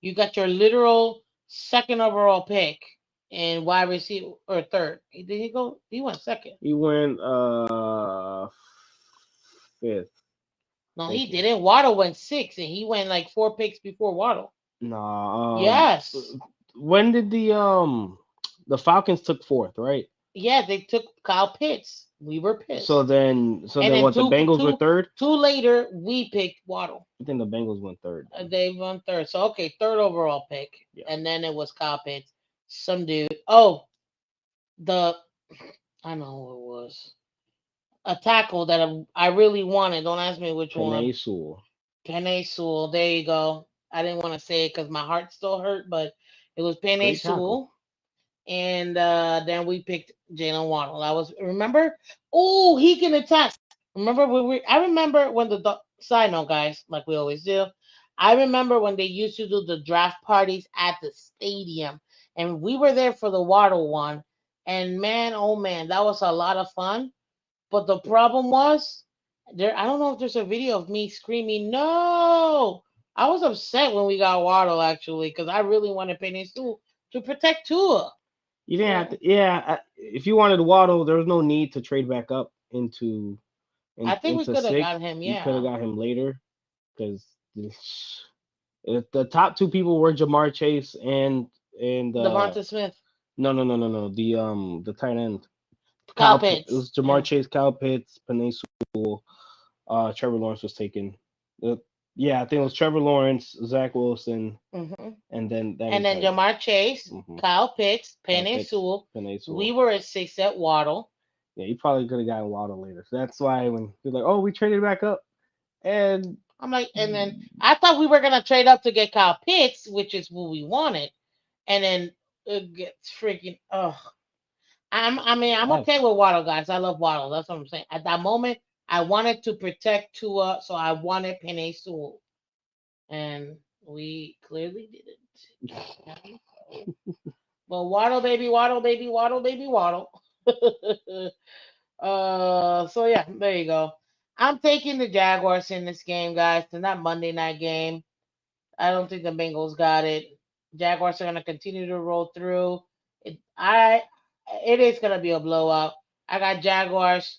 You got your literal second overall pick in wide receiver or third. Did he go? He went second. He went fifth. No, he Thank you. didn't. Waddle went sixth, and he went like 4 picks before Waddle. Nah. Yes. When did the Falcons took fourth, right? Yeah, they took Kyle Pitts. We were So pissed. then, so And then then what? The Bengals were third. two later, we picked Waddle. I think the Bengals went third. They won third. So okay, third overall pick. Yeah. And then it was Kyle Pitts. Some dude. Oh, the I know who it was. A tackle that I really wanted. Don't ask me which one. Penei Sewell. Penny Sewell. There you go. I didn't want to say it because my heart still hurt, but it was Penny Great tackle. Sewell. And then we picked Jalen Waddle. I was remember. Oh, he can attest. Remember when we? I remember when the side note, guys, like we always do. I remember when they used to do the draft parties at the stadium, and we were there for the Waddle one. And man, oh man, that was a lot of fun. But the problem was there. I don't know if there's a video of me screaming no. I was upset when we got Waddle actually because I really wanted Penny Sewell to protect Tua. You didn't have Yeah. to. Yeah, if you wanted Waddle, there was no need to trade back up I think we into could have six. got him. You could have Yeah, got him later because the top two people were Jamar Chase and Devonta Smith, no, the tight end Kyle It Pitts. was Jamar Yeah. Chase, Kyle Pitts, Penei Sewell, Trevor Lawrence was taken. Uh, yeah, I think it was Trevor Lawrence, Zach Wilson, hmm and then that And then entire Jamar Chase, mm-hmm. Kyle Pitts, Kyle Penny Pitts, Sewell. Penei We Sewell. were at six at Waddle. Yeah, you probably could have gotten Waddle later. So that's why when you're like, oh, we traded back up, and I'm like, and then I thought we were gonna trade up to get Kyle Pitts, which is what we wanted. And then it gets freaking. Oh, I mean, I'm that's okay with Waddle, guys. I love Waddle. That's what I'm saying. At that moment, I wanted to protect Tua, so I wanted Penny Sewell, and we clearly didn't. But Waddle, baby, Waddle, baby, Waddle, baby, Waddle. So yeah, there you go. I'm taking the Jaguars in this game, guys. It's not Monday night game. I don't think the Bengals got it. Jaguars are gonna continue to roll through. It is gonna be a blowout. I got Jaguars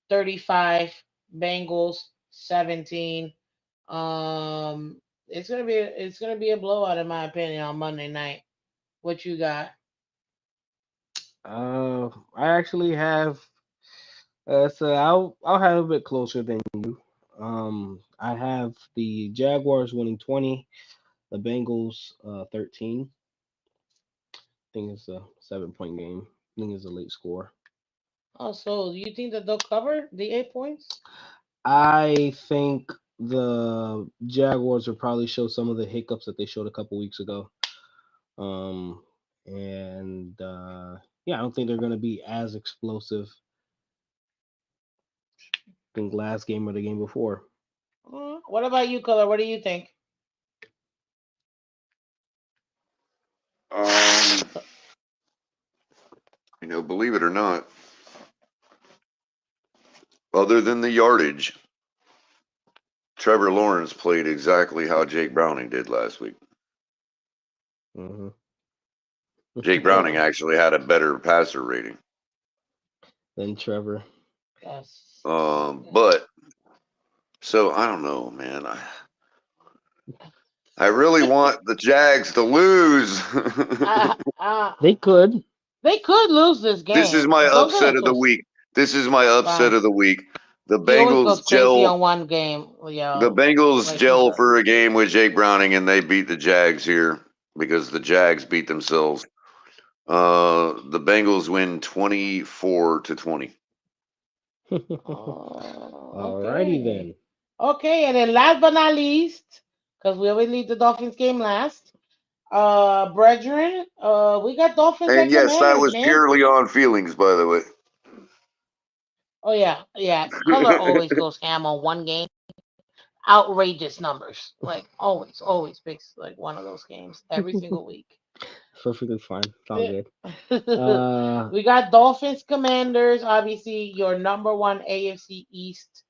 35, Bengals 17. It's gonna be a blowout in my opinion on Monday night. What you got? I actually have. So I'll have a bit closer than you. I have the Jaguars winning 20, the Bengals 13. I think it's a 7 point game. I think it's a late score. Oh, so you think that they'll cover the 8 points? I think the Jaguars will probably show some of the hiccups that they showed a couple weeks ago. And yeah, I don't think they're going to be as explosive. I think last game or the game before. What about you, Color? What do you think? Um, believe it or not, other than the yardage, Trevor Lawrence played exactly how Jake Browning did last week. Mm-hmm. Jake Browning actually had a better passer rating. than Trevor. Yes. But so I don't know, man. I really want the Jags to lose. Uh, uh, They could. they could lose this This is game. my Don't upset get of the it week. This is my upset fine. of the week. The He always goes Bengals crazy gel. on one game, The yo. Bengals Like he gel does. for a game with Jake Browning, and they beat the Jags here because the Jags beat themselves. The Bengals win 24-20. Oh, Alrighty okay. then. Okay, and then last but not least, because we always leave the Dolphins game last. Brethren, we got Dolphins And and yes, that Commanders, was man. purely on feelings, by the way. Oh yeah, yeah. Color always goes ham on one game. Outrageous numbers. Like always picks like one of those games every single week. Perfectly fine. It's all Yeah. good. Uh, We got Dolphins Commanders, obviously your number one AFC East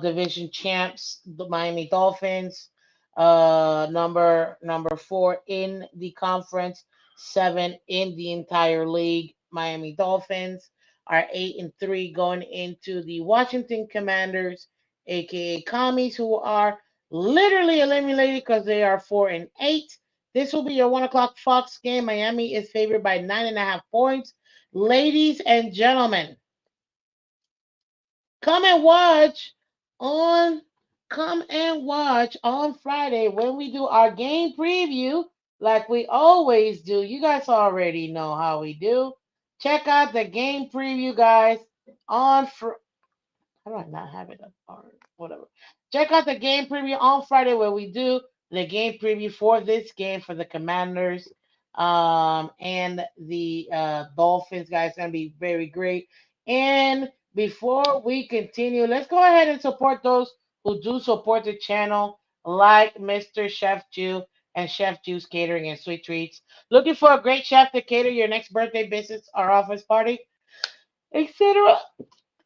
division champs, the Miami Dolphins. Number four in the conference, seven in the entire league. Miami Dolphins are 8-3 going into the Washington Commanders, aka Commies, who are literally eliminated because they are 4-8. This will be your 1 o'clock Fox game. Miami is favored by 9.5 points. Ladies and gentlemen, come and watch on come and watch on Friday when we do our game preview like we always do. You guys already know how we do. Check out the game preview, guys, on how do I not have it up or whatever? Check out the game preview on Friday where we do the game preview for this game for the Commanders and the Dolphins, guys. It's gonna be very great. And before we continue, let's go ahead and support those who do support the channel, like Mr. Chef Jew and Chef Jew's Catering and Sweet Treats. Looking for a great chef to cater your next birthday, business, or office party, etc.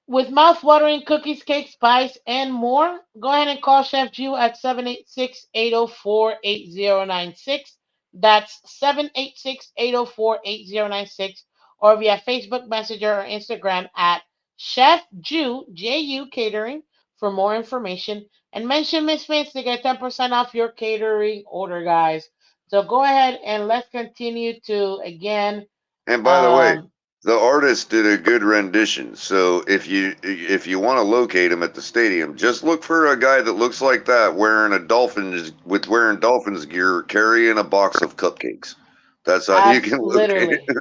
With mouth-watering cookies, cakes, pies, and more, go ahead and call Chef Jew at 786-804-8096. That's 786-804-8096, or via Facebook Messenger or Instagram at Chef Jew, J-U Catering, for more information. And mention Miss Vince to get 10% off your catering order, guys. So go ahead and let's continue to, again, And by the way, um, the artist did a good rendition. So if you want to locate him at the stadium, just look for a guy that looks like that wearing Dolphins gear, carrying a box of cupcakes. That's how you can locate literally. it.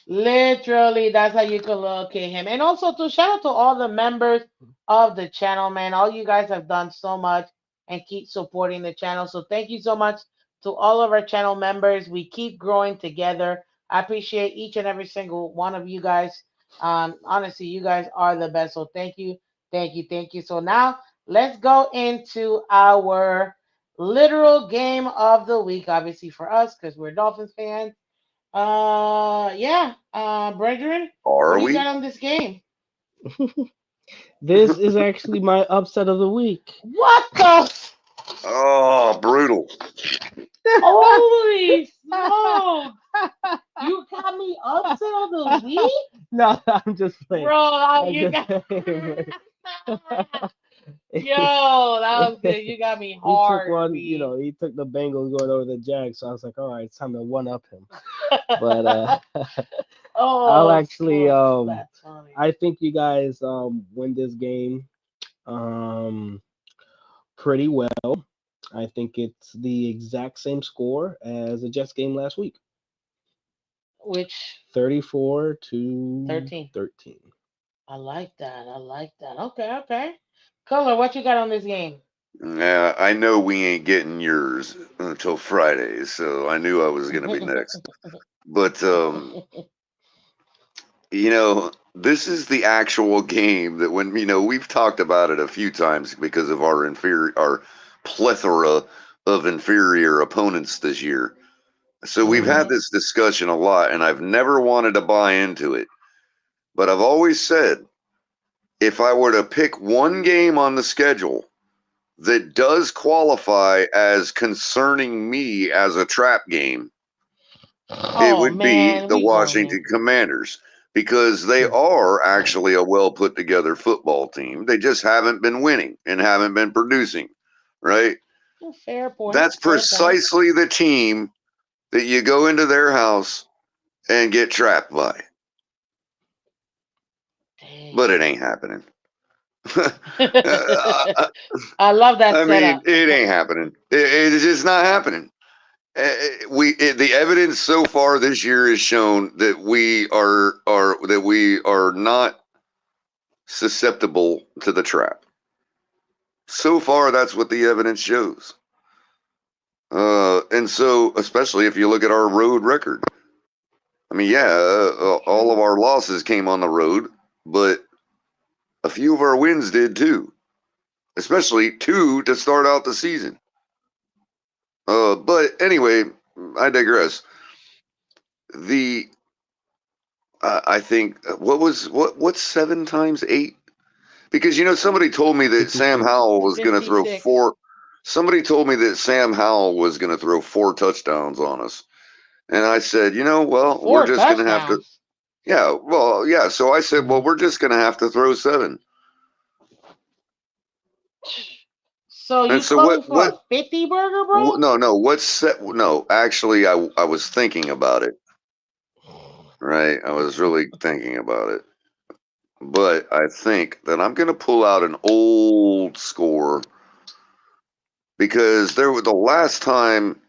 Literally, that's how you can locate him. And also, to shout out to all the members of the channel, man. All you guys have done so much and keep supporting the channel. So thank you so much to all of our channel members. We keep growing together. I appreciate each and every single one of you guys. Honestly, you guys are the best. So thank you, thank you, thank you. So now let's go into our literal game of the week. Obviously for us, because we're Dolphins fans. Yeah. Brethren, what Are do you we? got on this game? this is actually my upset of the week. What the? Oh, brutal. Holy smoke! You got me upset on the week, No, I'm just playing. bro. I'm You just got. playing. Yo, that was good. You got me He took hard, one, B. he took the Bengals going over the Jags. So I was like, all right, it's time to one up him. But I'll Oh, actually that's funny. I think you guys win this game um pretty well. I think it's the exact same score as the Jets game last week. Which 34 to 13? 13. I like that. I like that. Okay, okay. Color, what you got on this game? Yeah, I know we ain't getting yours until Friday, so I knew I was gonna be next. But this is the actual game that we've talked about it a few times because of our plethora of inferior opponents this year. So we've had Mhm. this discussion a lot, and I've never wanted to buy into it. But I've always said if I were to pick one game on the schedule that does qualify as concerning me as a trap game, it Oh would be man, the we going here. Washington Commanders because they are actually a well put together football team. They just haven't been winning and haven't been producing, right? Fair point. That's Fair point. precisely the team that you go into their house and get trapped by. But it Dang. ain't happening. I I love that mean, setup. it ain't happening. It's just not happening. The evidence so far this year has shown that we are not susceptible to the trap. So far, that's what the evidence shows. And so, especially if you look at our road record, I mean, yeah, all of True. our losses came on the road, but a few of our wins did too, especially two to start out the season. But anyway, I digress. The I think what's 7 times 8? Because somebody told me that Sam 56. Howell was going to throw 56. four. Somebody told me that Sam Howell was going to throw 4 touchdowns on us, and I said, well, we're Four just going to have to. touchdowns. Yeah, well, yeah. So I said, well, Mhm. we're just going to have to throw 7. So And you so calling for a 50 burger, bro? no, no, what's set? No, actually, I was thinking about it. Right, I was really thinking about it, but I think that I'm going to pull out an old score because there was the last time.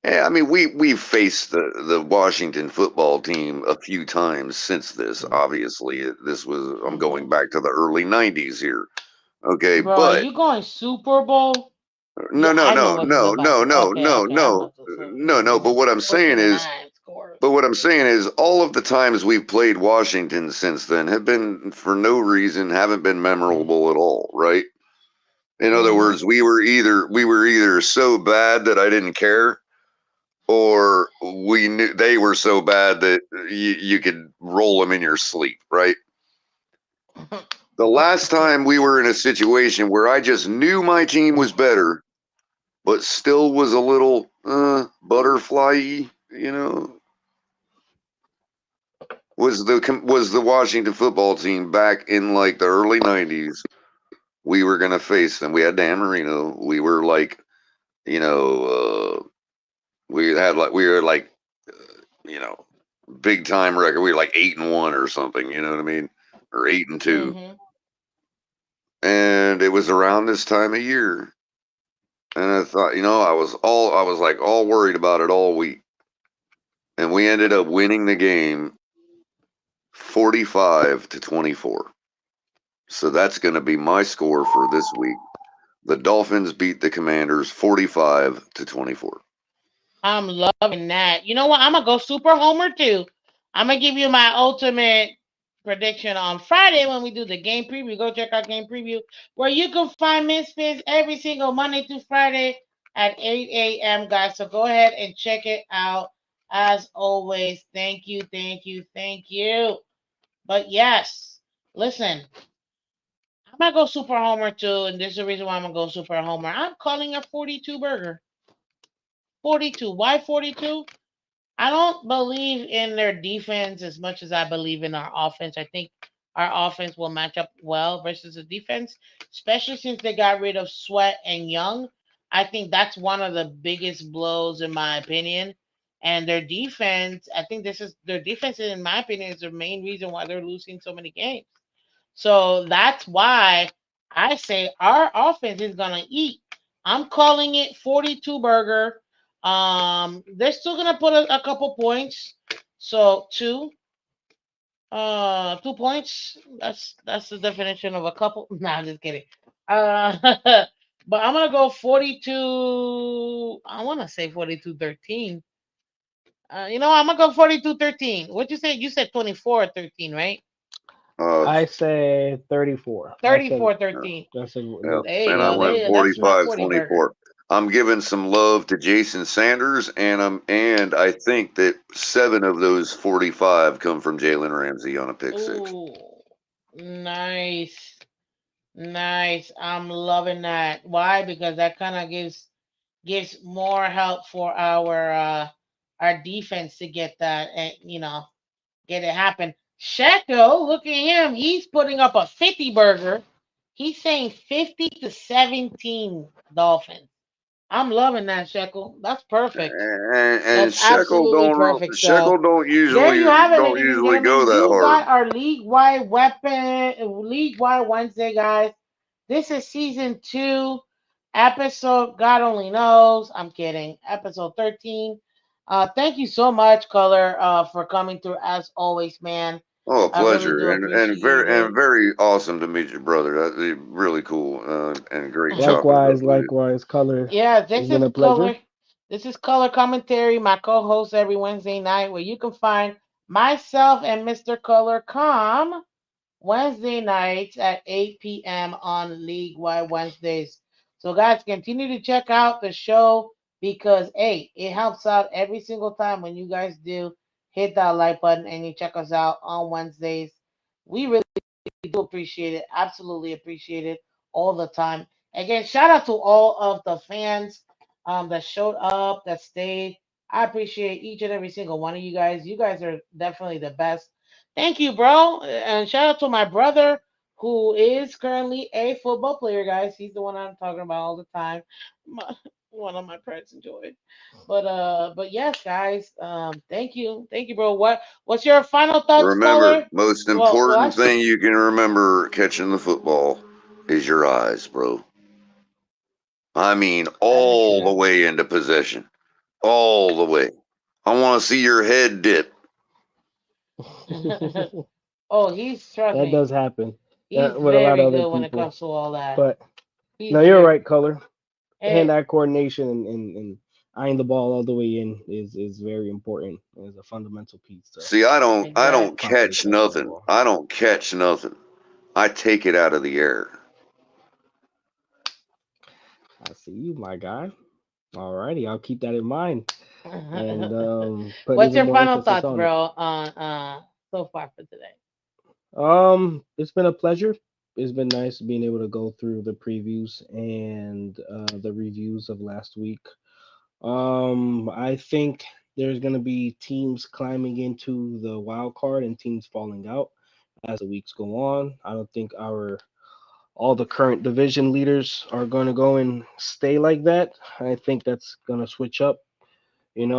Yeah, I mean, we've faced the Washington football team a few times since this. Obviously, this was I'm Hmm. going back to the early '90s here. Okay, Bro, are but you going Super Bowl? no, Yeah, no, I know no, what this is no, about no, to. no, Okay, no, okay. I'm no, about to. So no, no. But scores. what I'm saying is, all of the times we've played Washington since then have been for no reason, haven't been memorable at all, right? In other Mm-hmm. words, we were either so bad that I didn't care, or we knew they were so bad that you could roll them in your sleep, right? The last time we were in a situation where I just knew my team was better, but still was a little butterfly, was the Washington football team back in like the early '90s. We were gonna face them. We had Dan Marino. We were like, you know, we were like, you know, big time record. We were like 8-1 or something. You know what I mean? Or 8-2. Mm-hmm. And it was around this time of year, and I thought, I was like all worried about it all week, and we ended up winning the game 45-24. So that's going to be my score for this week. The Dolphins beat the Commanders 45-24. I'm loving that. You know what? I'm gonna go Super Homer too. I'm gonna give you my ultimate prediction on Friday when we do the game preview. Go check out game preview where you can find Misfits every single Monday through Friday at 8 a.m. guys. So go ahead and check it out. As always, thank you, thank you, thank you. But yes, listen, I'm gonna go Super Homer too, and this is the reason why I'm gonna go Super Homer. I'm calling a 42 burger. 42. Why 42? I don't believe in their defense as much as I believe in our offense. I think our offense will match up well versus the defense, especially since they got rid of Sweat and Young. I think that's one of the biggest blows in my opinion. And their defense, I think this is their defense, in my opinion, is the main reason why they're losing so many games. So that's why I say our offense is gonna eat. I'm calling it 42 burger. They're still gonna put a couple points. So 2 points. That's the definition of a couple. Nah, I'm just kidding. Uh, but I'm gonna go 42. I want to say 42-13. I'm gonna go 42-13. What you say? You said 24-13, right? Uh, I say 34. I said 34-13. that's a yeah, There you and I go. went That's my 45 40 burger. 24. I'm giving some love to Jason Sanders, and I think that 7 of those 45 come from Jalen Ramsey on a pick six. Ooh, nice, nice. I'm loving that. Why? Because that kind of gives more help for our defense to get that and get it happen. Sheko, look at him. He's putting up a 50 burger. He's saying 50 to 17 Dolphins. I'm loving that, Shekel. That's perfect. And That's absolutely perfect. So Shekel don't there you have it, don't ladies and usually gentlemen. go that You hard. got our League Wide Wednesday, guys. This is season 2, episode God only knows. I'm kidding. Episode 13. Thank you so much, Color, for coming through as always, man. Oh, a I really do pleasure, appreciate and it. very awesome to meet you, brother. That's really cool, and great chopping it up Likewise, with you. likewise, Color. Yeah, It's this been is a pleasure. color. This is color commentary. My co-host every Wednesday night, where you can find myself and Mr. Color Com Wednesday nights at 8 p.m. on League Wide Wednesdays. So, guys, continue to check out the show because, hey, it helps out every single time when you guys do hit that like button and you check us out on Wednesdays. We really do appreciate it. Absolutely appreciate it all the time. Again, shout out to all of the fans that showed up, that stayed. I appreciate each and every single one of you guys. You guys are definitely the best. Thank you, bro. And shout out to my brother who is currently a football player, guys. He's the one I'm talking about all the time. My, one of my preds and joy. But yes, guys. Thank you, bro. What's your final thoughts, Remember, Color? most Well, important actually, thing you can remember catching the football is your eyes, bro. I mean, that is all the true. way into possession, all the way. I want to see your head dip. Oh, he's trust That me. does happen He's with a lot of very other good when it people. comes to all that. But no, He's you're very right, Color. eh, Hand-eye coordination and eyeing the ball all the way in is very important. Is a fundamental piece to See, I don't exactly. properly catch catching the nothing. ball. I don't catch nothing. I take it out of the air. I see you, my guy. Alrighty, I'll keep that in mind and put What's even your more final emphasis thoughts, on it. bro, on so far for today? It's been a pleasure. It's been nice being able to go through the previews and the reviews of last week. I think there's going to be teams climbing into the wild card and teams falling out as the weeks go on. I don't think our all the current division leaders are going to go and stay like that. I think that's going to switch up, and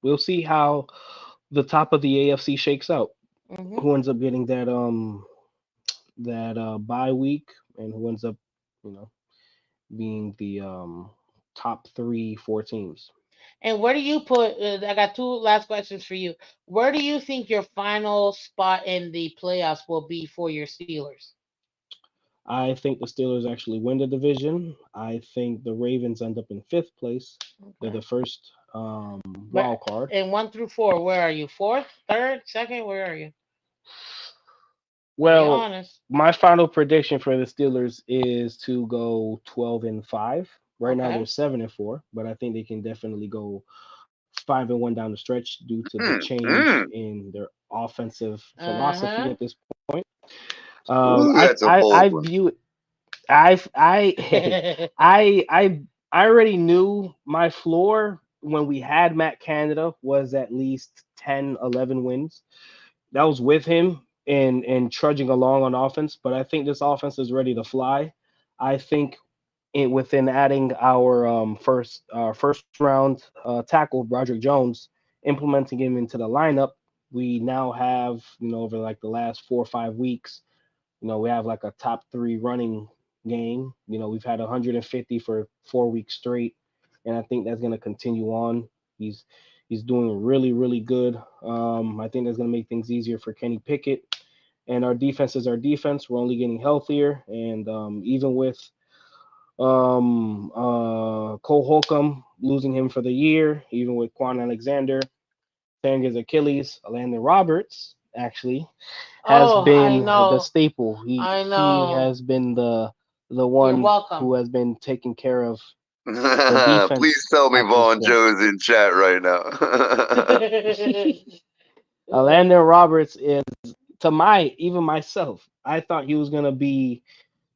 we'll see how the top of the AFC shakes out. Hmm. Who ends up getting that bye week and who ends up, you know, being the top three, four teams. And where do you put? I got two last questions for you. Where do you think your final spot in the playoffs will be for your Steelers? I think the Steelers actually win the division. I think the Ravens end up in fifth place. They're Okay. the first But wild card. in 1 through 4, where are you? Fourth, third, second? Where are you? Be Well, honest. my final prediction for the Steelers is to go 12-5. Right now they're Okay. 7-4, but I think they can definitely go 5-1 down the stretch due to the Mm, change mm. in their offensive Uh philosophy at huh. this point. Ooh, that's a I bold one. view it. I I I already knew my floor when we had Matt Canada was at least 10, 11 wins. That was with him and trudging along on offense, but I think this offense is ready to fly. I think within adding our first round tackle Broderick Jones, implementing him into the lineup, we now have over like the last 4 or 5 weeks, we have like a top three running game. We've had 150 for 4 weeks straight, and I think that's going to continue on. He's he's doing really really good. I think that's going to make things easier for Kenny Pickett. And our defense is our defense. We're only getting healthier, and even with Cole Holcomb losing him for the year, even with Quan Alexander tearing his Achilles, Landon Roberts actually has Oh, I been the know. staple. He I he know. has been the You're one welcome. who has been taking care of the defense Please tell me at this Vaughn point. Joe's in chat right now. Landon Roberts is to my even myself. I thought he was gonna be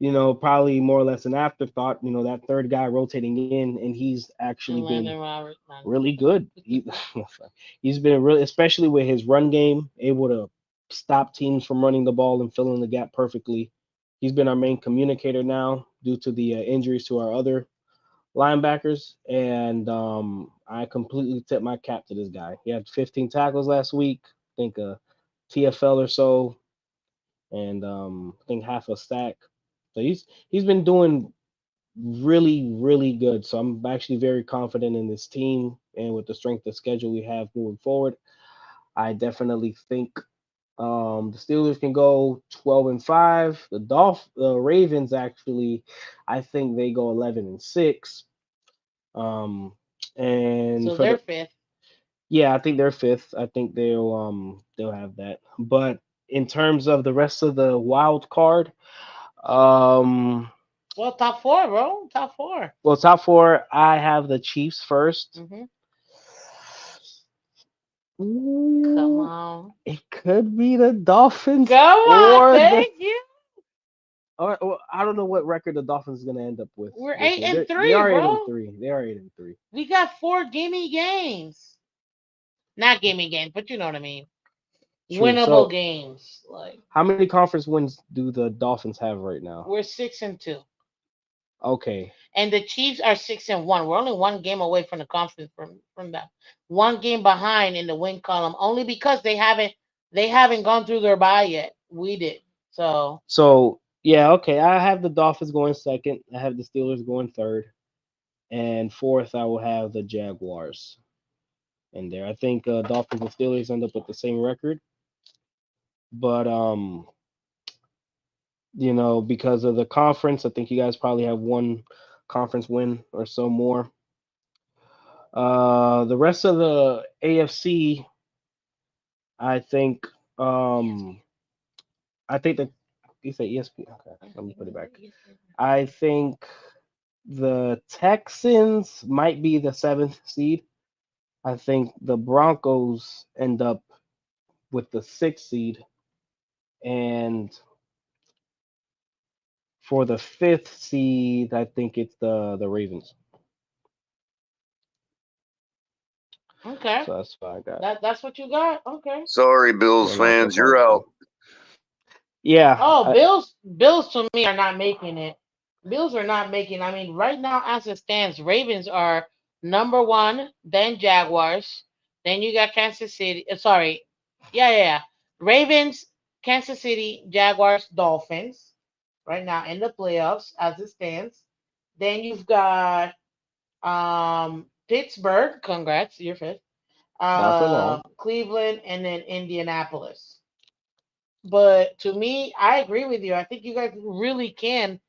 probably more or less an afterthought. That third guy rotating in, and he's actually And been Landon Robert, really good. He's been really, especially with his run game, able to stop teams from running the ball and filling the gap perfectly. He's been our main communicator now due to the injuries to our other linebackers, and I completely tip my cap to this guy. He had 15 tackles last week, I think a TFL or so, and I think half a sack. So he's been doing really, really good. So I'm actually very confident in this team and with the strength of schedule we have moving forward. I definitely think the Steelers can go 12-5. The Ravens actually, I think they go 11-6. Um, and so for they're the fifth. Yeah, I think they're fifth. I think they'll have that. But in terms of the rest of the wild card, um, Well, top four, bro. Top four. well, top four, I have the Chiefs first. Hmm. Come Ooh, on. it could be the Dolphins Come on. or the Thank you. or I don't know what record the Dolphins is gonna end up with We're this eight year. and They three, are eight and bro. three. They are 8-3. We got four gimme games. Not gimme games, but you know what I mean. True. Winnable So games. Like how many conference wins do the Dolphins have right now? we're 6-2. Okay. And the Chiefs are 6-1. We're only one game away from the conference from that. One game behind in the win column, only because they haven't gone through their bye yet. We did. So So yeah, okay. I have the Dolphins going second. I have the Steelers going third, and fourth I will have the Jaguars in there. I think Dolphins and Steelers end up with the same record, but because of the conference, I think you guys probably have one conference win or so more. The rest of the AFC, I think, I think that you say ESP. Okay, let me put it back. I think the Texans might be the seventh seed. I think the Broncos end up with the sixth seed, and for the fifth seed, I think it's the Ravens. okay. So that's what I got. That's what you got? Okay. Sorry, Bills Yeah, not so fans, far you're out. behind. Yeah, Oh, Bills to me are not making it. Bills are not making. I mean, right now as it stands, Ravens are number one, then Jaguars, then you got Kansas City. Sorry, yeah. Ravens, Kansas City, Jaguars, Dolphins. Right now in the playoffs as it stands. Then you've got Pittsburgh. Congrats, you're fifth. not for long. Cleveland, and then Indianapolis. But to me, I agree with you. I think you guys really can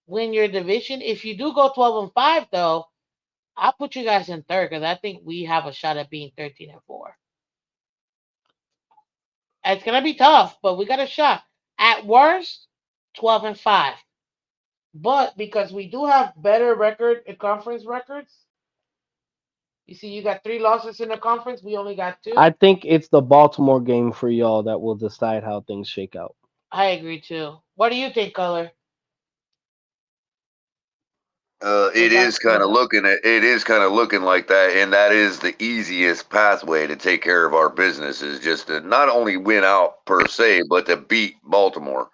win your division. If you do go 12-5, though, I'll put you guys in third because I think we have a shot at being 13-4. It's gonna be tough, but we got a shot. At worst, 12-5. But because we do have better record in conference records, you see, you got three losses in the conference. We only got I two. think it's the Baltimore game for y'all that will decide how things shake out. I agree too. What do you think, Color? It Was that is kind was of that? looking at it is kind of looking like that, and that is the easiest pathway to take care of our business is just to not only win out per se, but to beat Baltimore.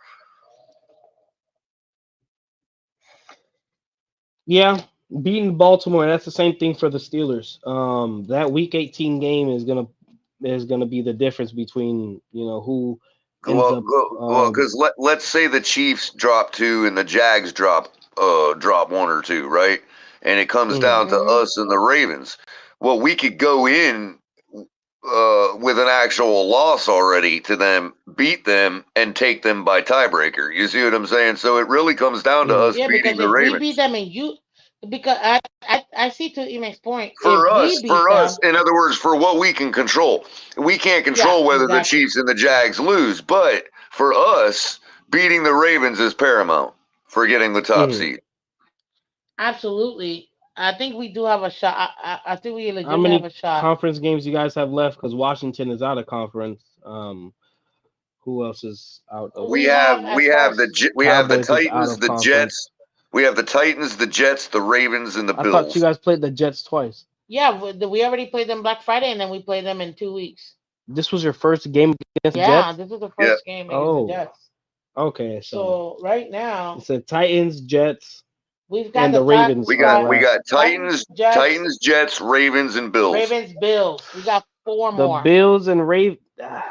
Yeah, beating Baltimore, that's the same thing for the Steelers. That Week 18 game is gonna be the difference between who ends up. Because let's say the Chiefs drop two and the Jags drop one or two, right? And it comes Mhm. down to Mm-hmm. us and the Ravens. Well, we could go in with an actual loss already to them, beat them, and take them by tiebreaker. You see what I'm saying? So it really comes down to Mhm. us Yeah, beating because the if we beat Ravens. them and you, because I see to Imek's point, if For we us, beat for us, them, in other words, for what we can control. We can't yeah, control whether the exactly, Chiefs and the Jags lose, but for us, beating the Ravens is paramount for getting the top Mhm. seed. absolutely. I think we do have a shot. I think we How legitimately have many a shot. conference games you guys have left? Because Washington is out of conference. Who else is out of? We have as far as We have the Cowboys is out Titans, of the conference. Jets. We have the Titans, the Jets, the Ravens, and the I thought you Bills. guys played the Jets twice. yeah, we already played them Black Friday, and then we play them in 2 weeks. This was your first game against the Yeah, Jets. this is the Yeah, first game against the Oh, Jets. okay. So So right it's now the Titans, Jets, we've got and the the top. Ravens We are the got we last. got Titans, Jets, Titans, Jets, Ravens, and Bills. Ravens, Bills. We got four The more. Bills and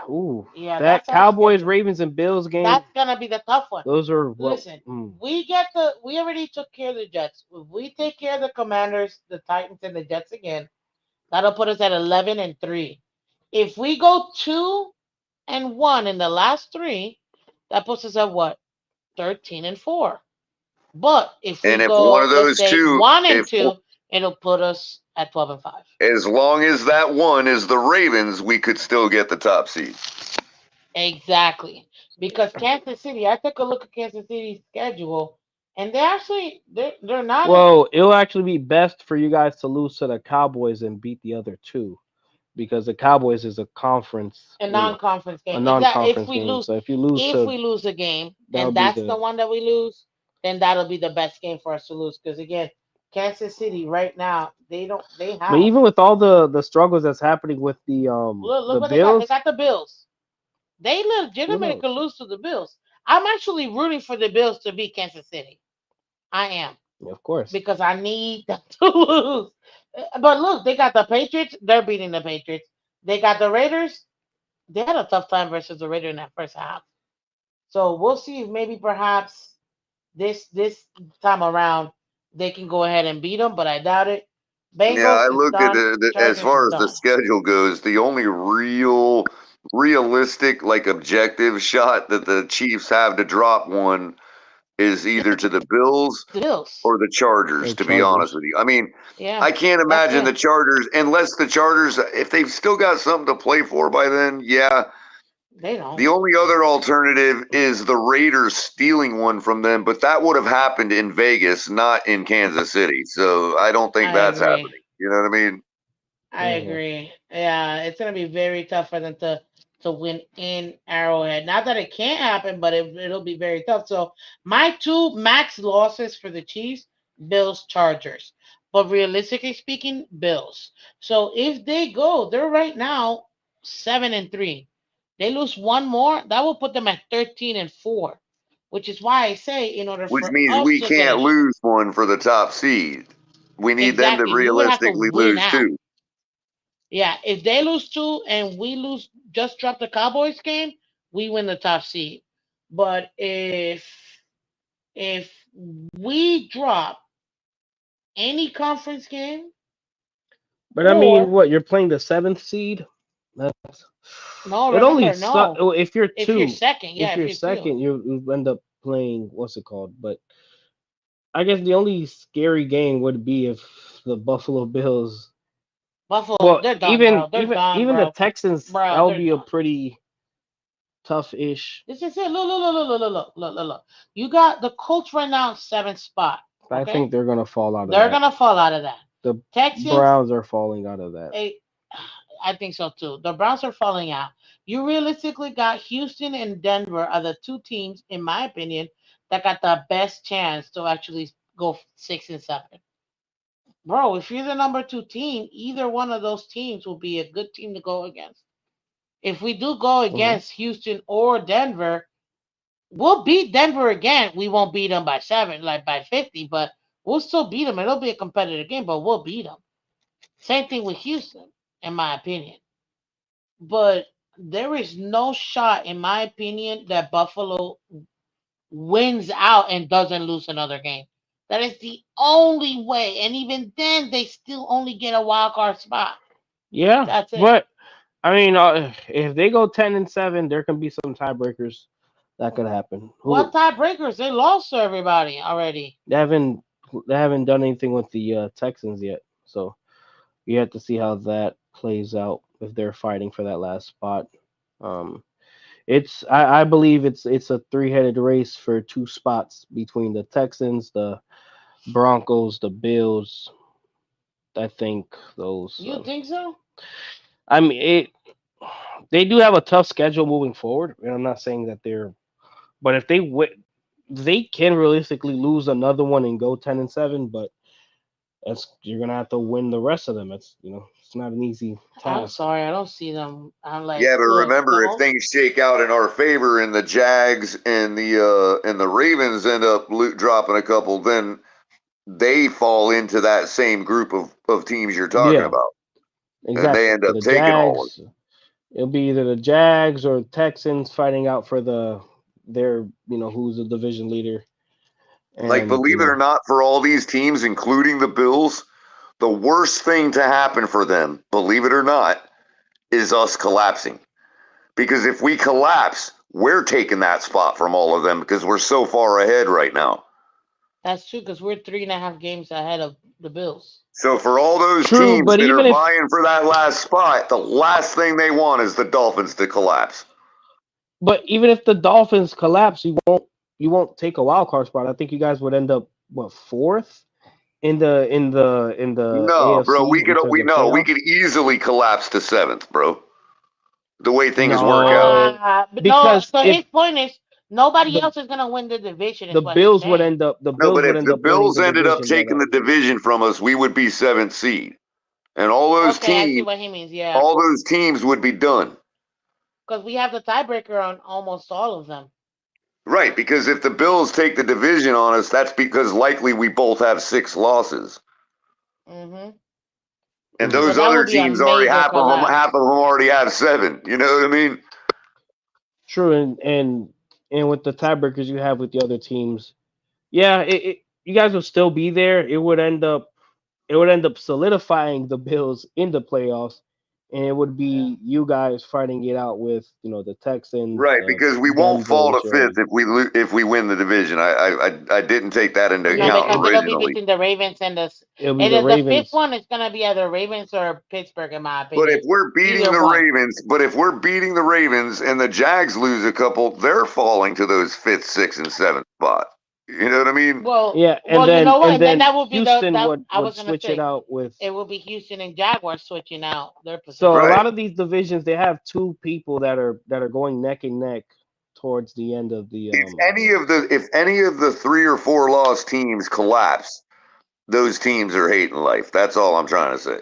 ooh, Yeah, that that's our Cowboys, schedule. Ravens, and Bills game. That's gonna be the tough one. Those are what. Listen, we already took care of the Jets. If we take care of the Commanders, the Titans, and the Jets again, that'll put us at 11-3. If we go 2-1 in the last three, that puts us at what? 13-4. But if And we if one go, of let's those say two, one and if two, it'll put us at 12-5. as long as that one is the Ravens, we could still get the top seed. Exactly. Because Kansas City, I took a look at Kansas City's schedule, and they're not as Well, it'll actually be best for you guys to lose to the Cowboys and beat the other two because the Cowboys is a conference, a you know, non-conference a game. Exactly. non-conference game. So if you lose If to, we lose a game, that and would be that's the the. one that we lose, then that'll be the best game for us to lose. Because again, Kansas City right now, they But have even with all the struggles that's happening with look the what they got. They Bills, got the Bills. They who legitimately could knows? lose to the Bills. I'm actually rooting for the Bills to beat Kansas City. I am Yeah, of course. because I need them to lose. But look, they got the Patriots. They're beating the Patriots. They got the Raiders. They had a tough time versus the Raiders in that first half. So we'll see if maybe perhaps this time around they can go ahead and beat them, but I doubt it. Yeah, I Bengals is look at done. as Chargers is far as the done. schedule goes, the only realistic, like objective shot that the Chiefs have to drop one is either to the Bills The Bills. or the Chargers, Or to be honest Chargers. with you. I mean, Yeah, I can't that's imagine the it. Chargers, unless the Chargers, if they've still got something to play for by then, yeah. They The don't. only other alternative is the Raiders stealing one from them, but that would have happened in Vegas, not in Kansas City. So I don't think I that's agree. happening. You know what I mean? I Hmm. agree. Yeah, it's gonna be very tough for them to win in Arrowhead. Not that it can't happen, but it'll be very tough. So my two max losses for the Chiefs, Bills, Chargers. But realistically speaking, Bills. So if they go, they're right now 7-3. They lose one more, that will put them at 13-4. Which is why I say in order Which for means us we to get can't a lose one for the top seed. We need them to exactly, we would have to realistically win lose out. two. Yeah, if they lose two and we lose, just drop the Cowboys game, we win the top seed. But if we drop any conference game, But I mean, or what you're playing the seventh seed? That's no, it. Only remember, no, if you're if you're two. second, yeah, If if you're you're two, second, you end up playing what's it called? But I guess the only scary game would be if the Buffalo Bills. Buffalo, Well, they're done, even bro. They're even done, even the bro. Texans, that Bro, would they're be a done. pretty tough-ish. This is it. Look, look, look, look, look, look, look, look, look. You got the Colts right now, seventh spot. I Okay, think they're gonna fall out of they're that. gonna fall out of that. The Texans, Browns are falling out of that. eh, I think so too. The Browns are falling out. You realistically got Houston and Denver are the two teams, in my opinion, that got the best chance to actually go 6-7. Bro, if you're the number two team, either one of those teams will be a good team to go against. If we do go Hmm. against Houston or Denver, we'll beat Denver again. We won't beat them by 7, like by 50, but we'll still beat them. It'll be a competitive game, but we'll beat them. Same thing with Houston, in my opinion. But there is no shot, in my opinion, that Buffalo wins out and doesn't lose another game. That is the only way. And even then, they still only get a wild card spot. Yeah, That's it. but I mean, if they go 10-7, there can be some tiebreakers that could happen. What Who tiebreakers? They lost to everybody already. they haven't they haven't done anything with the Texans yet, so you have to see how that plays out if they're fighting for that last spot. Um, I believe it's a three-headed race for two spots between the Texans, the Broncos, the Bills. I think those. You think so? I mean, They do have a tough schedule moving forward, and I'm not saying that they're. But if they they can realistically lose another one and go 10-7. But that's you're gonna have to win the rest of them. It's not an easy I'm task. sorry, I don't see them. I'm like, Yeah, but look, remember, if things shake out in our favor and the Jags and the Ravens end up dropping a couple, then they fall into that same group of teams you're talking Yeah, about, and they exactly. end up The taking all of Jags. It'll be either the Jags or Texans fighting out for their who's the division leader, it. Like, and believe it or not, for all these teams, including the Bills, the worst thing to happen for them, believe it or not, is us collapsing. Because if we collapse, we're taking that spot from all of them because we're so far ahead right now. that's true because we're 3.5 games ahead of the Bills. So for all those true. teams But that are even if vying for that last spot, the last thing they want is the Dolphins to collapse. the Dolphins collapse, you won't take a wild card spot. I think you guys would end up what fourth in the No, bro, AFC in terms we of know we playoffs. could easily collapse to seventh, bro. The way things work out. No, But no, because so if his point is nobody the else is gonna win the division, the is what he's Bills would saying. end up the No, Bills but would if end the up winning Bills the ended up division by taking that. the division from us, we would be seventh seed, and Okay, I see what he means. Yeah, all those teams would be done. because we have the tiebreaker on almost all of them. Right, because if the Bills take the division on us, that's because likely we both have 6 losses. Hmm. And Mhm. So those that other would be a teams already major half collapse. of them already have 7. You know what I mean? True, and with the tiebreakers you have with the other teams, yeah, you guys will still be there. It would end up solidifying the Bills in the playoffs, and it would Yeah. be you guys fighting it out with the Texans, Right, because we won't Denver, fall to which are fifth if we win the division. I didn't take that into No, account because it'll be originally. between the Ravens it'll be and the the fifth Ravens. one is gonna be either Ravens or Pittsburgh, in my But opinion. Either one. If we're beating the Ravens and the Jags lose a couple, they're falling to those fifth, sixth, and seventh spot. You know what I mean? Yeah, and You then know what? and And then then that will be the Houston that would I would was gonna switch it say out with. it will be Houston and Jaguars switching out their So a position. Right. lot of these divisions they have two people that are going neck and neck towards the end of the If any of the 3 or 4 lost teams collapse, those teams are hating life. That's all I'm trying to say.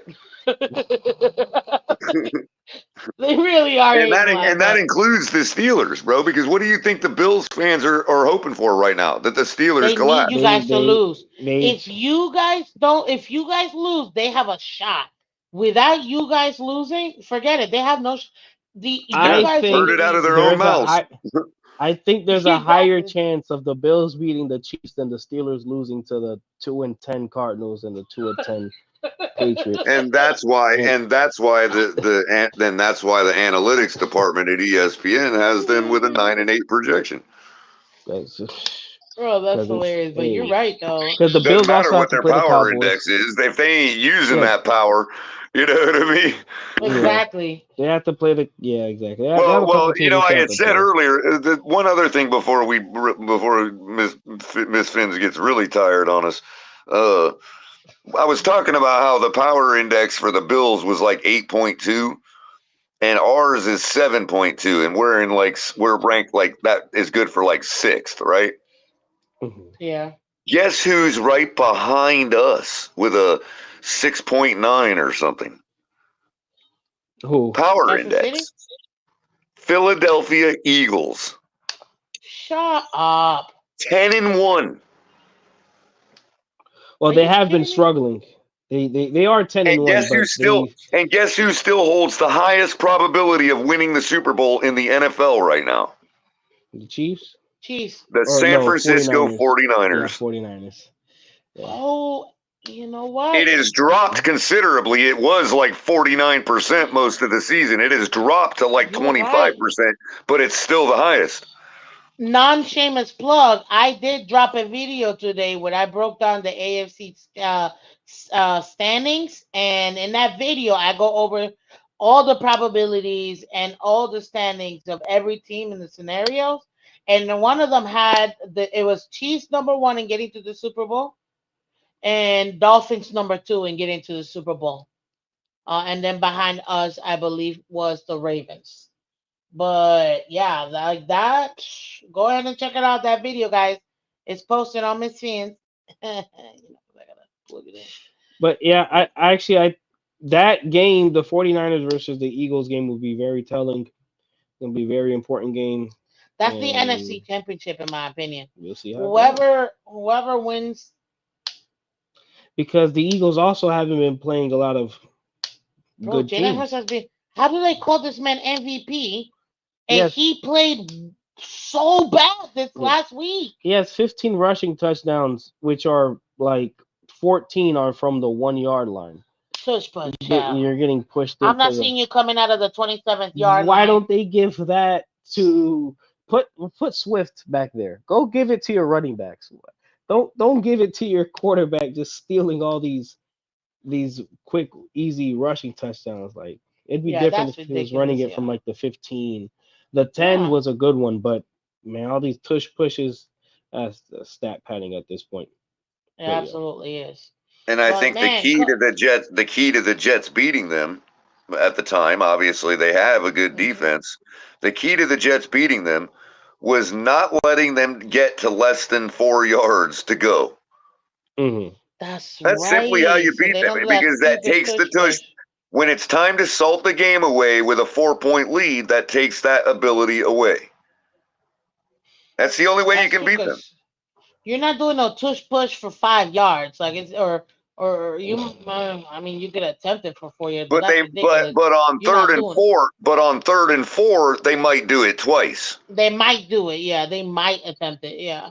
They really are hating life, And that but includes the Steelers, bro. Because what do you think the Bills fans are hoping for right now? That the Steelers they need collapse. you they guys to they lose. they If you guys lose, they have a shot. Without you guys losing, forget it. They have no. You Yeah, I guys will heard think it out of be their own there's a mouths. high I think there's a higher exactly. chance of the Bills beating the Chiefs than the Steelers losing to the 2-10 Cardinals and the 2-10 Patriots. And And that's why then that's why the analytics department at ESPN has them with a 9-8 projection. that's Bro, that's because it's hilarious. But you're hey right though. because the Doesn't Bills matter also have what to their play the power index Cowboys. is. If they ain't using Yeah, that power, you know what I mean? yeah, Exactly. they have to play the yeah exactly. They have a couple You teams know, they I still have had to said play. earlier that one other thing before Miss Finns gets really tired on us. Uh, I was talking about how the power index for the Bills was like 8.2, and ours is 7.2, and we're ranked like that is good for like sixth, right? Mhm. Yeah. Guess who's right behind us with a 6.9 or something? Who? Power Kansas City? index. Philadelphia Eagles. Shut up. 10-1. Well, Are they you have been kidding me? struggling. They are 10-1, but they And guess who still holds the highest probability of winning the Super Bowl in the NFL right now? the Chiefs Chiefs. The or San no Francisco 49ers. Yeah, 49ers. 49ers. Yeah. Oh, you know It what? has dropped considerably. It was like 49% most of the season. It has dropped to like You're right. 25%, but it's still the highest. Non-shameless plug. I did drop a video today where I broke down the AFC standings, and in that video, I go over all the probabilities and all the standings of every team in the scenarios. And one of them had it was Chiefs number one in getting to the Super Bowl, and Dolphins number two in getting to the Super Bowl. And then behind us, I believe, was the Ravens. But yeah, like that. Go ahead and check it out. That video, guys. It's posted on Miss Fins. I gotta plug it in. But yeah, I actually I that game, the 49ers versus the Eagles game, will be very telling. Gonna be a very important game, That's the and NFC Championship, in my opinion. we'll see how it goes. Whoever wins, Because the Eagles also haven't been playing a lot of bro. good Jalen Hurts teams. has been. How do they call this man MVP? He And has he played so bad this yeah, last week. he has 15 rushing touchdowns, which are like 14 are from the 1 yard line. Tush push, yeah. You're getting pushed I'm not into the. seeing you coming out of the 27th yard Why line. don't they give that to put Swift back there? Go give it to your running backs. Don't give it to your quarterback just stealing all these quick, easy rushing touchdowns. Like it'd be Yeah, different that's if he was running ridiculous. it from Yeah. like the 15. The 10 Yeah. was a good one, but man, all these tush pushes, that's stat padding at this point. It But yeah. absolutely is. And I But think man, the key to the Jets beating them at the time, obviously they have a good mhm. defense. The key to the Jets beating them was not letting them get to less than 4 yards to go. Hmm. That's That's simply how right. you So beat they them don't do that because that stupid takes the tush tush. push. When it's time to salt the game away with a 4 point lead, that takes that ability away. That's the only way you That's can true, beat them. because you're not doing no tush push for 5 yards. Like it's or you. I mean, you could attempt it for 4 yards, but But that's they ridiculous. You're not doing it. but on third and four, they might do it twice. They might do it. Yeah, they might attempt it. Yeah.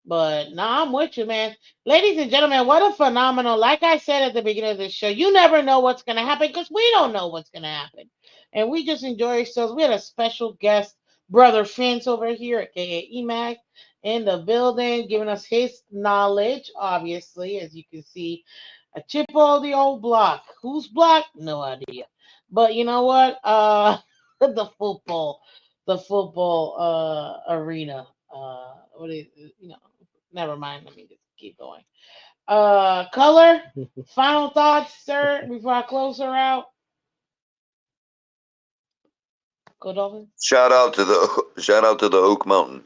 But no, I'm with you, man. Ladies and gentlemen, what a phenomenal, like I said at the beginning of this show, you never know what's going to happen because we don't know what's going to happen. And we just enjoy ourselves. We had a special guest, Brother Phins over here, aka EMAC, in the building, giving us his knowledge, obviously, as you can see. A chip on the old block. Whose block? No idea. But you know what? The football, arena. What is you know? Never mind. Let me just keep going. Color. Final thoughts, sir, before I close her out. Go Dolphins. Shout out to the Oak Mountain.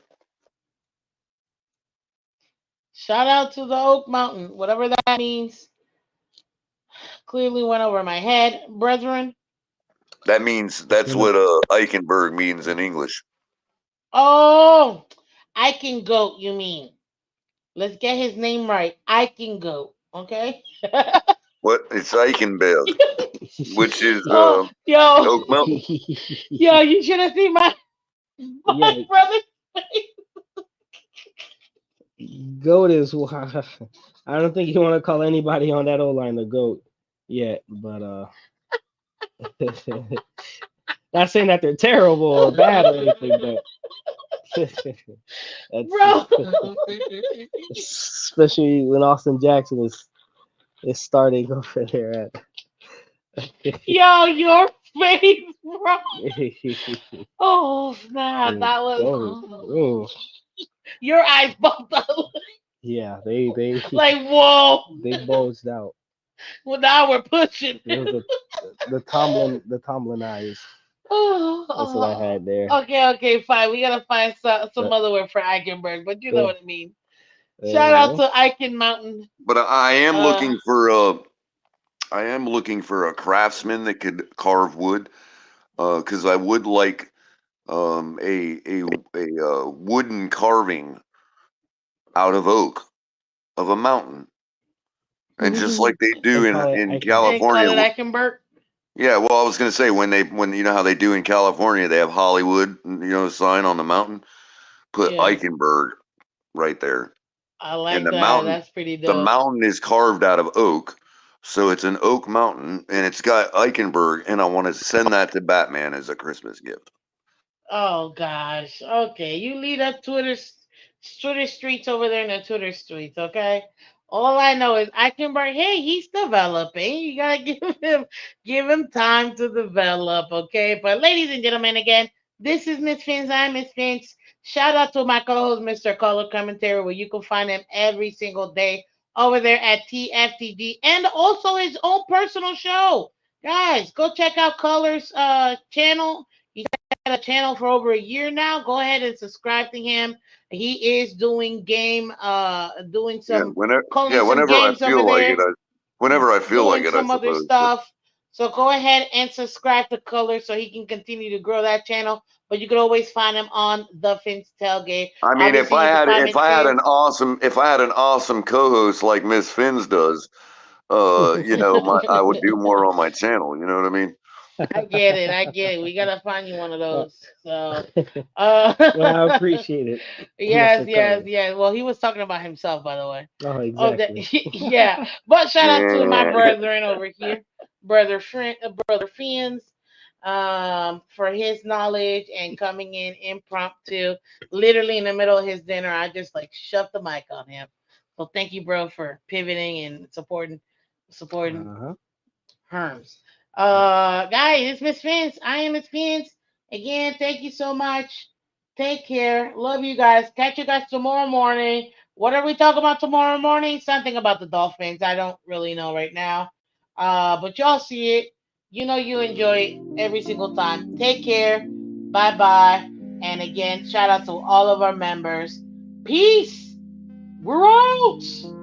Shout out to the Oak Mountain, whatever that means. Clearly went over my head, brethren. That's what Eichenberg means in English. Oh, I can goat. You mean? Let's get his name right. I can goat. Okay. What it's Eichenberg, which is Oh, yo, Oak Mountain. yo, you should have seen my Yeah, brother's face. goat is. I don't think you want to call anybody on that O line a goat yet, but not saying that they're terrible or bad or anything, but that's Bro. especially when Austin Jackson is starting over there at. Yo, your face, bro. Oh, snap. That was. Goat. Oh. Ooh. Your eyes bumped up. Yeah, they Like, whoa. they bulged out. Well, now we're pushing. It was the Tomlin eyes. That's what I Oh, had there. okay, fine. We gotta find some But other word for Eichenberg, but you know uh, what I mean. Shout out well, to Eichen Mountain. But Uh, I am looking for a craftsman that could carve wood. Because I would like a wooden carving out of oak of a mountain, and just like they do and call it in and Eichenberg. call California. it Eichenberg. Yeah, well, I was gonna say when you know how they do in California, they have Hollywood, sign on the mountain. Put Yeah, Eichenberg right there, I and like that. That's pretty the dope. mountain is carved out of oak, so it's an oak mountain, and it's got Eichenberg, and I want to send that to Batman as a Christmas gift. Oh gosh. Okay, you lead up Twitter streets over there in the Twitter streets. Okay. All I know is Eichenberg. Hey, he's developing. You gotta give him time to develop. Okay. But ladies and gentlemen, again, this is Miss Fins. I'm Miss Fins. Shout out to my co-host, Mr. Color Commentary, where you can find him every single day over there at TFTG, and also his own personal show. Guys, go check out Color's channel. He's a channel for over a year now. Go ahead and subscribe to him. He is doing doing Yeah, some, calling some whenever I games over feel like there, it, whenever I feel like doing it, I some other suppose. stuff. So go ahead and subscribe to Color so he can continue to grow that channel. But you can always find him on the Phins Tailgate. I mean, Obviously, you can find if Miss I had an Phins. awesome co-host like Miss Finns does, I would do more on my channel. You know what I mean? I get it. I get it. We gotta find you one of Uh, those. So, uh, well, I appreciate it, yes, Mr. yes, Culler. yes. Well, he was talking about himself, by the way. Oh, Oh, that, exactly. yeah. But shout out to my Yeah. brethren over here, brother Fins, for his knowledge and coming in impromptu, literally in the middle of his dinner. I just like shoved the mic on him. So thank you, bro, for pivoting and supporting Uh-huh. Herms. Yep. Guys, it's Miss Fins. I am Miss Fins. Again, thank you so much. Take care. Love you guys. Catch you guys tomorrow morning. What are we talking about tomorrow morning? Something about the Dolphins. I don't really know right now. But y'all see it. You know you enjoy it every single time. Take care. Bye bye. And again, shout out to all of our members. Peace. We're out.